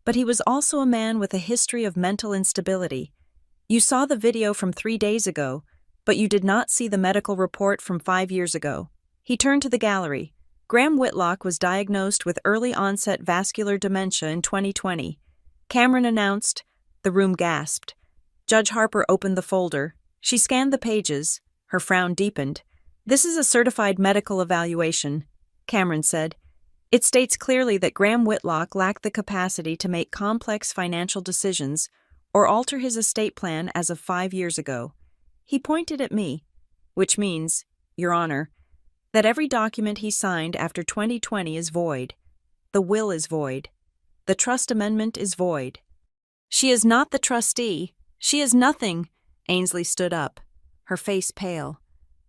"But he was also a man with a history of mental instability. You saw the video from 3 days ago, but you did not see the medical report from 5 years ago." He turned to the gallery. "Graham Whitlock was diagnosed with early-onset vascular dementia in 2020. Cameron announced. The room gasped. Judge Harper opened the folder. She scanned the pages. Her frown deepened. "This is a certified medical evaluation," Cameron said. "It states clearly that Graham Whitlock lacked the capacity to make complex financial decisions or alter his estate plan as of 5 years ago." He pointed at me, "Which means, Your Honor, that every document he signed after 2020 is void. The will is void. The trust amendment is void." "She is not the trustee. She is nothing." Ainsley stood up, her face pale.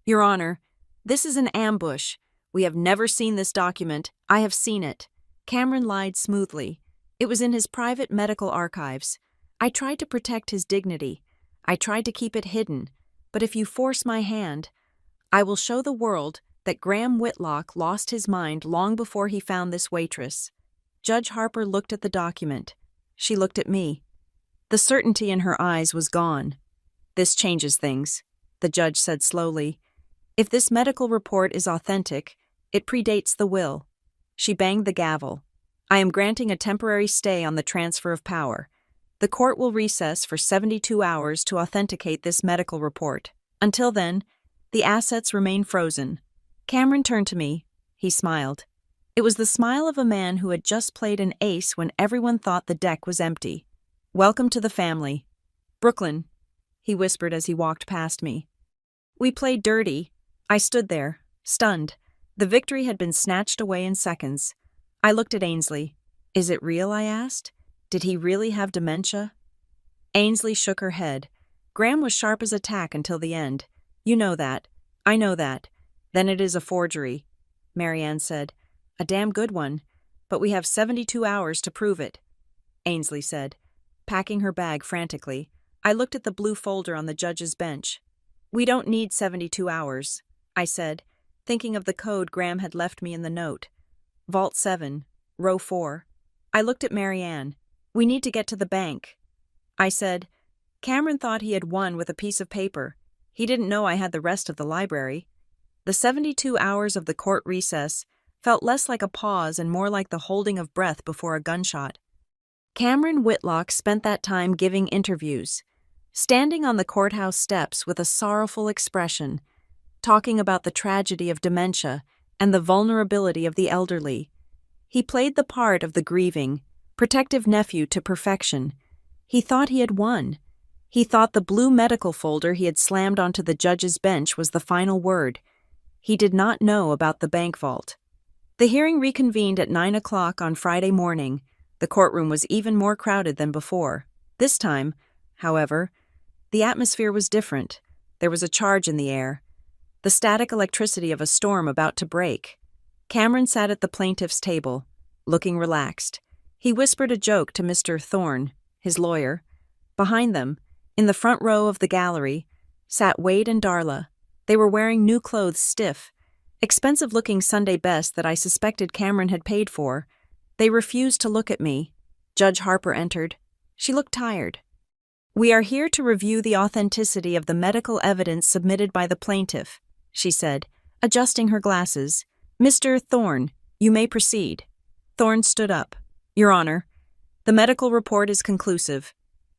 "Your Honor, this is an ambush. We have never seen this document. I have seen it." Cameron lied smoothly. "It was in his private medical archives. I tried to protect his dignity. I tried to keep it hidden. But if you force my hand, I will show the world that Graham Whitlock lost his mind long before he found this waitress." Judge Harper looked at the document. She looked at me. The certainty in her eyes was gone. "This changes things," the judge said slowly. "If this medical report is authentic, it predates the will." She banged the gavel. "I am granting a temporary stay on the transfer of power. The court will recess for 72 hours to authenticate this medical report. Until then, the assets remain frozen." Cameron turned to me. He smiled. It was the smile of a man who had just played an ace when everyone thought the deck was empty. "Welcome to the family. Brooklyn," he whispered as he walked past me. "We played dirty." I stood there, stunned. The victory had been snatched away in seconds. I looked at Ainsley. "Is it real?" I asked. "Did he really have dementia?" Ainsley shook her head. "Graham was sharp as a tack until the end. You know that. I know that. Then it is a forgery," Marianne said. "A damn good one. But we have 72 hours to prove it," Ainsley said, packing her bag frantically. I looked at the blue folder on the judge's bench. "We don't need 72 hours, I said, thinking of the code Graham had left me in the note. "Vault 7, row 4. I looked at Marianne. "We need to get to the bank," I said. Cameron thought he had won with a piece of paper. He didn't know I had the rest of the library. The 72 hours of the court recess felt less like a pause and more like the holding of breath before a gunshot. Cameron Whitlock spent that time giving interviews, standing on the courthouse steps with a sorrowful expression, talking about the tragedy of dementia and the vulnerability of the elderly. He played the part of the grieving, protective nephew to perfection. He thought he had won. He thought the blue medical folder he had slammed onto the judge's bench was the final word. He did not know about the bank vault. The hearing reconvened at 9 o'clock on Friday morning. The courtroom was even more crowded than before. This time, however, the atmosphere was different. There was a charge in the air, the static electricity of a storm about to break. Cameron sat at the plaintiff's table, looking relaxed. He whispered a joke to Mr. Thorne, his lawyer. Behind them, in the front row of the gallery, sat Wade and Darla. They were wearing new clothes, stiff, expensive-looking Sunday best that I suspected Cameron had paid for. They refused to look at me. Judge Harper entered. She looked tired. "We are here to review the authenticity of the medical evidence submitted by the plaintiff," she said, adjusting her glasses. "Mr. Thorne, you may proceed." Thorne stood up. "Your Honor, the medical report is conclusive.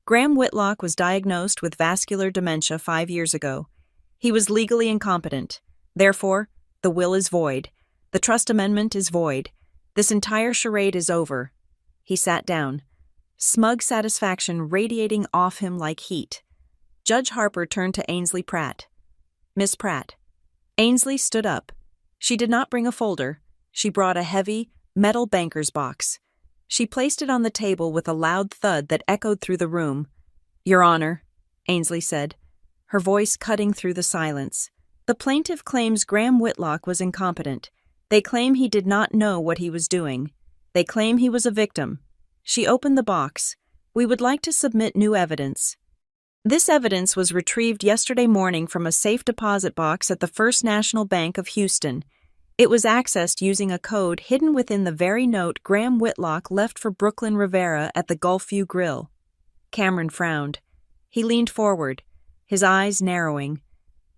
Graham Whitlock was diagnosed with vascular dementia 5 years ago. He was legally incompetent. Therefore, the will is void. The trust amendment is void. This entire charade is over." He sat down, smug satisfaction radiating off him like heat. Judge Harper turned to Ainsley Pratt. "Miss Pratt." Ainsley stood up. She did not bring a folder. She brought a heavy, metal banker's box. She placed it on the table with a loud thud that echoed through the room. "Your Honor," Ainsley said, her voice cutting through the silence. "The plaintiff claims Graham Whitlock was incompetent. They claim he did not know what he was doing. They claim he was a victim. She opened the box. We would like to submit new evidence. This evidence was retrieved yesterday morning from a safe deposit box at the First National Bank of Houston. It was accessed using a code hidden within the very note Graham Whitlock left for Brooklyn Rivera at the Gulfview Grill. Cameron frowned. He leaned forward, his eyes narrowing.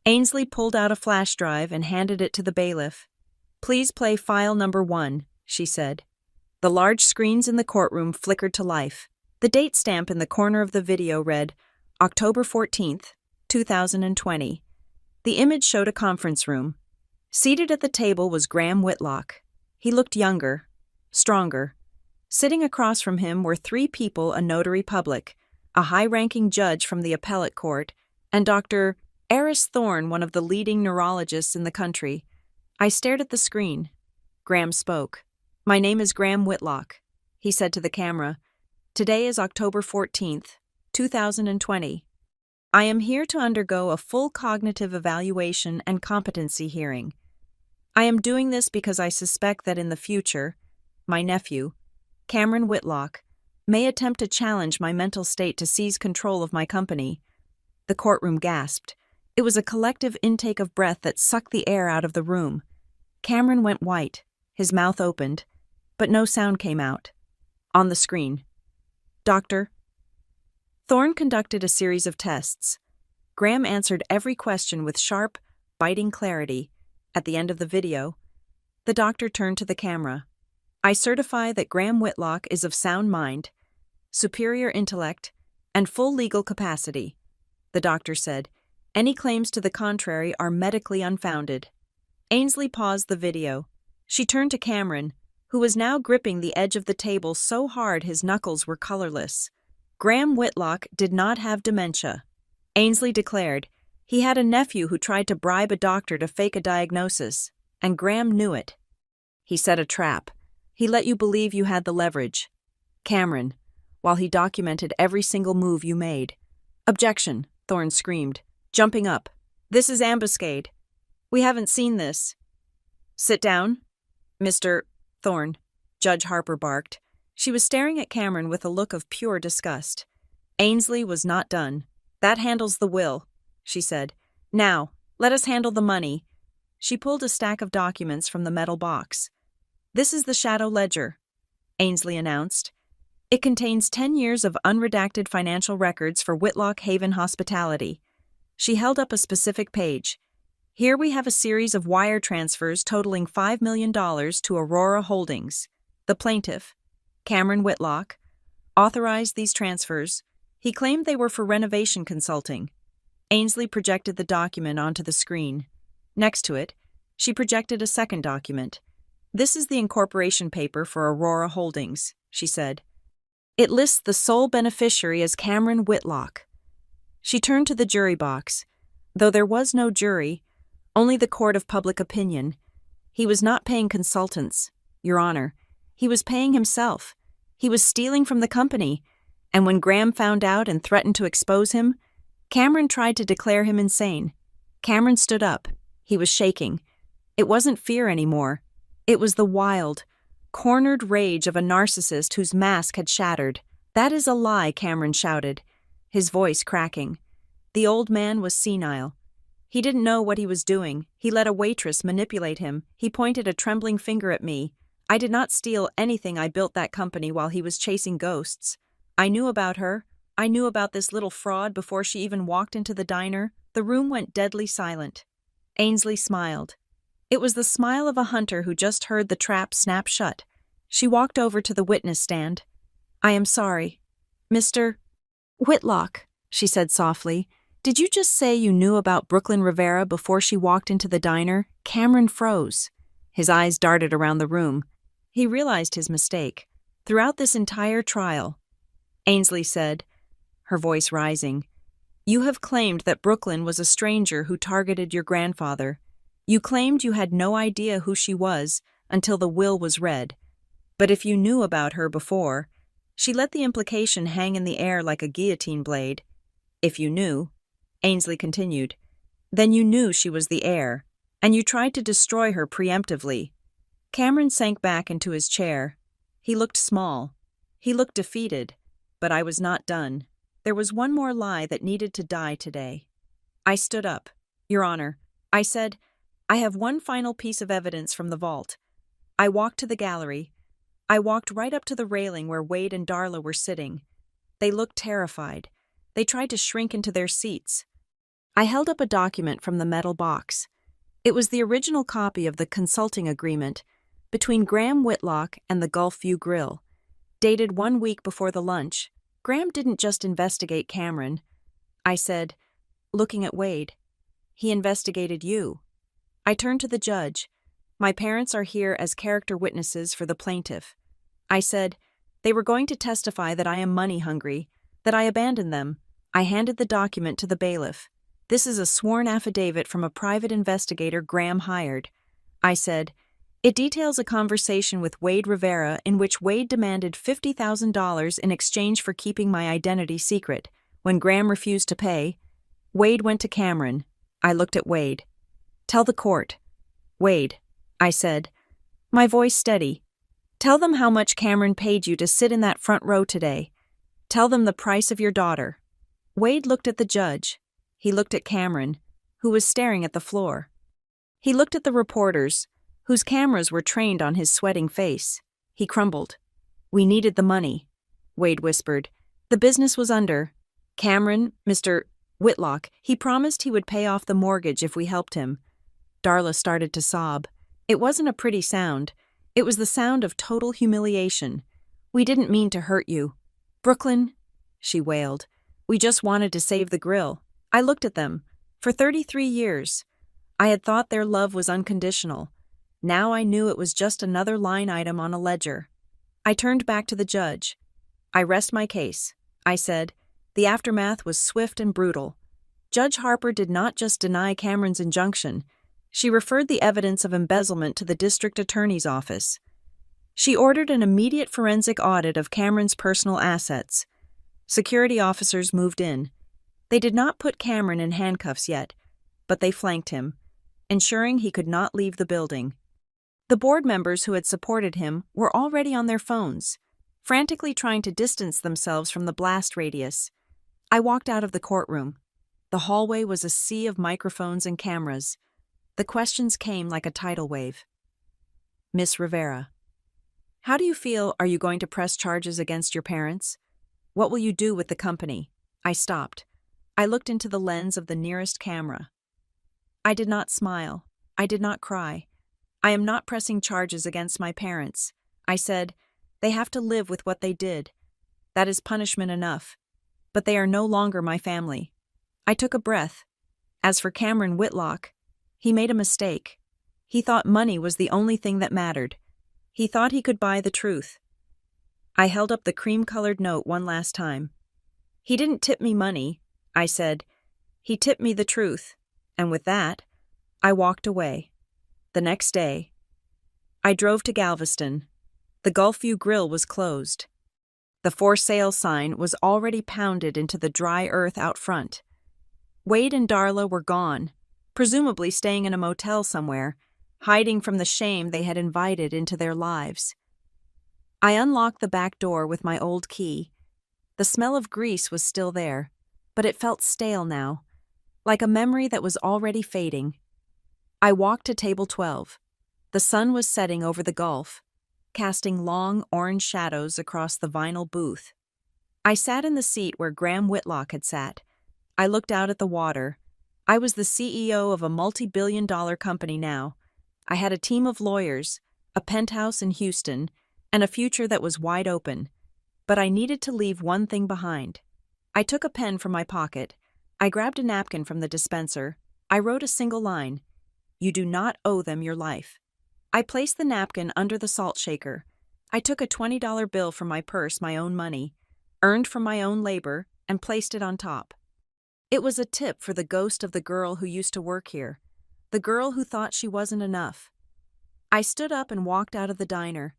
Ainsley pulled out a flash drive and handed it to the bailiff. "Please play file number 1, she said. The large screens in the courtroom flickered to life. The date stamp in the corner of the video read, October 14th, 2020. The image showed a conference room. Seated at the table was Graham Whitlock. He looked younger, stronger. Sitting across from him were 3 people, a notary public, a high-ranking judge from the appellate court, and Dr. Eris Thorne, one of the leading neurologists in the country. I stared at the screen. Graham spoke. "My name is Graham Whitlock," he said to the camera. "Today is October 14th, 2020. I am here to undergo a full cognitive evaluation and competency hearing. I am doing this because I suspect that in the future, my nephew, Cameron Whitlock, may attempt to challenge my mental state to seize control of my company." The courtroom gasped. It was a collective intake of breath that sucked the air out of the room. Cameron went white, his mouth opened, but no sound came out. On the screen, "Doctor." Thorne conducted a series of tests. Graham answered every question with sharp, biting clarity. At the end of the video, the doctor turned to the camera. "I certify that Graham Whitlock is of sound mind, superior intellect, and full legal capacity," the doctor said. "Any claims to the contrary are medically unfounded." Ainsley paused the video. She turned to Cameron, who was now gripping the edge of the table so hard his knuckles were colorless. Graham Whitlock did not have dementia. Ainsley declared. He had a nephew who tried to bribe a doctor to fake a diagnosis, and Graham knew it. He set a trap. He let you believe you had the leverage. Cameron, while he documented every single move you made. "Objection," Thorne screamed, jumping up. "This is ambuscade. We haven't seen this." "Sit down, Mr. Thorne," Judge Harper barked. She was staring at Cameron with a look of pure disgust. Ainsley was not done. "That handles the will," she said. "Now, let us handle the money." She pulled a stack of documents from the metal box. "This is the shadow ledger," Ainsley announced. "It contains 10 years of unredacted financial records for Whitlock Haven Hospitality." She held up a specific page. "Here we have a series of wire transfers totaling $5 million to Aurora Holdings. The plaintiff, Cameron Whitlock, authorized these transfers. He claimed they were for renovation consulting." Ainsley projected the document onto the screen. Next to it, she projected a second document. "This is the incorporation paper for Aurora Holdings," she said. "It lists the sole beneficiary as Cameron Whitlock." She turned to the jury box. Though there was no jury, only the court of public opinion. "He was not paying consultants, Your Honor. He was paying himself. He was stealing from the company. And when Graham found out and threatened to expose him, Cameron tried to declare him insane." Cameron stood up. He was shaking. It wasn't fear anymore. It was the wild, cornered rage of a narcissist whose mask had shattered. "That is a lie," Cameron shouted, his voice cracking. The old man was senile. He didn't know what he was doing. He let a waitress manipulate him. He pointed a trembling finger at me. "I did not steal anything. I built that company while he was chasing ghosts. I knew about her. I knew about this little fraud before she even walked into the diner." The room went deadly silent. Ainsley smiled. It was the smile of a hunter who just heard the trap snap shut. She walked over to the witness stand. "I am sorry. Mr. Whitlock," she said softly, "did you just say you knew about Brooklyn Rivera before she walked into the diner?" Cameron froze. His eyes darted around the room. He realized his mistake. "Throughout this entire trial," Ainsley said, her voice rising, "you have claimed that Brooklyn was a stranger who targeted your grandfather. You claimed you had no idea who she was until the will was read. But if you knew about her before," she let the implication hang in the air like a guillotine blade. "If you knew," Ainsley continued, "then you knew she was the heir, and you tried to destroy her preemptively." Cameron sank back into his chair. He looked small. He looked defeated. But I was not done. There was one more lie that needed to die today. I stood up. Your Honor, I said, I have one final piece of evidence from the vault. I walked to the gallery. I walked right up to the railing where Wade and Darla were sitting. They looked terrified. They tried to shrink into their seats. I held up a document from the metal box. It was the original copy of the consulting agreement between Graham Whitlock and the Gulfview Grill, dated 1 week before the lunch. Graham didn't just investigate Cameron, I said, looking at Wade. He investigated you. I turned to the judge. My parents are here as character witnesses for the plaintiff. I said, they were going to testify that I am money hungry, that I abandoned them. I handed the document to the bailiff. This is a sworn affidavit from a private investigator Graham hired. I said, it details a conversation with Wade Rivera in which Wade demanded $50,000 in exchange for keeping my identity secret. When Graham refused to pay, Wade went to Cameron. I looked at Wade. Tell the court. Wade, I said, my voice steady. Tell them how much Cameron paid you to sit in that front row today. Tell them the price of your daughter. Wade looked at the judge. He looked at Cameron, who was staring at the floor. He looked at the reporters, whose cameras were trained on his sweating face. He crumbled. We needed the money, Wade whispered. The business was under. Cameron, Mr. Whitlock, he promised he would pay off the mortgage if we helped him. Darla started to sob. It wasn't a pretty sound. It was the sound of total humiliation. We didn't mean to hurt you. Brooklyn, she wailed. We just wanted to save the grill. I looked at them. For 33 years, I had thought their love was unconditional. Now I knew it was just another line item on a ledger. I turned back to the judge. I rest my case, I said. The aftermath was swift and brutal. Judge Harper did not just deny Cameron's injunction. She referred the evidence of embezzlement to the district attorney's office. She ordered an immediate forensic audit of Cameron's personal assets. Security officers moved in. They did not put Cameron in handcuffs yet, but they flanked him, ensuring he could not leave the building. The board members who had supported him were already on their phones, frantically trying to distance themselves from the blast radius. I walked out of the courtroom. The hallway was a sea of microphones and cameras. The questions came like a tidal wave. Miss Rivera, how do you feel? Are you going to press charges against your parents? What will you do with the company? I stopped. I looked into the lens of the nearest camera. I did not smile. I did not cry. I am not pressing charges against my parents. I said, they have to live with what they did. That is punishment enough. But they are no longer my family. I took a breath. As for Cameron Whitlock, he made a mistake. He thought money was the only thing that mattered. He thought he could buy the truth. I held up the cream-colored note one last time. He didn't tip me money, I said. He tipped me the truth. And with that, I walked away. The next day, I drove to Galveston. The Gulfview Grill was closed. The for sale sign was already pounded into the dry earth out front. Wade and Darla were gone, presumably staying in a motel somewhere, hiding from the shame they had invited into their lives. I unlocked the back door with my old key. The smell of grease was still there, but it felt stale now, like a memory that was already fading. I walked to table 12. The sun was setting over the Gulf, casting long orange shadows across the vinyl booth. I sat in the seat where Graham Whitlock had sat. I looked out at the water. I was the CEO of a multi-billion-dollar company now. I had a team of lawyers, a penthouse in Houston, and a future that was wide open. But I needed to leave one thing behind. I took a pen from my pocket. I grabbed a napkin from the dispenser. I wrote a single line. You do not owe them your life. I placed the napkin under the salt shaker. I took a $20 bill from my purse, my own money, earned from my own labor, and placed it on top. It was a tip for the ghost of the girl who used to work here, the girl who thought she wasn't enough. I stood up and walked out of the diner.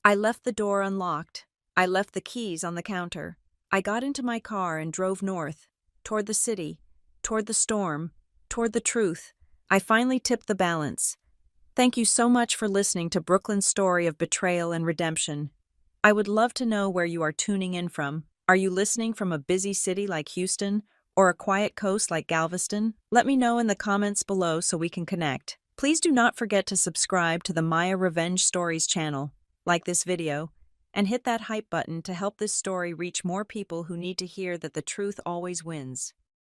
I left the door unlocked. I left the keys on the counter. I got into my car and drove north, toward the city, toward the storm, toward the truth. I finally tipped the balance. Thank you so much for listening to Brooklyn's story of betrayal and redemption. I would love to know where you are tuning in from. Are you listening from a busy city like Houston or a quiet coast like Galveston? Let me know in the comments below so we can connect. Please do not forget to subscribe to the Maya Revenge Stories channel, like this video, and hit that hype button to help this story reach more people who need to hear that the truth always wins.